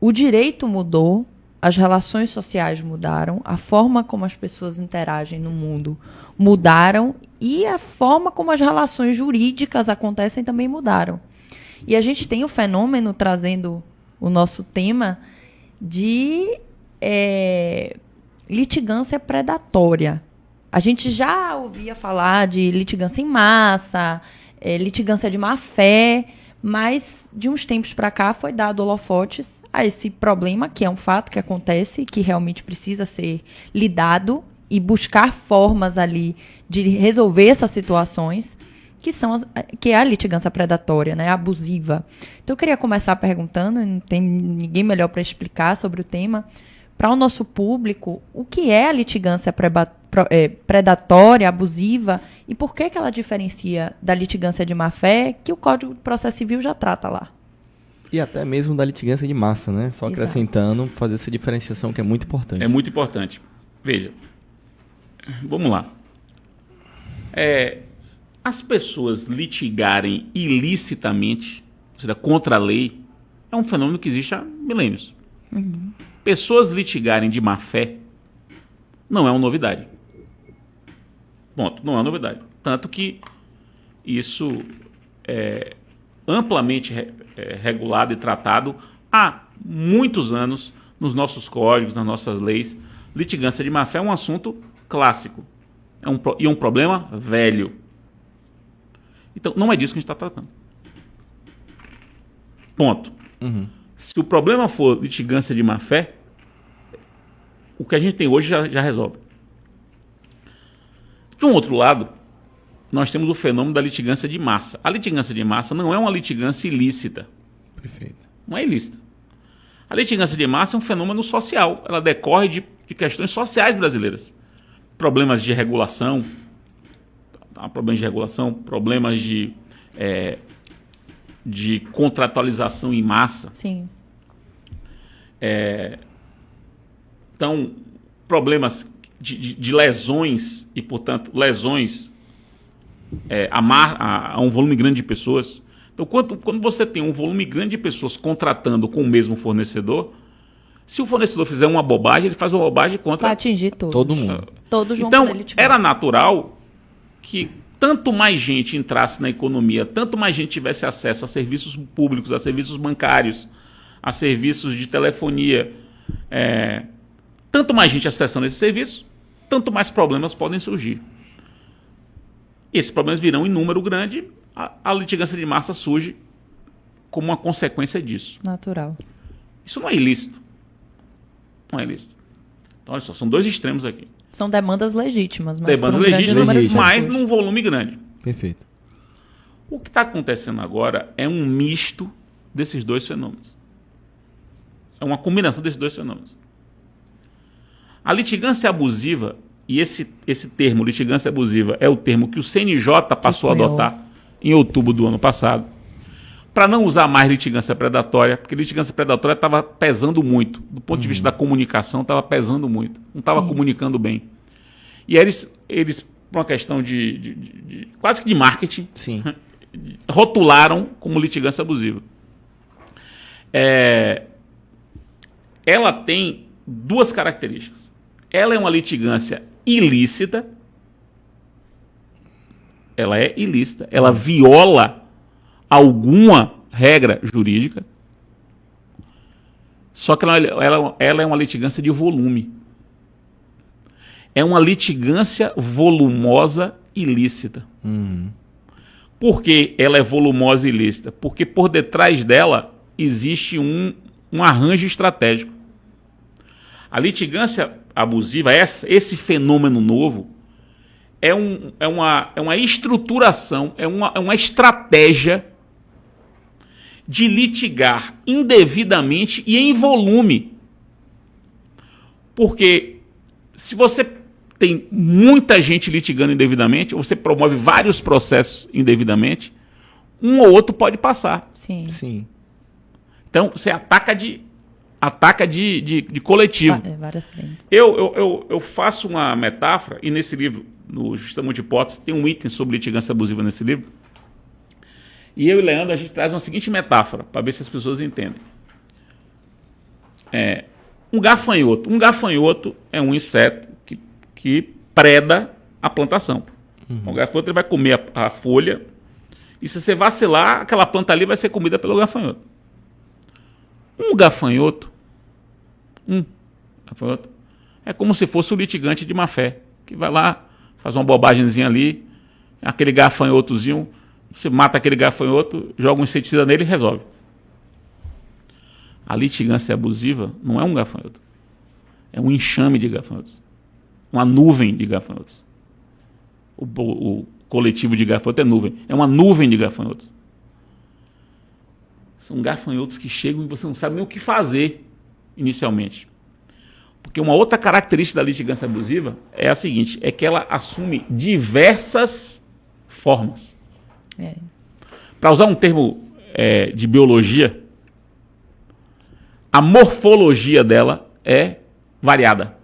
o direito mudou, as relações sociais mudaram, a forma como as pessoas interagem no mundo mudaram e a forma como as relações jurídicas acontecem também mudaram. E a gente tem o fenômeno, trazendo o nosso tema, de litigância predatória. A gente já ouvia falar de litigância em massa, litigância de má-fé, mas de uns tempos para cá foi dado holofotes a esse problema, que é um fato que acontece, que realmente precisa ser lidado e buscar formas ali de resolver essas situações, que é a litigância predatória, né, abusiva. Então eu queria começar perguntando, não tem ninguém melhor para explicar sobre o tema, para o nosso público, o que é a litigância predatória, abusiva, e por que ela diferencia da litigância de má-fé, que o Código de Processo Civil já trata lá. E até mesmo da litigância de massa, né? Só Exato. Acrescentando, fazer essa diferenciação que é muito importante. É muito importante. Veja, vamos lá. As pessoas litigarem ilicitamente, ou seja, contra a lei, é um fenômeno que existe há milênios. Uhum. Pessoas litigarem de má fé não é uma novidade. Ponto. Não é uma novidade. Tanto que isso é amplamente regulado e tratado há muitos anos nos nossos códigos, nas nossas leis. Litigância de má fé é um assunto clássico. E um problema velho. Então, não é disso que a gente está tratando. Ponto. Uhum. Se o problema for litigância de má-fé, o que a gente tem hoje já resolve. De um outro lado, nós temos o fenômeno da litigância de massa. A litigância de massa não é uma litigância ilícita. Perfeito. Não é ilícita. A litigância de massa é um fenômeno social. Ela decorre de questões sociais brasileiras. Problemas de regulação, problemas de contratualização em massa. Sim. Então, problemas de lesões e, portanto, lesões a um volume grande de pessoas. Então, quando você tem um volume grande de pessoas contratando com o mesmo fornecedor, se o fornecedor fizer uma bobagem, ele faz uma bobagem contra... Para atingir todos. Todo mundo. Todos vão Então, poder litigar. era natural que tanto mais gente entrasse na economia, tanto mais gente tivesse acesso a serviços públicos, a serviços bancários, a serviços de telefonia, tanto mais gente acessando esse serviço, tanto mais problemas podem surgir. Esses problemas virão em número grande, a litigância de massa surge como uma consequência disso. Natural. Isso não é ilícito. Não é ilícito. Então, olha só, são dois extremos aqui. São demandas legítimas, mas Demandas por um grande legítimas, número de mas pessoas. num volume grande. Perfeito. O que está acontecendo agora é um misto desses dois fenômenos. É uma combinação desses dois fenômenos. A litigância abusiva, e esse termo, litigância abusiva, é o termo que o CNJ passou a adotar em outubro do ano passado, para não usar mais litigância predatória, porque litigância predatória estava pesando muito. Do ponto de vista da comunicação, estava pesando muito. Não estava comunicando bem. E eles por uma questão quase que de marketing, Sim. rotularam como litigância abusiva. Ela tem duas características. Ela é uma litigância ilícita. Ela é ilícita. Ela viola alguma regra jurídica. Só que ela é uma litigância de volume. É uma litigância volumosa ilícita. Por que ela é volumosa e ilícita? Porque por detrás dela existe um arranjo estratégico. A litigância abusiva, esse fenômeno novo, é uma estruturação, é uma estratégia de litigar indevidamente e em volume. Porque se você tem muita gente litigando indevidamente, ou você promove vários processos indevidamente, um ou outro pode passar. Sim. Sim. Então, você ataca de coletivo. Várias frentes. Eu faço uma metáfora, e nesse livro, no Justiça Multihipótese, tem um item sobre litigância abusiva nesse livro. E eu e Leandro, a gente traz uma seguinte metáfora, para ver se as pessoas entendem. Um gafanhoto. Um gafanhoto é um inseto que preda a plantação. O gafanhoto ele vai comer a folha, e se você vacilar, aquela planta ali vai ser comida pelo gafanhoto. Um gafanhoto é como se fosse o litigante de má fé, que vai lá, faz uma bobagemzinha ali, aquele gafanhotozinho, você mata aquele gafanhoto, joga um inseticida nele e resolve. A litigância abusiva não é um gafanhoto, é um enxame de gafanhotos, uma nuvem de gafanhotos. O coletivo de gafanhoto é nuvem, é uma nuvem de gafanhotos. São gafanhotos que chegam e você não sabe nem o que fazer inicialmente. Porque uma outra característica da litigância abusiva é a seguinte, é que ela assume diversas formas. Para usar um termo de biologia, a morfologia dela é variada.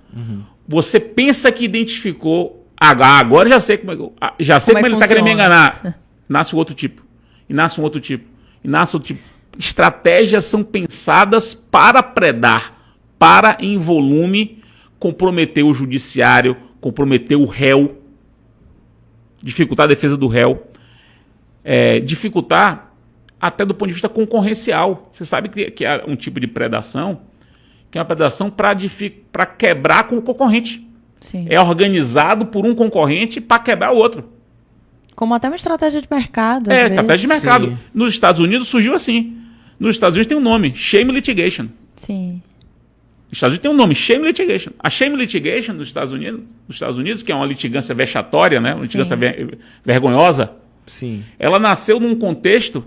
Você pensa que identificou, agora já sei como ele está querendo me enganar. Nasce um outro tipo, e nasce um outro tipo, e nasce outro tipo. Estratégias são pensadas para predar, para, em volume, comprometer o judiciário, comprometer o réu, dificultar a defesa do réu, dificultar até do ponto de vista concorrencial. Você sabe que há um tipo de predação, que é uma predação para quebrar com o concorrente. Sim. É organizado por um concorrente para quebrar o outro. Como até uma estratégia de mercado. Estratégia de mercado. Sim. Nos Estados Unidos surgiu assim. Nos Estados Unidos tem um nome, shame litigation. Sim. Nos Estados Unidos tem um nome, shame litigation. A shame litigation nos Estados Unidos, que é uma litigância vexatória, né? Uma litigância vergonhosa, Sim. ela nasceu num contexto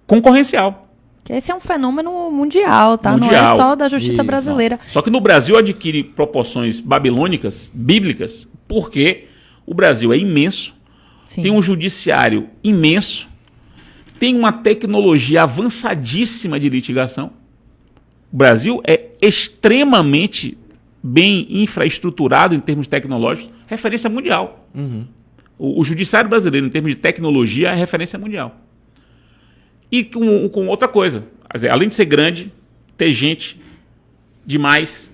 concorrencial. Que esse é um fenômeno mundial, tá? Não Mundial. é só da justiça Isso. brasileira. Só que no Brasil adquire proporções babilônicas, bíblicas, porque o Brasil é imenso, Sim. tem um judiciário imenso, tem uma tecnologia avançadíssima de litigação. O Brasil é extremamente bem infraestruturado em termos tecnológicos, referência mundial. O judiciário brasileiro, em termos de tecnologia, é referência mundial. E com outra coisa, quer dizer, além de ser grande, ter gente demais,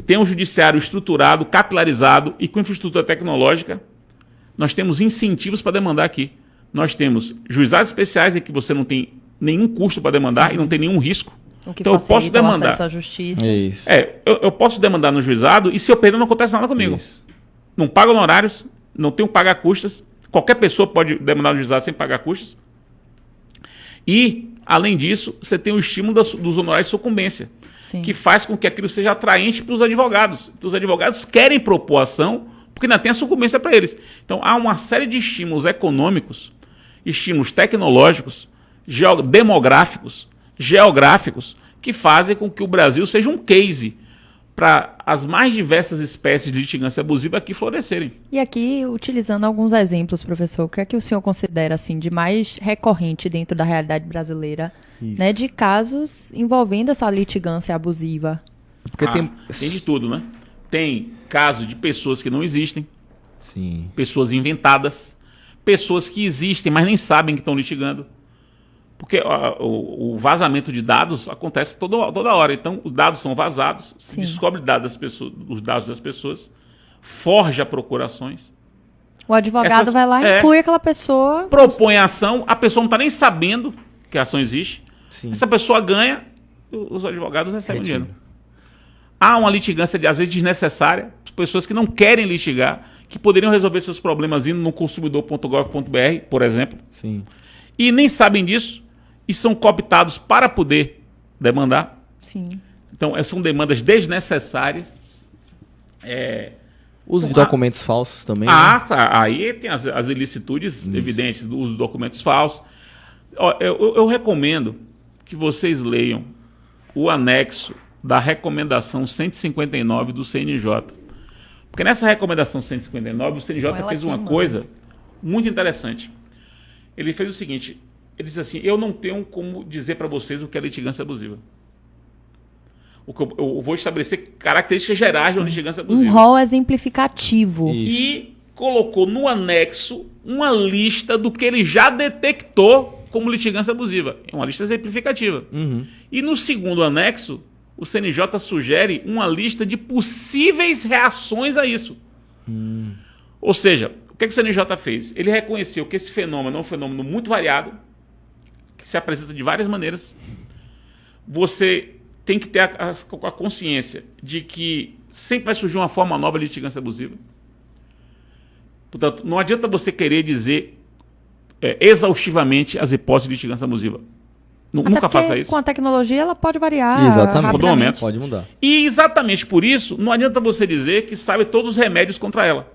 ter um judiciário estruturado, capilarizado e com infraestrutura tecnológica, nós temos incentivos para demandar aqui. Nós temos juizados especiais em que você não tem nenhum custo para demandar. Sim. E não tem nenhum risco. Então eu posso demandar. Acesso à justiça. É isso. Eu posso demandar no juizado e se eu perder não acontece nada comigo. Isso. Não pago honorários, não tenho que pagar custas. Qualquer pessoa pode demandar no juizado sem pagar custas. E, além disso, você tem o estímulo dos honorários de sucumbência. Sim. Que faz com que aquilo seja atraente para os advogados. Então, os advogados querem propor ação porque ainda tem a sucumbência para eles. Então, há uma série de estímulos econômicos, estímulos tecnológicos, demográficos, geográficos, que fazem com que o Brasil seja um case para as mais diversas espécies de litigância abusiva aqui florescerem. E aqui, utilizando alguns exemplos, professor, o que é que o senhor considera assim, de mais recorrente dentro da realidade brasileira, né, de casos envolvendo essa litigância abusiva? Porque tem de tudo, né? Tem casos de pessoas que não existem, Sim. pessoas inventadas, pessoas que existem, mas nem sabem que estão litigando. Porque o vazamento de dados acontece toda hora. Então, os dados são vazados, se descobre os dados das pessoas, forja procurações. O advogado vai lá e inclui aquela pessoa. Propõe a ação, a pessoa não está nem sabendo que a ação existe. Sim. Essa pessoa ganha, os advogados recebem dinheiro. Há uma litigância, às vezes, desnecessária, pessoas que não querem litigar, que poderiam resolver seus problemas indo no consumidor.gov.br, por exemplo, Sim. e nem sabem disso, e são cooptados para poder demandar. Sim. Então, são demandas desnecessárias. Uso de documentos falsos também. Aí tem as ilicitudes evidentes do uso de documentos falsos. Eu recomendo que vocês leiam o anexo da recomendação 159 do CNJ. Porque nessa recomendação 159, o CNJ fez uma coisa muito interessante. Ele fez o seguinte, ele disse assim, eu não tenho como dizer para vocês o que é litigância abusiva. Eu vou estabelecer características gerais de uma litigância abusiva. Um rol exemplificativo. E colocou no anexo uma lista do que ele já detectou como litigância abusiva. É uma lista exemplificativa. Uhum. E no segundo anexo, o CNJ sugere uma lista de possíveis reações a isso. Ou seja, o que o CNJ fez? Ele reconheceu que esse fenômeno é um fenômeno muito variado, que se apresenta de várias maneiras. Você tem que ter a consciência de que sempre vai surgir uma forma nova de litigância abusiva. Portanto, não adianta você querer dizer exaustivamente as hipóteses de litigância abusiva. Nunca faça isso. Com a tecnologia ela pode variar. Exatamente. Todo momento. Pode mudar. E exatamente por isso, não adianta você dizer que sabe todos os remédios contra ela.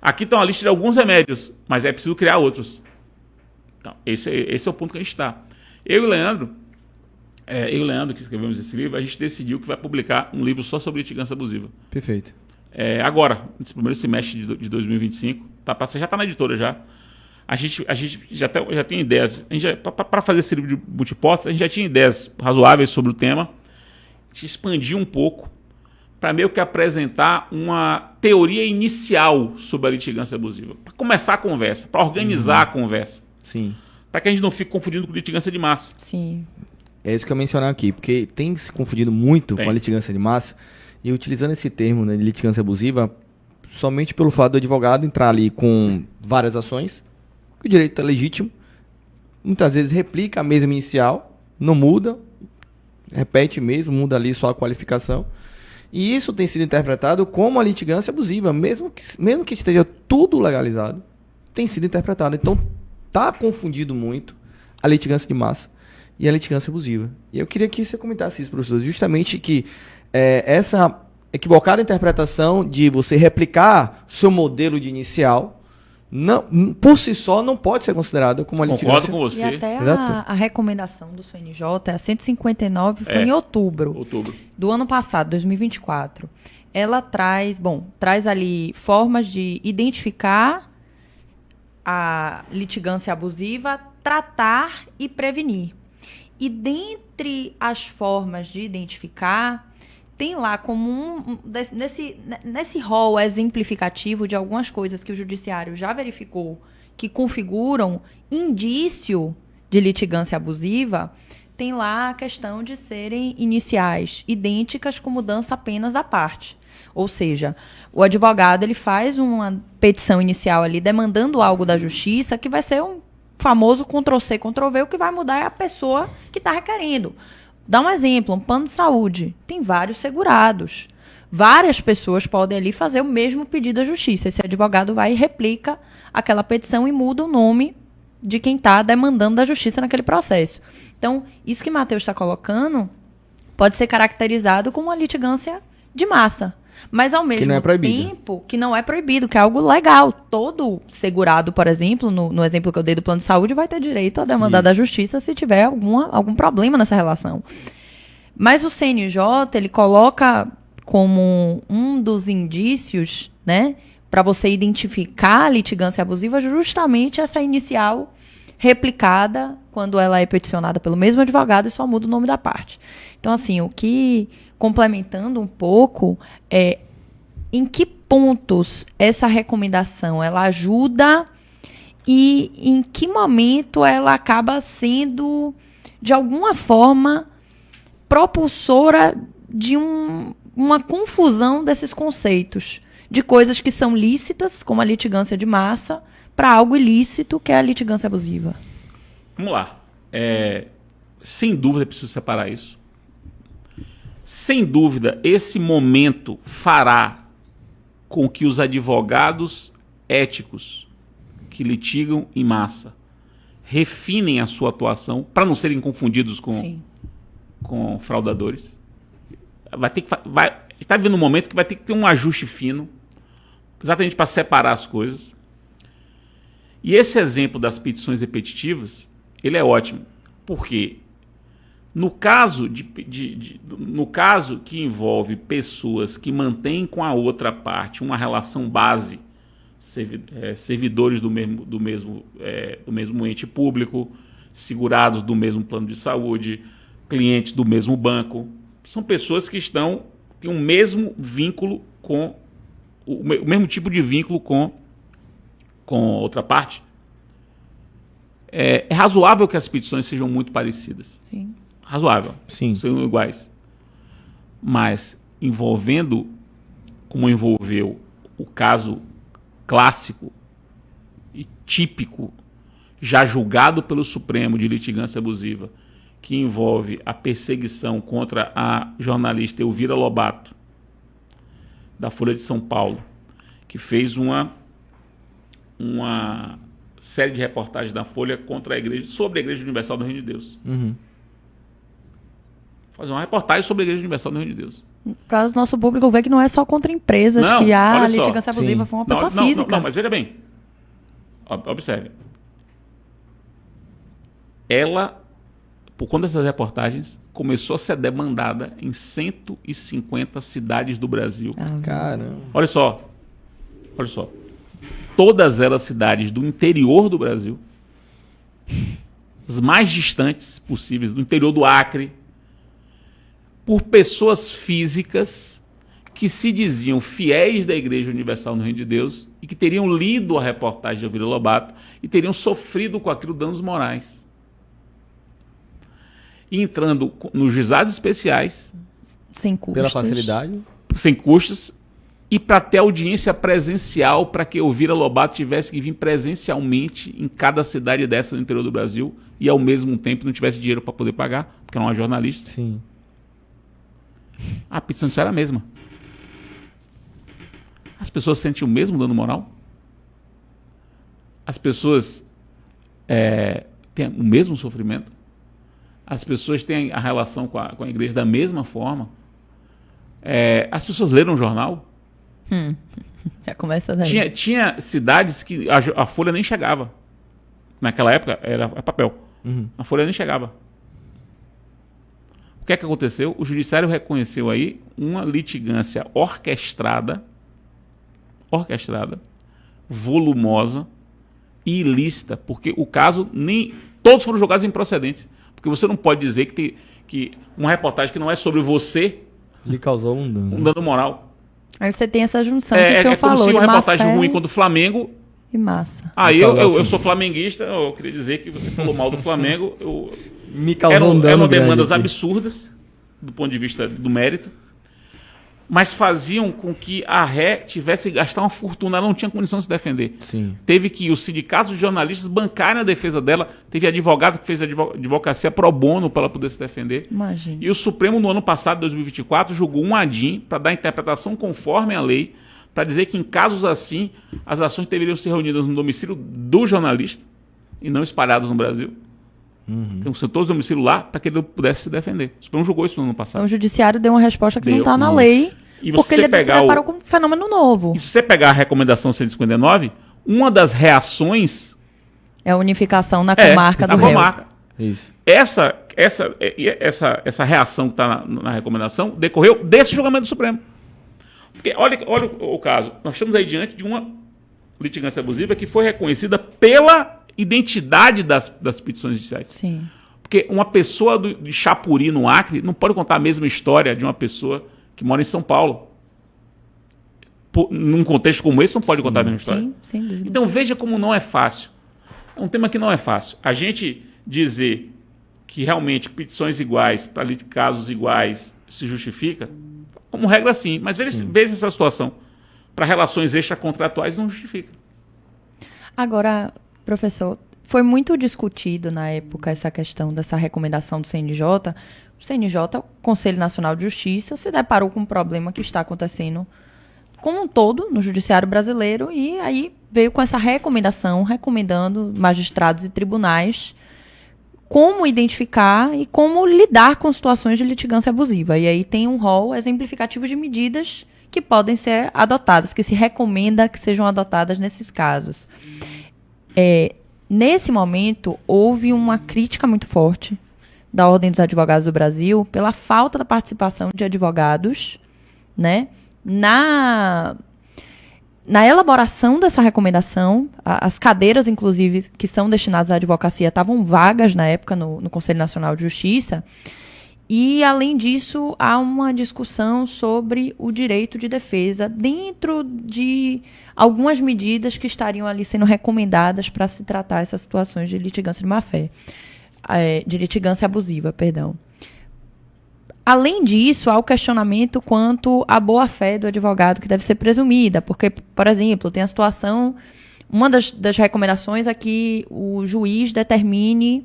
Aqui está uma lista de alguns remédios, mas é preciso criar outros. Então, esse é o ponto que a gente está. Eu e o Leandro, que escrevemos esse livro, a gente decidiu que vai publicar um livro só sobre litigância abusiva. Perfeito. Agora, nesse primeiro semestre de 2025, já está na editora já. A gente já tem ideias. Para fazer esse livro de multihipóteses, a gente já tinha ideias razoáveis sobre o tema. A gente expandiu um pouco para meio que apresentar uma teoria inicial sobre a litigância abusiva. Para começar a conversa, para organizar a conversa. Sim. Para que a gente não fique confundindo com litigância de massa. Sim. É isso que eu ia mencionar aqui, porque tem se confundido muito com a litigância de massa, e utilizando esse termo, né, de litigância abusiva, somente pelo fato do advogado entrar ali com várias ações, que o direito é legítimo, muitas vezes replica a mesma inicial, não muda, repete mesmo, muda ali só a qualificação, e isso tem sido interpretado como a litigância abusiva, mesmo que esteja tudo legalizado, tem sido interpretado. Então, está confundido muito a litigância de massa e a litigância abusiva. E eu queria que você comentasse isso, professor, justamente que essa equivocada interpretação de você replicar seu modelo de inicial, não, por si só, não pode ser considerada como uma litigância. Concordo com você. E até a recomendação do CNJ, a 159, foi em outubro do ano passado, 2024. Ela traz ali formas de identificar a litigância abusiva, tratar e prevenir. E dentre as formas de identificar, tem lá como nesse rol exemplificativo de algumas coisas que o judiciário já verificou que configuram indício de litigância abusiva, tem lá a questão de serem iniciais idênticas com mudança apenas da parte. Ou seja, o advogado ele faz uma petição inicial ali demandando algo da justiça que vai ser um famoso Ctrl-C, Ctrl-V, o que vai mudar é a pessoa que está requerendo. Dá um exemplo, um plano de saúde. Tem vários segurados. Várias pessoas podem ali fazer o mesmo pedido à justiça. Esse advogado vai e replica aquela petição e muda o nome de quem está demandando da justiça naquele processo. Então, isso que Matheus está colocando pode ser caracterizado como uma litigância de massa. Mas, ao mesmo tempo, que não é proibido, que é algo legal. Todo segurado, por exemplo, no exemplo que eu dei do plano de saúde, vai ter direito a demandar da justiça se tiver algum problema nessa relação. Mas o CNJ, ele coloca como um dos indícios, né, para você identificar a litigância abusiva, justamente essa inicial replicada quando ela é peticionada pelo mesmo advogado e só muda o nome da parte. Então, assim, complementando um pouco, em que pontos essa recomendação ela ajuda e em que momento ela acaba sendo, de alguma forma, propulsora de uma confusão desses conceitos, de coisas que são lícitas, como a litigância de massa, para algo ilícito, que é a litigância abusiva? Vamos lá. Sem dúvida é preciso separar isso. Sem dúvida, esse momento fará com que os advogados éticos que litigam em massa refinem a sua atuação para não serem confundidos com fraudadores. Está vivendo um momento que vai ter que ter um ajuste fino, exatamente para separar as coisas. E esse exemplo das petições repetitivas, ele é ótimo, porque no caso que envolve pessoas que mantêm com a outra parte uma relação base, servidores do mesmo ente público, segurados do mesmo plano de saúde, clientes do mesmo banco, são pessoas que têm o mesmo vínculo com o mesmo tipo de vínculo com outra parte. É razoável que as petições sejam muito parecidas. Sim. Razoável. Sim. São iguais. Mas como envolveu o caso clássico e típico, já julgado pelo Supremo de litigância abusiva, que envolve a perseguição contra a jornalista Elvira Lobato, da Folha de São Paulo, que fez uma série de reportagens da Folha sobre a Igreja Universal do Reino de Deus. Uhum. Fazer uma reportagem sobre a Igreja Universal do Reino de Deus. Para o nosso público ver que não é só contra empresas que a litigância abusiva foi uma pessoa física. Não, mas veja bem. Observe. Ela, por conta dessas reportagens, começou a ser demandada em 150 cidades do Brasil. Caramba. Olha só. Todas elas cidades do interior do Brasil, as mais distantes possíveis, do interior do Acre, por pessoas físicas que se diziam fiéis da Igreja Universal no Reino de Deus e que teriam lido a reportagem de Elvira Lobato e teriam sofrido com aquilo danos morais. E entrando nos juizados especiais, sem custos. Pela facilidade. Sem custos, e para ter audiência presencial, para que Elvira Lobato tivesse que vir presencialmente em cada cidade dessa no interior do Brasil e ao mesmo tempo não tivesse dinheiro para poder pagar, porque era uma jornalista. Sim. A petição era a mesma. As pessoas sentem o mesmo dano moral? As pessoas têm o mesmo sofrimento? As pessoas têm a relação com a igreja da mesma forma? As pessoas leram o jornal? Já começa daí. Tinha cidades que a Folha nem chegava. Naquela época era papel. Uhum. A Folha nem chegava. O que é que aconteceu? O judiciário reconheceu aí uma litigância orquestrada, volumosa e ilícita, porque o caso todos foram julgados improcedentes. Porque você não pode dizer que uma reportagem que não é sobre você lhe causou um dano moral. Aí você tem essa junção que o senhor falou. Como se uma reportagem ruim ruim contra o Flamengo. E massa. Aí eu sou flamenguista, eu queria dizer que você falou mal do Flamengo. Me causou um dano eram demandas grande absurdas, do ponto de vista do mérito, mas faziam com que a ré tivesse que gastar uma fortuna, ela não tinha condição de se defender. Sim. Teve que os sindicatos de jornalistas bancarem a defesa dela, teve advogado que fez advocacia pro bono para ela poder se defender. Imagina. E o Supremo, no ano passado, 2024, julgou um ADIM para dar interpretação conforme a lei, para dizer que em casos assim, as ações deveriam ser reunidas no domicílio do jornalista e não espalhadas no Brasil. Então, são todos domicílio lá para que ele pudesse se defender. O Supremo julgou isso no ano passado. Então, o judiciário deu uma resposta que não está na lei, e porque ele se deparou com um fenômeno novo. E se você pegar a recomendação 159, uma das reações é a unificação na comarca do réu. Isso. Essa reação que está na recomendação decorreu desse julgamento do Supremo. Porque olha o caso. Nós estamos aí diante de uma litigância abusiva que foi reconhecida pela identidade das petições judiciais. Sim. Porque uma pessoa de Chapuri, no Acre, não pode contar a mesma história de uma pessoa que mora em São Paulo. num contexto como esse, não pode contar a mesma história. Sim, sem dúvida. Então veja como não é fácil. É um tema que não é fácil. A gente dizer que realmente petições iguais, para casos iguais, se justifica, como regra sim. Mas veja essa situação. Para relações extracontratuais não justifica. Agora, professor, foi muito discutido na época essa questão dessa recomendação do CNJ. O CNJ, o Conselho Nacional de Justiça, se deparou com um problema que está acontecendo como um todo no judiciário brasileiro e aí veio com essa recomendação, recomendando magistrados e tribunais como identificar e como lidar com situações de litigância abusiva. E aí tem um rol exemplificativo de medidas que podem ser adotadas, que se recomenda que sejam adotadas nesses casos. Nesse momento, houve uma crítica muito forte da Ordem dos Advogados do Brasil pela falta da participação de advogados, né, na elaboração dessa recomendação. As cadeiras, inclusive, que são destinadas à advocacia, estavam vagas na época no Conselho Nacional de Justiça. E, além disso, há uma discussão sobre o direito de defesa dentro de algumas medidas que estariam ali sendo recomendadas para se tratar essas situações de litigância de má-fé, de litigância abusiva, perdão. Além disso, há o questionamento quanto à boa-fé do advogado, que deve ser presumida, porque, por exemplo, tem a situação, uma das recomendações é que o juiz determine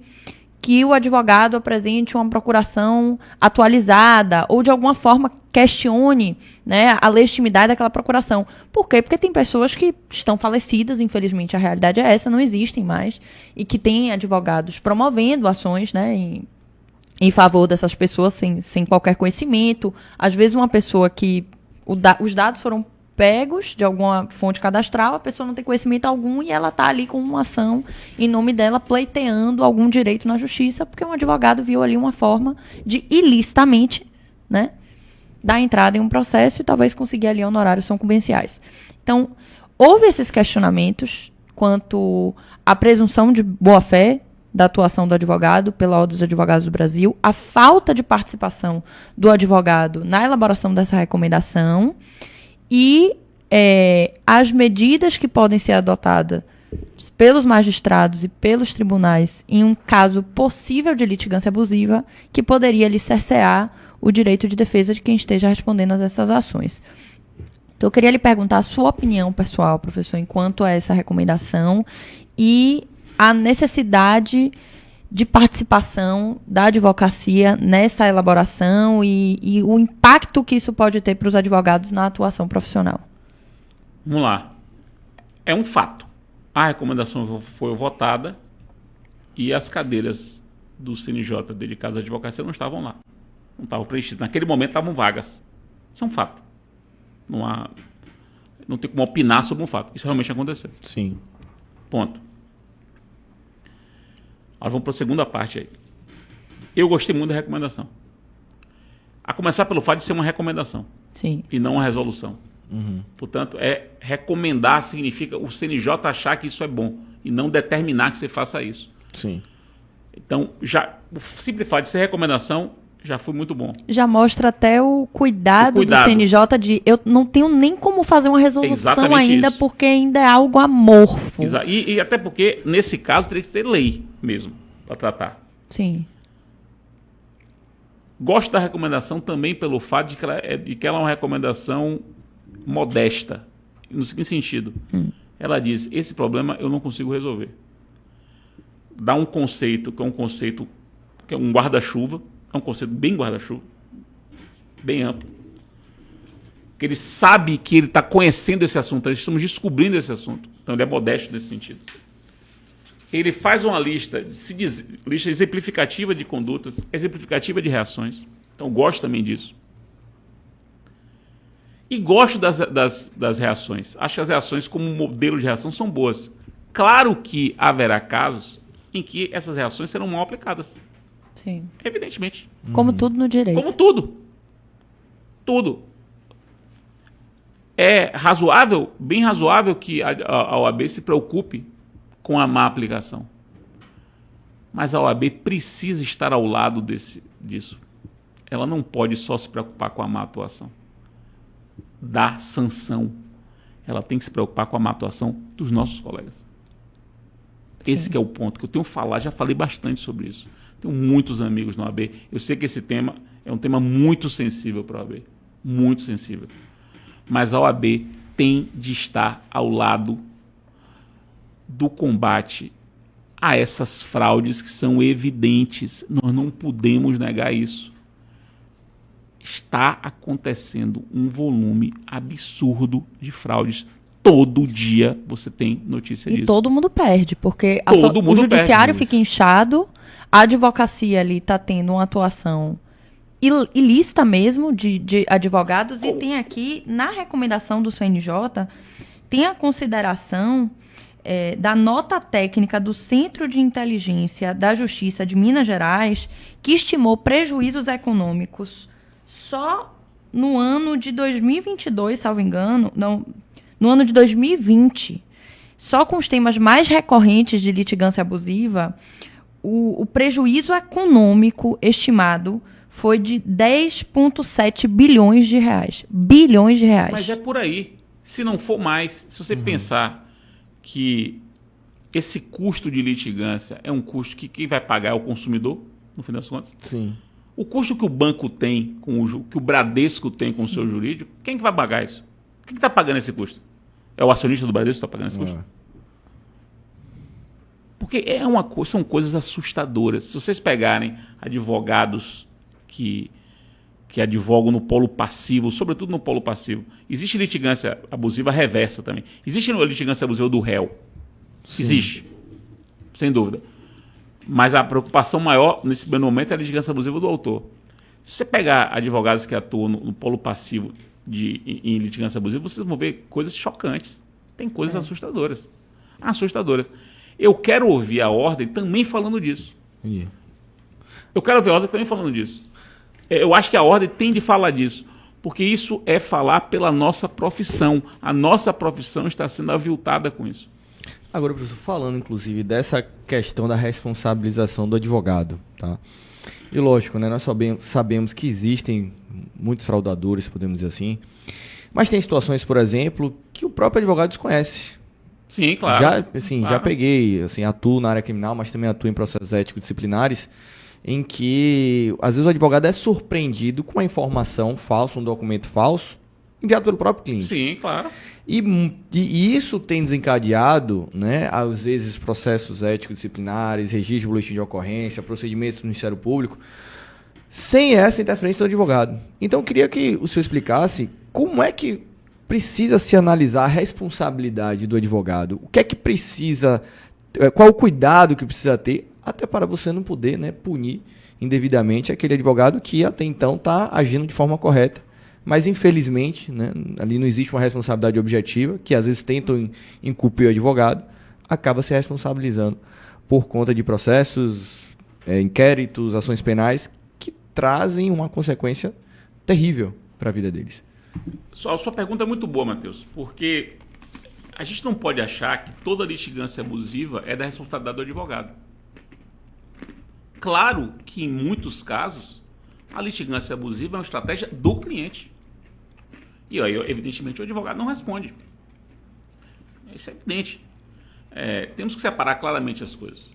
que o advogado apresente uma procuração atualizada ou, de alguma forma, questione, né, a legitimidade daquela procuração. Por quê? Porque tem pessoas que estão falecidas, infelizmente a realidade é essa, não existem mais, e que têm advogados promovendo ações, né, em favor dessas pessoas sem qualquer conhecimento. Às vezes uma pessoa que os dados foram pegos de alguma fonte cadastral, a pessoa não tem conhecimento algum e ela está ali com uma ação em nome dela, pleiteando algum direito na justiça, porque um advogado viu ali uma forma de ilicitamente, né, dar entrada em um processo e talvez conseguir ali honorários sucumbenciais. Então, houve esses questionamentos quanto à presunção de boa-fé da atuação do advogado pela Ordem dos Advogados do Brasil, a falta de participação do advogado na elaboração dessa recomendação e as medidas que podem ser adotadas pelos magistrados e pelos tribunais em um caso possível de litigância abusiva que poderia lhe cercear o direito de defesa de quem esteja respondendo a essas ações. Então, eu queria lhe perguntar a sua opinião pessoal, professor, enquanto a essa recomendação e a necessidade de participação da advocacia nessa elaboração e o impacto que isso pode ter para os advogados na atuação profissional. Vamos lá. É um fato. A recomendação foi votada e as cadeiras do CNJ dedicadas à advocacia não estavam lá. Não estavam preenchidas. Naquele momento estavam vagas. Isso é um fato. Não tem como opinar sobre um fato. Isso realmente aconteceu. Sim. Ponto. Agora vamos para a segunda parte aí. Eu gostei muito da recomendação. A começar pelo fato de ser uma recomendação. Sim. E não uma resolução. Uhum. Portanto, recomendar significa o CNJ achar que isso é bom e não determinar que você faça isso. Sim. Então, o simples fato de ser recomendação já foi muito bom. Já mostra até o cuidado do CNJ de eu não tenho nem como fazer uma resolução exatamente ainda, isso. Porque ainda é algo amorfo. E até porque, nesse caso, teria que ser lei mesmo para tratar. Sim. Gosto da recomendação também pelo fato de que ela é uma recomendação modesta. No seguinte sentido, ela diz, esse problema eu não consigo resolver. Dá um conceito que é um guarda-chuva, é um conceito bem guarda-chuva, bem amplo. Que ele sabe que ele está conhecendo esse assunto, nós estamos descobrindo esse assunto. Então ele é modesto nesse sentido. Ele faz uma lista exemplificativa de condutas, exemplificativa de reações. Então gosto também disso. E gosto das reações. Acho que as reações como modelo de reação são boas. Claro que haverá casos em que essas reações serão mal aplicadas. Sim. Evidentemente. Como tudo no direito. Como tudo. Tudo. É razoável, bem razoável que a OAB se preocupe com a má aplicação. Mas a OAB precisa estar ao lado disso. Ela não pode só se preocupar com a má atuação. Dar sanção ela tem que se preocupar com a atuação dos nossos colegas. Esse que é o ponto que eu tenho falado, já falei bastante sobre isso. Tenho muitos amigos na OAB. Eu sei que esse tema é um tema muito sensível para a OAB. Muito sensível. Mas a OAB tem de estar ao lado do combate a essas fraudes que são evidentes. Nós não podemos negar isso. Está acontecendo um volume absurdo de fraudes. Todo dia você tem notícia disso. E todo mundo perde, porque Todo o judiciário perde. fica inchado, a advocacia ali está tendo uma atuação ilícita mesmo de advogados, e tem aqui, na recomendação do CNJ, tem a consideração da nota técnica do Centro de Inteligência da Justiça de Minas Gerais, que estimou prejuízos econômicos só no ano de 2022, salvo engano, no ano de 2020, só com os temas mais recorrentes de litigância abusiva, o prejuízo econômico estimado foi de 10,7 bilhões de reais. Bilhões de reais. Mas é por aí. Se não for mais, se você pensar que esse custo de litigância é um custo que quem vai pagar é o consumidor, no fim das contas. Sim. O custo que o banco tem, que o Bradesco tem com o seu jurídico, quem que vai pagar isso? Quem que está pagando esse custo? É o acionista do Bradesco que está pagando esse custo? Porque são coisas assustadoras. Se vocês pegarem advogados que advogam no polo passivo, sobretudo no polo passivo, existe litigância abusiva reversa também. Existe litigância abusiva do réu. Sim. Existe. Sem dúvida. Mas a preocupação maior, nesse momento, é a litigância abusiva do autor. Se você pegar advogados que atuam no polo passivo em litigância abusiva, vocês vão ver coisas chocantes. Tem coisas assustadoras. Assustadoras. Eu quero ouvir a ordem também falando disso. Eu quero ouvir a ordem também falando disso. Eu acho que a ordem tem de falar disso. Porque isso é falar pela nossa profissão. A nossa profissão está sendo aviltada com isso. Agora, professor, falando inclusive dessa questão da responsabilização do advogado, tá? E lógico, né, nós sabemos que existem muitos fraudadores, podemos dizer assim, mas tem situações, por exemplo, que o próprio advogado desconhece. Sim, claro. Já peguei, atuo na área criminal, mas também atuo em processos éticos disciplinares, em que às vezes o advogado é surpreendido com uma informação falsa, um documento falso, enviado pelo próprio cliente. Sim, claro. E isso tem desencadeado, né, às vezes, processos éticos disciplinares, registro de boletim de ocorrência, procedimentos do Ministério Público, sem essa interferência do advogado. Então, eu queria que o senhor explicasse como é que precisa se analisar a responsabilidade do advogado. O que é que precisa, qual o cuidado que precisa ter, até para você não poder, né, punir indevidamente aquele advogado que até então está agindo de forma correta. Mas, infelizmente, né, ali não existe uma responsabilidade objetiva, que às vezes tentam inculpir o advogado, acaba se responsabilizando por conta de processos, inquéritos, ações penais, que trazem uma consequência terrível para a vida deles. A sua pergunta é muito boa, Matheus, porque a gente não pode achar que toda litigância abusiva é da responsabilidade do advogado. Claro que, em muitos casos, a litigância abusiva é uma estratégia do cliente. E aí, evidentemente, o advogado não responde. Isso é evidente. Temos que separar claramente as coisas.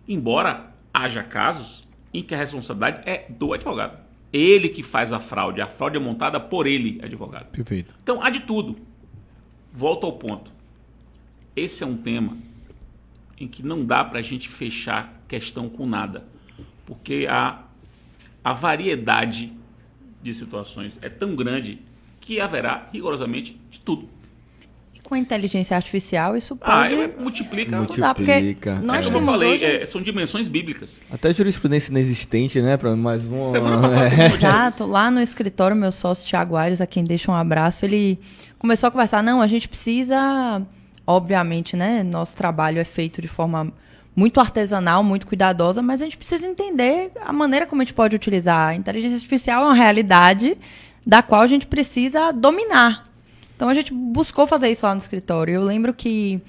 Embora haja casos em que a responsabilidade é do advogado. Ele que faz a fraude é montada por ele, advogado. Perfeito. Então, há de tudo. Volto ao ponto. Esse é um tema em que não dá para a gente fechar questão com nada. Porque a variedade de situações é tão grande que haverá rigorosamente de tudo. E com a inteligência artificial isso pode multiplica. mudar, porque nós como eu temos falei, hoje... são dimensões bíblicas. Até jurisprudência inexistente, né? Para mais um. Semana passada. Exato. Lá no escritório, meu sócio Thiago Aires, a quem deixa um abraço, ele começou a conversar. Não, a gente precisa, obviamente, né? Nosso trabalho é feito de forma muito artesanal, muito cuidadosa, mas a gente precisa entender a maneira como a gente pode utilizar. A inteligência artificial é uma realidade da qual a gente precisa dominar. Então, a gente buscou fazer isso lá no escritório. Eu lembro que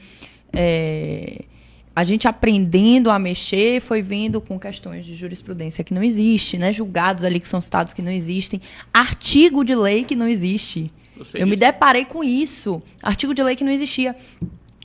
a gente aprendendo a mexer foi vendo com questões de jurisprudência que não existe, né? Julgados ali que são citados que não existem, artigo de lei que não existe. Eu me deparei com isso. Artigo de lei que não existia.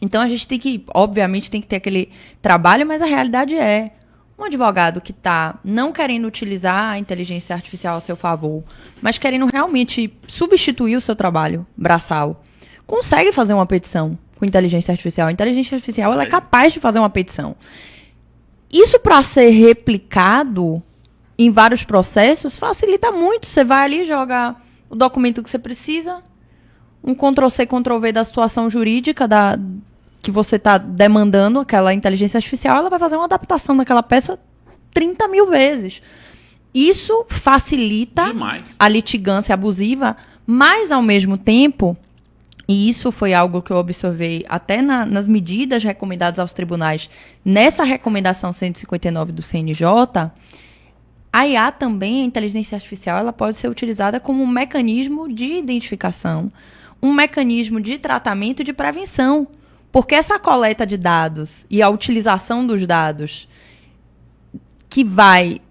Então a gente tem que, obviamente, tem que ter aquele trabalho, mas a realidade é um advogado que está não querendo utilizar a inteligência artificial a seu favor, mas querendo realmente substituir o seu trabalho braçal, consegue fazer uma petição com inteligência artificial. A inteligência artificial ela é capaz de fazer uma petição. Isso, para ser replicado em vários processos, facilita muito. Você vai ali, joga o documento que você precisa, um Ctrl-C, Ctrl-V da situação jurídica que você está demandando, aquela inteligência artificial, ela vai fazer uma adaptação daquela peça 30 mil vezes. Isso facilita a litigância abusiva, mas, ao mesmo tempo, e isso foi algo que eu observei até nas medidas recomendadas aos tribunais, nessa recomendação 159 do CNJ, a IA também, a inteligência artificial, ela pode ser utilizada como um mecanismo de identificação, um mecanismo de tratamento e de prevenção. Porque essa coleta de dados e a utilização dos dados que vai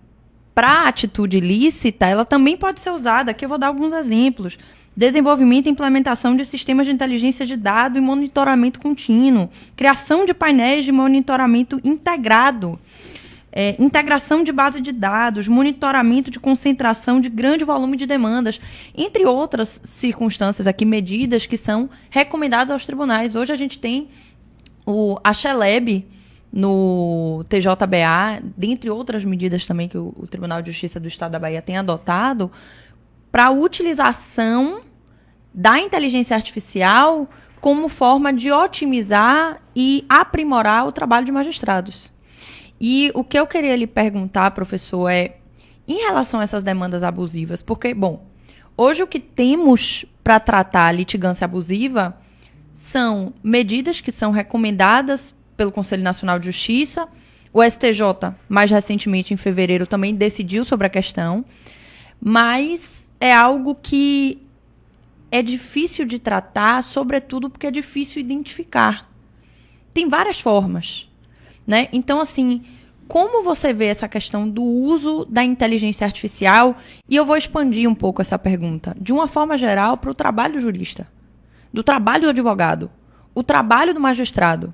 para a atitude ilícita, ela também pode ser usada. Aqui eu vou dar alguns exemplos. Desenvolvimento e implementação de sistemas de inteligência de dado e monitoramento contínuo. Criação de painéis de monitoramento integrado. Integração de base de dados, monitoramento de concentração de grande volume de demandas, entre outras circunstâncias aqui, medidas que são recomendadas aos tribunais. Hoje a gente tem a Xeleb no TJBA, dentre outras medidas também que o Tribunal de Justiça do Estado da Bahia tem adotado, para a utilização da inteligência artificial como forma de otimizar e aprimorar o trabalho de magistrados. E o que eu queria lhe perguntar, professor, é em relação a essas demandas abusivas, porque, bom, hoje o que temos para tratar a litigância abusiva são medidas que são recomendadas pelo Conselho Nacional de Justiça, o STJ, mais recentemente, em fevereiro, também decidiu sobre a questão, mas é algo que é difícil de tratar, sobretudo porque é difícil identificar. Tem várias formas. Né? Então, assim, como você vê essa questão do uso da inteligência artificial? E eu vou expandir um pouco essa pergunta, de uma forma geral, para o trabalho do jurista, do trabalho do advogado, o trabalho do magistrado.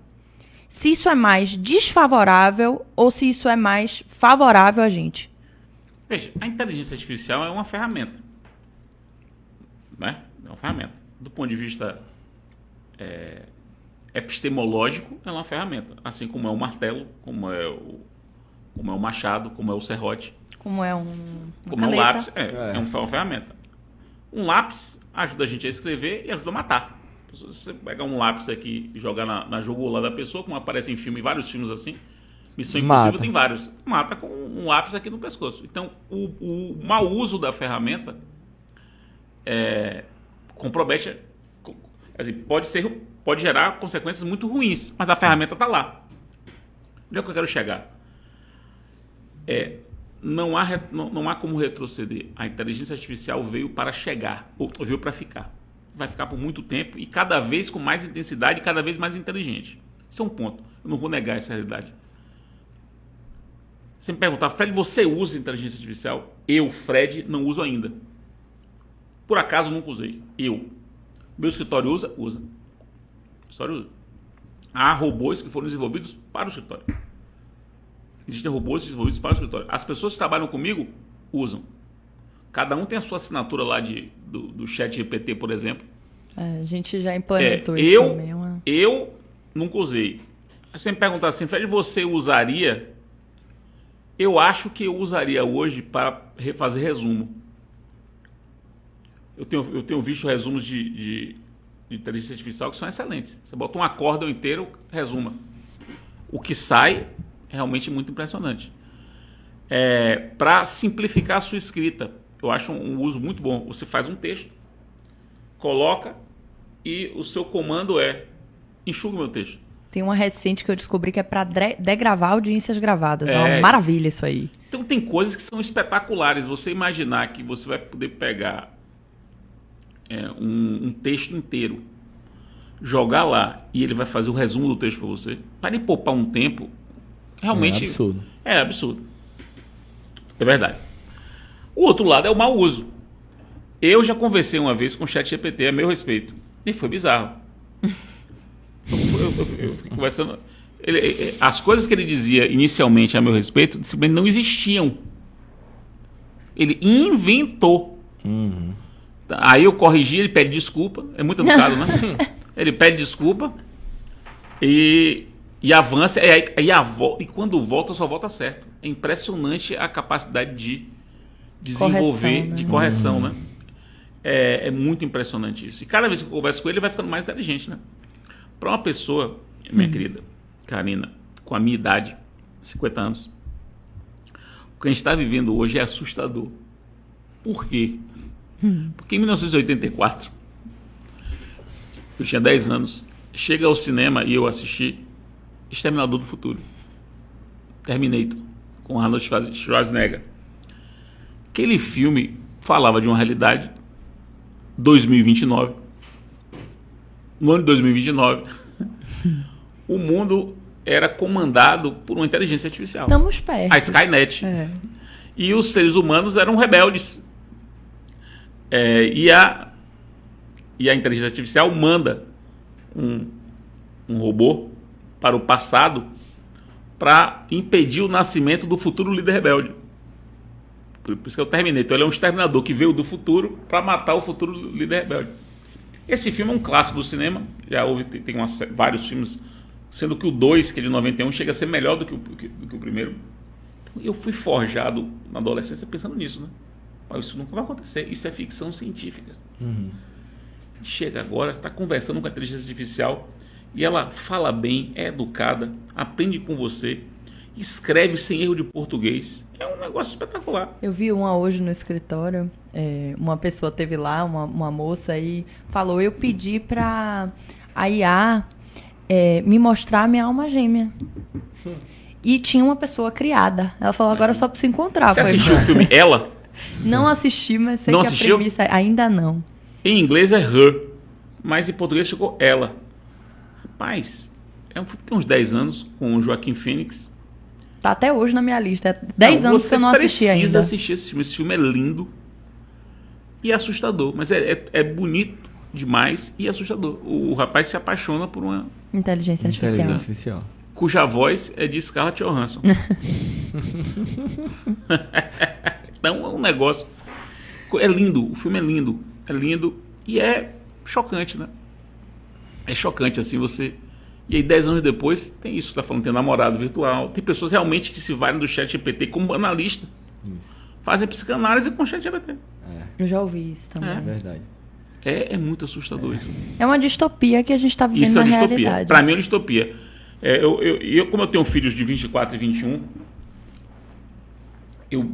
Se isso é mais desfavorável ou se isso é mais favorável a gente. Veja, a inteligência artificial é uma ferramenta. Né? É uma ferramenta. Do ponto de vista epistemológico, ela é uma ferramenta, assim como é o martelo, como é o machado, como é o serrote, como é como é o lápis, é uma ferramenta. Um lápis ajuda a gente a escrever e ajuda a matar. Se você pegar um lápis aqui e jogar na jugular da pessoa, como aparece em filme, vários filmes assim, Missão Impossível tem vários, mata com um lápis aqui no pescoço. Então, o mau uso da ferramenta compromete, assim, pode gerar consequências muito ruins, mas a ferramenta está lá. Onde é que eu quero chegar? Não há como retroceder. A inteligência artificial veio para chegar, ou veio para ficar. Vai ficar por muito tempo e cada vez com mais intensidade e cada vez mais inteligente. Isso é um ponto. Eu não vou negar essa realidade. Você me perguntar, Fred, você usa inteligência artificial? Eu, Fred, não uso ainda. Por acaso nunca usei. Meu escritório usa? Usa. Há robôs que foram desenvolvidos para o escritório. Existem robôs desenvolvidos para o escritório. As pessoas que trabalham comigo usam. Cada um tem a sua assinatura lá do chat GPT, por exemplo. A gente já implementou isso também. Eu nunca usei. Você me perguntar assim, Fred, você usaria? Eu acho que eu usaria hoje para fazer resumo. Eu tenho visto resumos de inteligência artificial que são excelentes. Você bota um acórdão inteiro, resuma. O que sai é realmente muito impressionante. Para simplificar a sua escrita, eu acho um uso muito bom. Você faz um texto, coloca e o seu comando enxuga o meu texto. Tem uma recente que eu descobri que é para degravar audiências gravadas. É uma maravilha isso aí. Então tem coisas que são espetaculares. Você imaginar que você vai poder pegar um texto inteiro, jogar lá e ele vai fazer o resumo do texto para você, para ele poupar um tempo, realmente... É absurdo. É verdade. O outro lado é o mau uso. Eu já conversei uma vez com o ChatGPT a meu respeito. E foi bizarro. Eu fiquei conversando. As coisas que ele dizia inicialmente a meu respeito simplesmente não existiam. Ele inventou. Aí eu corrigi, ele pede desculpa. É muito educado, né? Ele pede desculpa e avança. E quando volta, só volta certo. É impressionante a capacidade de desenvolver, correção, né? de correção, né? É muito impressionante isso. E cada vez que eu converso com ele vai ficando mais inteligente, né? Para uma pessoa, minha querida Karina, com a minha idade, 50 anos, o que a gente está vivendo hoje é assustador. Por quê? Porque em 1984, eu tinha 10 anos, chega ao cinema e eu assisti Exterminador do Futuro, Terminator, com Arnold Schwarzenegger. Aquele filme falava de uma realidade 2029. No ano de 2029, o mundo era comandado por uma inteligência artificial. Estamos perto. A Skynet. E os seres humanos eram rebeldes. E a inteligência artificial manda um robô para o passado para impedir o nascimento do futuro líder rebelde. Por isso que é o Terminator. Ele é um exterminador que veio do futuro para matar o futuro líder rebelde. Esse filme é um clássico do cinema. Já houve, tem vários filmes, sendo que o 2, que é de 91, chega a ser melhor do que o primeiro. Eu fui forjado na adolescência pensando nisso, né? Mas isso nunca vai acontecer. Isso é ficção científica. Chega agora, você está conversando com a inteligência artificial e ela fala bem, é educada, aprende com você, escreve sem erro de português. É um negócio espetacular. Eu vi uma hoje no escritório, uma pessoa teve lá, uma moça, e falou, eu pedi para a IA me mostrar a minha alma gêmea. E tinha uma pessoa criada. Ela falou, agora só para se encontrar. Você assistiu o filme Ela? Não assisti, mas sei que assistiu? A premissa ainda não. Em inglês é Her, mas em português ficou Ela. Rapaz, é um filme que tem uns 10 anos, com o Joaquim Phoenix. Tá até hoje na minha lista. É 10 anos que eu não assisti ainda. Você precisa assistir esse filme. Esse filme é lindo e assustador. Mas é bonito demais e assustador. O rapaz se apaixona por uma Inteligência artificial. Cuja voz é de Scarlett Johansson. Então é um negócio. É lindo. O filme é lindo. É lindo e é chocante, né? É chocante assim você... E aí 10 anos depois tem isso, tá falando, tem namorado virtual, tem pessoas realmente que se valem do ChatGPT como analista. Fazem psicanálise com o ChatGPT. Eu já ouvi isso também. É verdade. É muito assustador isso. É uma distopia que a gente está vivendo Isso é na uma distopia. realidade. Para mim é uma distopia. Como eu tenho filhos de 24 e 21, eu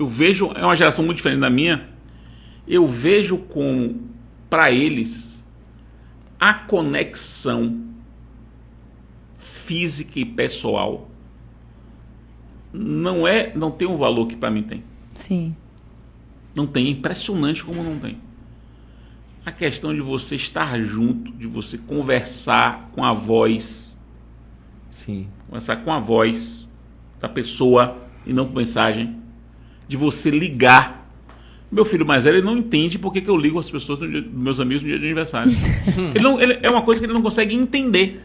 vejo, é uma geração muito diferente da minha, eu vejo como, para eles, a conexão física e pessoal não tem o valor que para mim tem. Sim. Não tem, é impressionante como não tem. A questão de você estar junto, de você conversar com a voz. Sim. Conversar com a voz da pessoa e não com mensagem. De você ligar. Meu filho mais velho, ele não entende por que eu ligo as pessoas, meus amigos, no dia de aniversário. É uma coisa que ele não consegue entender.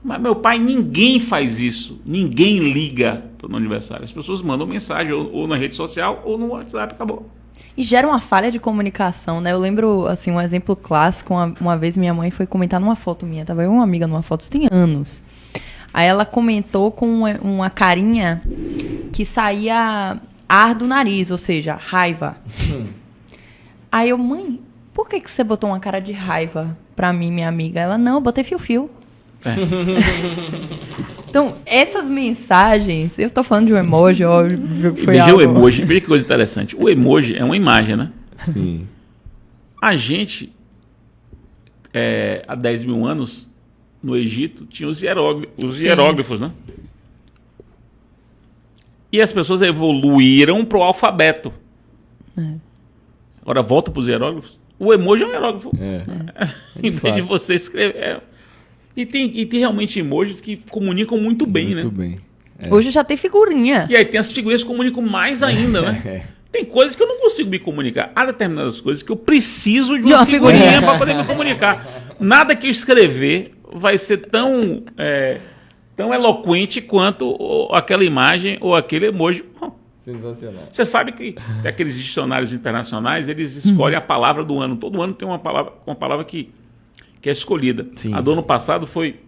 Mas meu pai, ninguém faz isso. Ninguém liga para o aniversário. As pessoas mandam mensagem ou na rede social ou no WhatsApp, acabou. E gera uma falha de comunicação, né? Eu lembro, assim, um exemplo clássico. Uma vez minha mãe foi comentar numa foto minha. Tava eu e uma amiga numa foto, isso tem anos. Aí ela comentou com uma carinha que saía ar do nariz, ou seja, raiva. Aí eu, mãe, por que você botou uma cara de raiva pra mim, minha amiga? Ela, não, eu botei fio-fio. Então, essas mensagens, eu tô falando de um emoji, óbvio que foi veja algo... o emoji, veja que coisa interessante. O emoji é uma imagem, né? Sim. A gente, há 10 mil anos, no Egito, tinha os hieróglifos, né? E as pessoas evoluíram para o alfabeto. Agora volta para os hieróglifos. O emoji é um hieróglifo. Em vez de você escrever... E tem realmente emojis que comunicam muito bem, né? Muito bem. Hoje já tem figurinha. E aí tem as figurinhas que comunicam mais ainda, né? Tem coisas que eu não consigo me comunicar. Há determinadas coisas que eu preciso de uma uma figurinha figurinha para poder me comunicar. Nada que eu escrever vai ser tão eloquente quanto aquela imagem ou aquele emoji. Sensacional. Você sabe que aqueles dicionários internacionais, eles escolhem a palavra do ano. Todo ano tem uma palavra que é escolhida. Sim. A do ano passado foi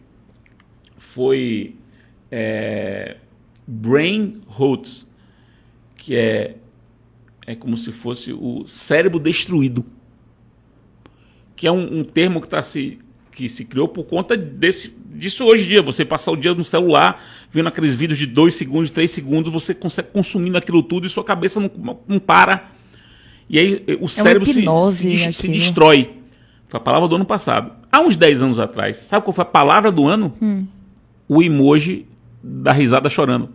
brain rot, que é como se fosse o cérebro destruído, que é um termo que se criou por conta disso hoje em dia. Você passar o dia no celular, vendo aqueles vídeos de 2 segundos, 3 segundos, você consegue consumindo aquilo tudo e sua cabeça não para. E aí o cérebro se destrói. Foi a palavra do ano passado. Há uns 10 anos atrás, sabe qual foi a palavra do ano? O emoji da risada chorando.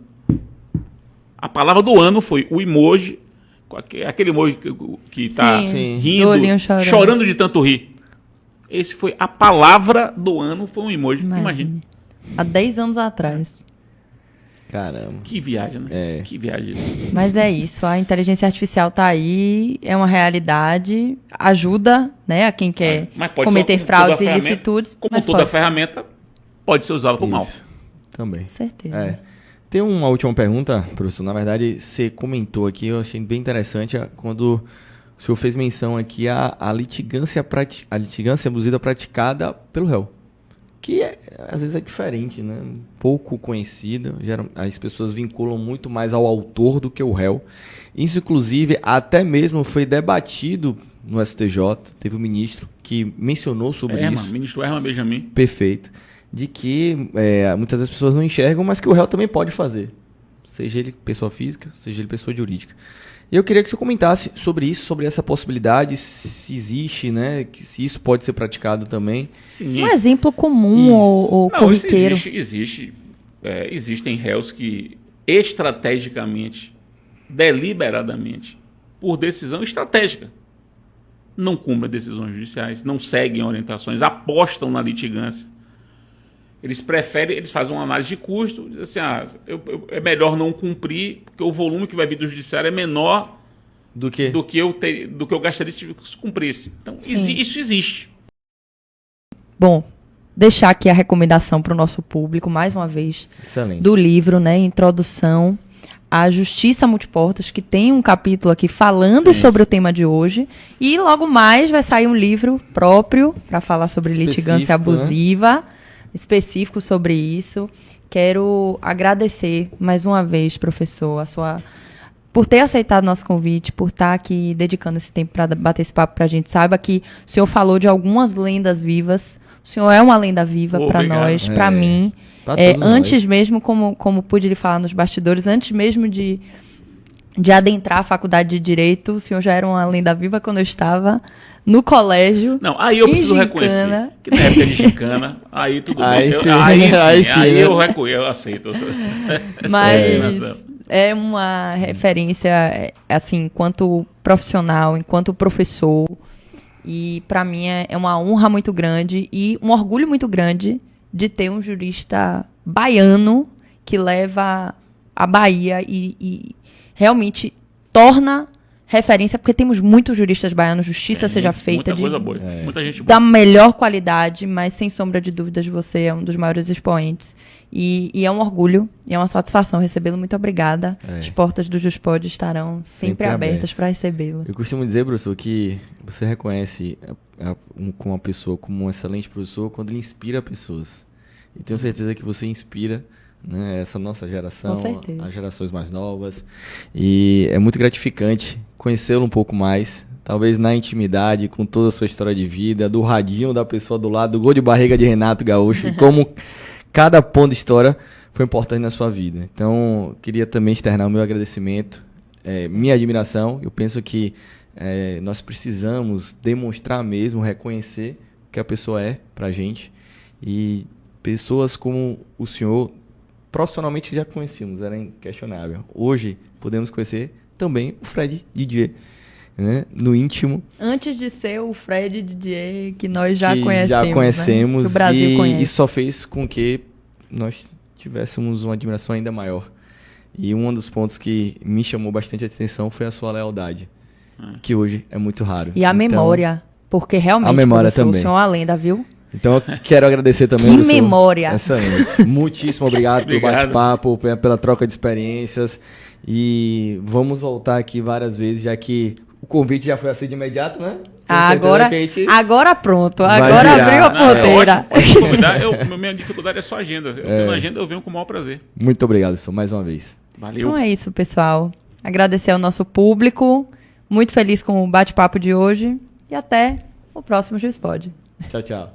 A palavra do ano foi o emoji, aquele emoji que está rindo, chorando de tanto rir. Esse foi a palavra do ano, foi um emoji. Imagina. Há 10 anos atrás. Caramba. Que viagem, né? Que viagem. Mas é isso, a inteligência artificial tá aí, é uma realidade, ajuda, né, a quem quer cometer fraudes e ilicitudes. Como toda ferramenta, pode ser usada para o mal. Também. Com certeza. Tem uma última pergunta, professor. Na verdade, você comentou aqui, eu achei bem interessante, quando o senhor fez menção aqui à litigância abusiva praticada pelo réu. Que às vezes é diferente, né? Pouco conhecida. As pessoas vinculam muito mais ao autor do que ao réu. Isso, inclusive, até mesmo foi debatido no STJ. Teve um ministro que mencionou sobre isso. Ministro Herman Benjamin. Perfeito. De que muitas das pessoas não enxergam, mas que o réu também pode fazer. Seja ele pessoa física, seja ele pessoa jurídica. E eu queria que você comentasse sobre isso, sobre essa possibilidade, se existe, né? Se isso pode ser praticado também. Sim, um exemplo comum ou corriqueiro. Existe. Existem réus que estrategicamente, deliberadamente, por decisão estratégica, não cumprem decisões judiciais, não seguem orientações, apostam na litigância. Eles fazem uma análise de custo, dizem assim, é melhor não cumprir, porque o volume que vai vir do judiciário é menor do que eu gastaria se cumprisse. Então, isso existe. Bom, deixar aqui a recomendação para o nosso público, mais uma vez, excelente, do livro, né, Introdução à Justiça Multiportas, que tem um capítulo aqui falando sobre o tema de hoje, e logo mais vai sair um livro próprio para falar sobre litigância abusiva, específico sobre isso. Quero agradecer mais uma vez, professor, por ter aceitado nosso convite, por estar aqui dedicando esse tempo para bater esse papo para a gente. Saiba que o senhor falou de algumas lendas vivas. O senhor é uma lenda viva para nós, para mim. Antes mesmo, como pude lhe falar nos bastidores, antes mesmo de adentrar a faculdade de Direito, o senhor já era uma lenda viva quando eu estava no colégio. Não, aí eu preciso reconhecer que na época de gincana, aí tudo bem. Aí eu aceito. Mas é uma referência, assim, enquanto profissional, enquanto professor, e para mim é uma honra muito grande e um orgulho muito grande de ter um jurista baiano que leva a Bahia e realmente torna referência, porque temos muitos juristas baianos, justiça seja feita muita coisa boa, muita gente boa, da melhor qualidade, mas sem sombra de dúvidas você é um dos maiores expoentes e é um orgulho, e é uma satisfação recebê-lo. Muito obrigada. As portas do JusPod estarão sempre abertas para recebê-lo. Eu costumo dizer, professor, que você reconhece como uma pessoa, como um excelente professor, quando ele inspira pessoas. E tenho certeza que você inspira, né, essa nossa geração, as gerações mais novas, e é muito gratificante conhecê-lo um pouco mais, talvez na intimidade, com toda a sua história de vida, do radinho da pessoa do lado, do gol de barriga de Renato Gaúcho, e como cada ponto de história foi importante na sua vida. Então, eu queria também externar o meu agradecimento, minha admiração. Eu penso que nós precisamos demonstrar mesmo, reconhecer o que a pessoa é pra gente, e pessoas como o senhor, profissionalmente já conhecíamos, era inquestionável. Hoje podemos conhecer também o Fred Didier, né? No íntimo. Antes de ser o Fred Didier que nós já conhecemos, né? Que o Brasil conhece. Isso só fez com que nós tivéssemos uma admiração ainda maior. E um dos pontos que me chamou bastante atenção foi a sua lealdade, que hoje é muito raro. E a Então, memória, porque realmente a memória professor, também. o senhor é uma lenda, viu? Então eu quero agradecer também. Que professor. memória! Excelente. Muitíssimo obrigado pelo Obrigado. bate-papo, pela troca de experiências. E vamos voltar aqui várias vezes, já que o convite já foi assim de imediato, né? Tenho certeza Agora, que a gente agora pronto, vai agora virar. abriu a Não, porteira. pode convidar. Minha dificuldade é só agenda. Eu tendo agenda, eu venho com o maior prazer. Muito obrigado, professor, mais uma vez. Valeu. Então é isso, pessoal. Agradecer ao nosso público. Muito feliz com o bate-papo de hoje. E até o próximo Juiz Pod. Tchau, tchau.